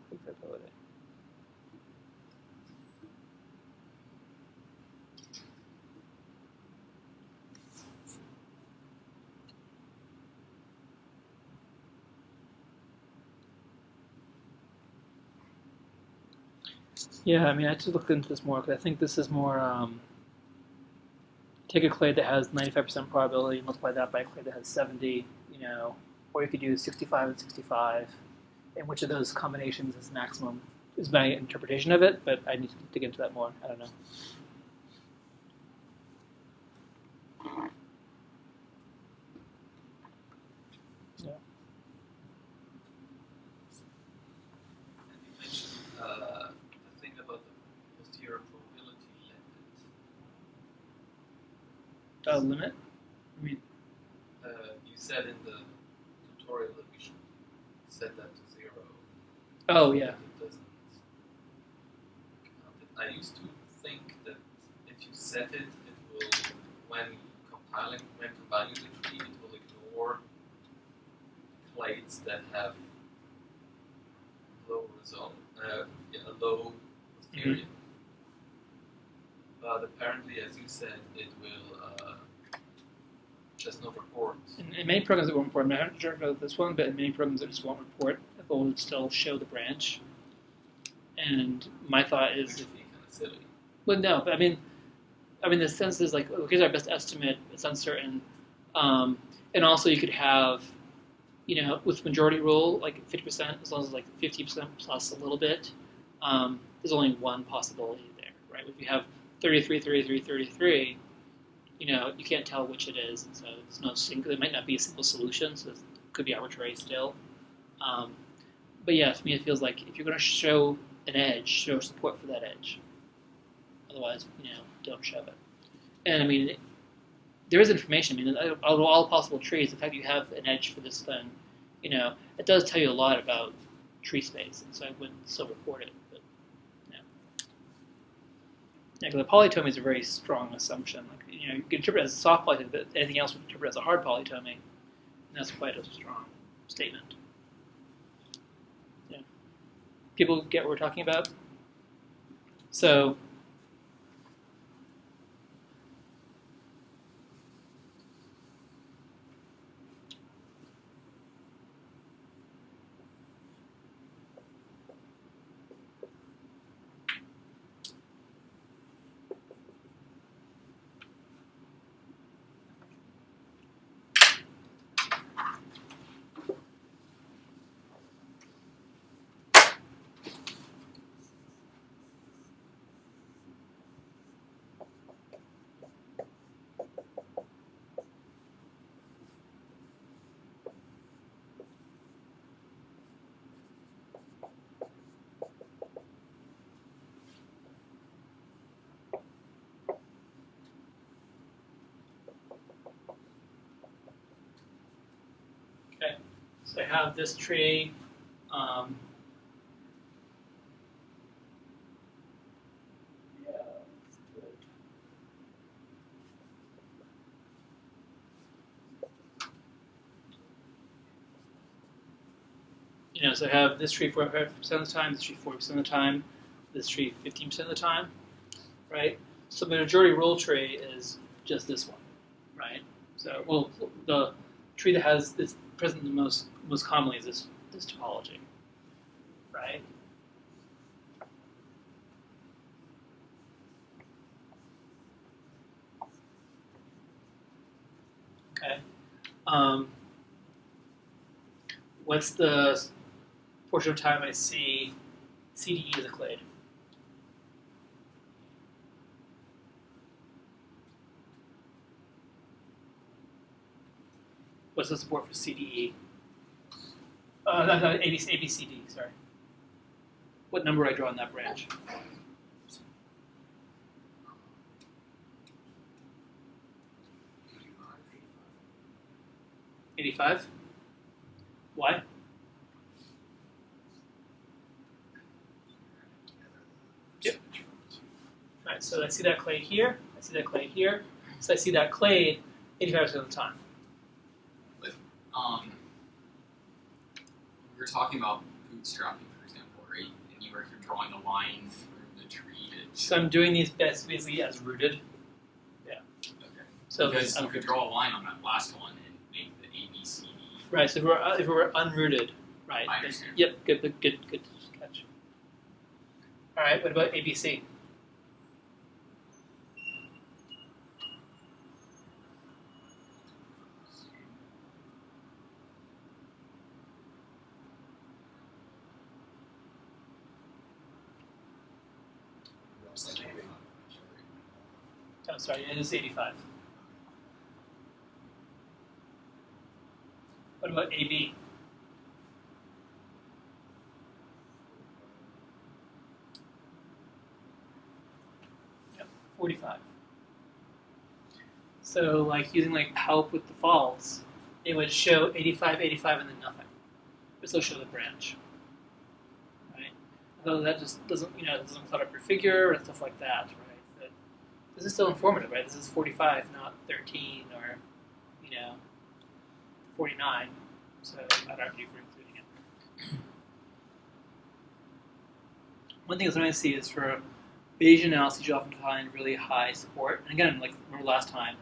probability. Yeah, I mean, I had to look into this more because I think this is more take a clade that has 95% probability, multiply that by a clade that has 70, or you could do 65 and 65, and which of those combinations is maximum is my interpretation of it, but I need to dig into that more. I don't know. Yeah. And you mentioned the thing about the posterior probability limit. Limit? I mean, You said in the tutorial that we should set that to 0. oh yeah. It doesn't count it. I used to think that if you set it, it will, when compiling the tree, it will ignore clades that have low result, low posterior. But apparently, as you said, it will just not report. In many programs it won't report. I'm not sure about this one, but in many programs it just won't report. It will still show the branch. And my thought is, Actually, kind of silly. well, no, but I mean, the sense is like, here's our best estimate. It's uncertain, and also you could have, with majority rule, like 50%, as long as it's like 50% plus a little bit. There's only one possibility there, right? If you have 33, 33, 33. You can't tell which it is, and so it's no single. It might not be a simple solution, so it could be arbitrary still. But yeah, to me it feels like if you're going to show an edge, show support for that edge. Otherwise, don't show it. And I mean, there is information. I mean, out of all possible trees, the fact that you have an edge for this thing, it does tell you a lot about tree space, and so I would still report it. But yeah, because the polytomy is a very strong assumption. Like, you can interpret it as a soft polytomy, but anything else would interpret as a hard polytomy, and that's quite a strong statement. Yeah, people get what we're talking about. So, I have this tree. So I have this tree 45% of the time, this tree 40% of the time, this tree 15% of the time, right? So the majority rule tree is just this one, right? So, well, the tree that has this present the most commonly is this topology, right? Okay. What's the portion of time I see CDE as a clade? What's the support for CDE? No, ABCD, sorry. What number I draw on that branch? 85? Why? Yep. All right, so I see that clade here. I see that clade here. So I see that clade 85% of the time. We were talking about bootstrapping, for example, right? And you're drawing a line through the tree to... So I'm doing these basically as rooted. Yeah. Okay. So because you could draw a line on that last one and make the ABCD. Right. So if we're unrooted, right? I understand. Yep. Good catch. All right. What about ABC? Oh, sorry, it is 85. What about AB? Yep, 45. So like using like help with defaults, it would show 85, 85, and then nothing. But still show the branch. Right? Although that just doesn't, it doesn't clutter up your figure and stuff like that, right? But this is still informative, right? This is 45, not 13 or, 49. So I'd argue for including it. One thing that's nice to see is for Bayesian analysis, you often find really high support. And again, like remember last time,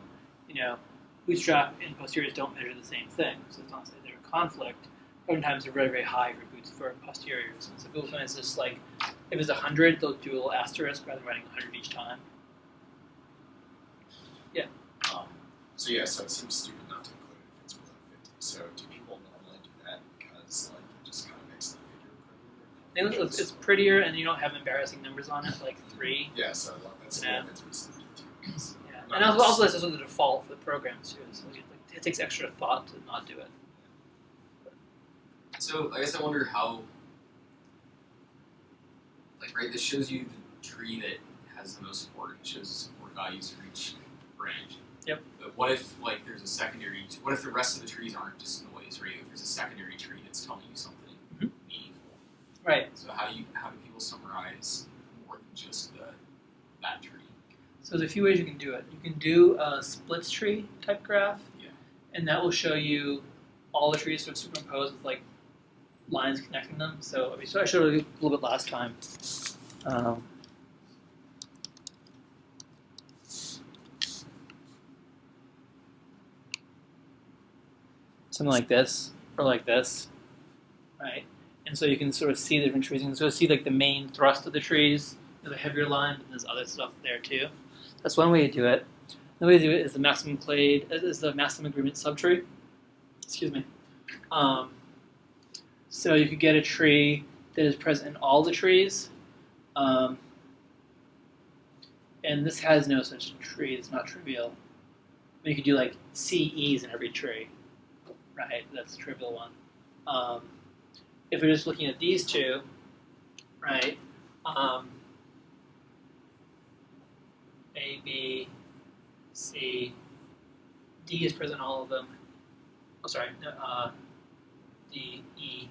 Bootstrap and posteriors don't measure the same thing. So it's not to say they're in conflict. Oftentimes they're very, very high for posteriors. And so people find it's just like, if it's 100, they'll do a little asterisk rather than writing 100 each time. Yeah. So it seems stupid not to include it if it's below 50. So do people normally do that because like it just kind of makes the figure prettier? It's prettier and you don't have embarrassing numbers on it, like 3. Yeah, so that's Yeah. what it's recently too. Yeah. And also this is the default for the programs too. So it takes extra thought to not do it. So I guess I wonder how, right, this shows you the tree that has the most support. It shows the support values for each branch. Yep. But what if, what if the rest of the trees aren't just noise, right? If there's a secondary tree that's telling you something meaningful. Right. So how do people summarize more than just that tree? So there's a few ways you can do it. You can do a splits tree type graph. Yeah. And that will show you all the trees sort of superimposed with like lines connecting them. So I showed it a little bit last time. Something like this, or like this, right? And so you can sort of see the different trees. You can sort of see like the main thrust of the trees. There's a heavier line, but there's other stuff there too. That's one way to do it. Another way to do it is the maximum agreement subtree. Excuse me. So you could get a tree that is present in all the trees. And this has no such tree. It's not trivial. But you could do like CEs in every tree. Right, that's a trivial one. If we're just looking at these two, right, A, B, C, D is present in all of them. Oh, sorry, D, E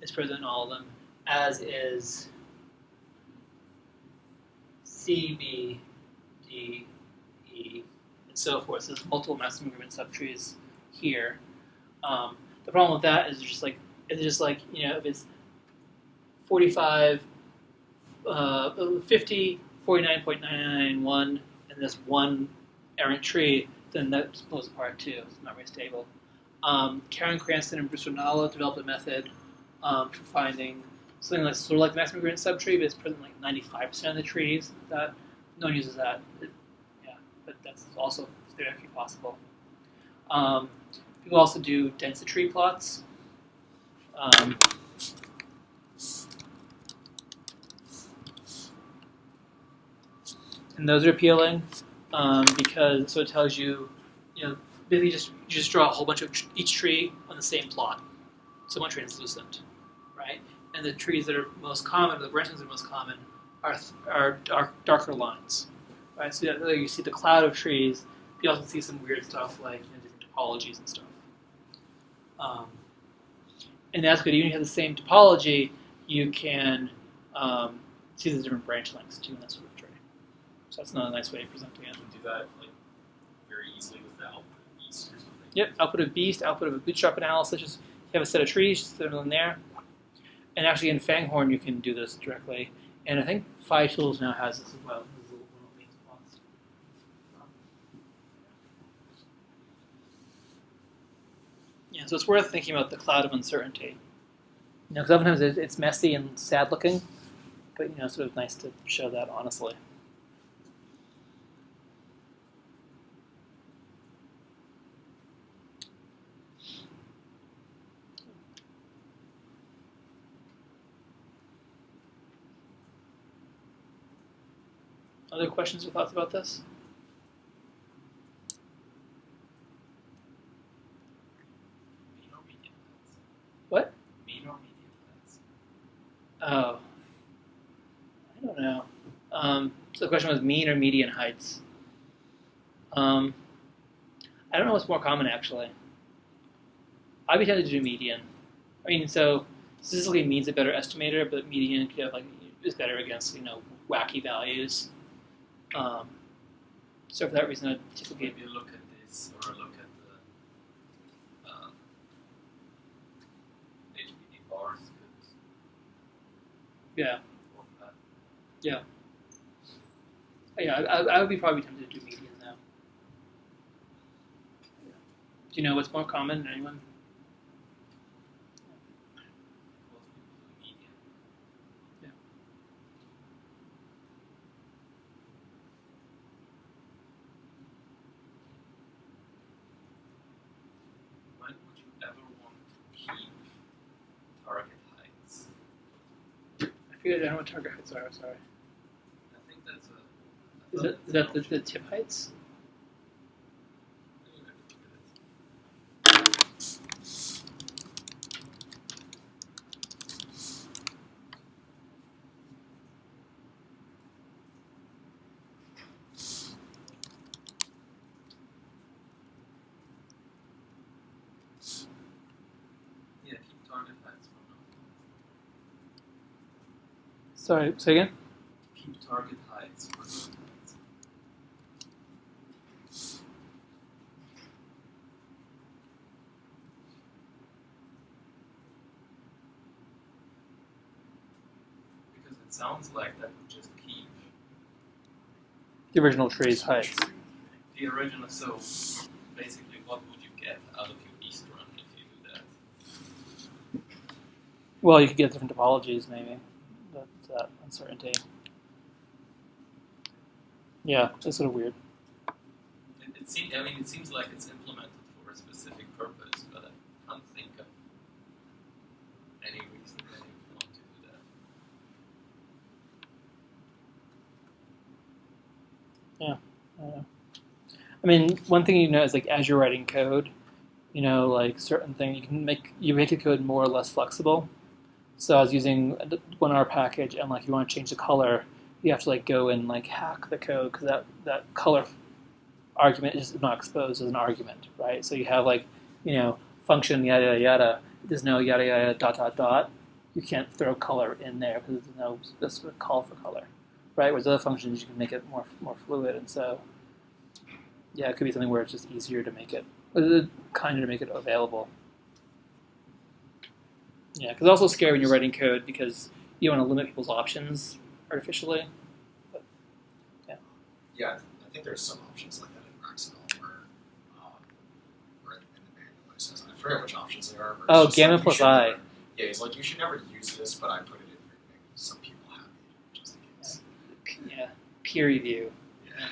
is present in all of them, as is C, B, D, E, and so forth. So there's multiple maximum agreement subtrees here. The problem with that is just like if it's 45, 50, 49.991, and this one errant tree, then that just blows apart too. It's not very stable. Karen Cranston and Bruce Ronaldo developed a method for finding something like sort of like the maximum agreement subtree, but it's present in like 95% of the trees. That no one uses that. But that's also theoretically possible. People also do density tree plots. And those are appealing because it tells you, basically you just draw a whole bunch of each tree on the same plot. So one translucent, right? And the trees that are most common, the branches that are most common, are darker lines, right? So you see the cloud of trees. You also see some weird stuff like different topologies and stuff. And that's good. Even if you have the same topology, you can see the different branch lengths too in that sort of tree. So that's another nice way of presenting it. You can do that very easily with the output of Beast or something. Yep, output of Beast, output of a Bootstrap analysis. Just you have a set of trees, just throw them in there. And actually in Fanghorn you can do this directly. And I think PhiTools now has this as well. This is one of the spots. Yeah, so it's worth thinking about the cloud of uncertainty. Because oftentimes it's messy and sad looking, but sort of nice to show that honestly. Other questions or thoughts about this? Oh, I don't know. So the question was mean or median heights. I don't know what's more common actually. I'd be tempted to do median. I mean, so statistically mean's a better estimator, but median could have is better against wacky values. So for that reason, I'd typically Maybe look at this or look at the HPD bars. yeah. Work that. Yeah, I would be probably tempted to do median though. Yeah. Do you know what's more common? Anyone? Most people do median. Yeah. When would you ever want to keep target heights? I figured I don't know what target heights are. Sorry. I think that's a. Is that the tip heights? Yeah, keep target heights for now. Sorry, say again. Keep target heights for now. Because it sounds like that would just keep The original tree's heights. the original. So basically, what would you get out of your east run if you do that? Well, you could get different topologies, maybe. That's that uncertainty. Yeah, it's sort of weird. It seems like it's implemented for a specific purpose, but I can't think of any reason why you would want to do that. I mean, one thing is as you're writing code, certain things you make the code more or less flexible. So I was using the 1R package, and you want to change the color, you have to go and hack the code because that color argument is not exposed as an argument, right? So you have function yada yada yada. There's no yada yada dot dot dot. You can't throw color in there because there's no specific call for color, right? Whereas other functions you can make it more fluid, and so yeah, it could be something where it's just easier to make it, kinder to make it available. Yeah, because it's also scary when you're writing code because you don't want to limit people's options artificially. But, yeah. Yeah, I think there's some options like that in XML where in the manual it says, I forget which options they are. Oh, gamma plus I. Yeah, he's like, you should never use this, but I put it in here to make some people happy, just in case. Yeah, peer review. Yeah.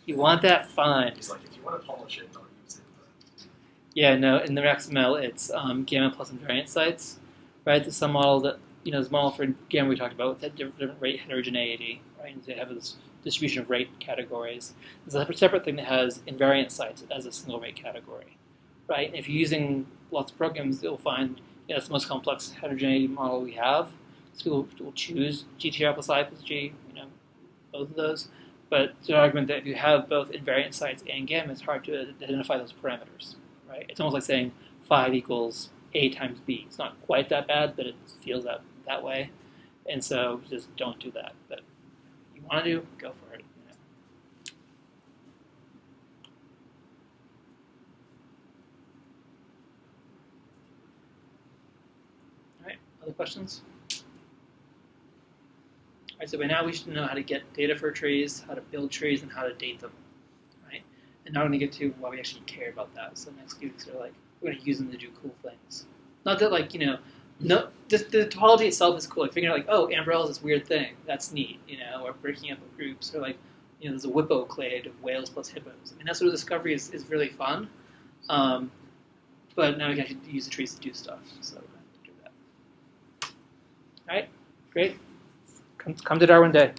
You want that fun. He's like, if you want to publish it, don't use it. But Yeah, no, in the XML, it's gamma plus invariant sites, right? There's some model that, this model for gamma we talked about with different rate heterogeneity, right? And they have this distribution of rate categories. There's a separate thing that has invariant sites as a single rate category, right? And if you're using lots of programs, you'll find it's the most complex heterogeneity model we have. So people will choose GTR plus I plus G, both of those. But the argument that if you have both invariant sites and gamma, it's hard to identify those parameters, right? It's almost like saying 5 equals A times B. It's not quite that bad, but it feels that way. And so just don't do that. But if you want to do, go for it. All right, other questions? All right, so by now we should know how to get data for trees, how to build trees, and how to date them, right? And now we're going to get to why we actually care about that. So next few weeks are we're going to use them to do cool things. Not that no, just the topology itself is cool. Figuring out oh, Ambrelle is this weird thing. That's neat, or breaking up of groups, or there's a Whippo clade of whales plus hippos. I mean, that sort of discovery is really fun. But now we can actually use the trees to do stuff. So we're going to do that. All right, great. Come to Darwin Day.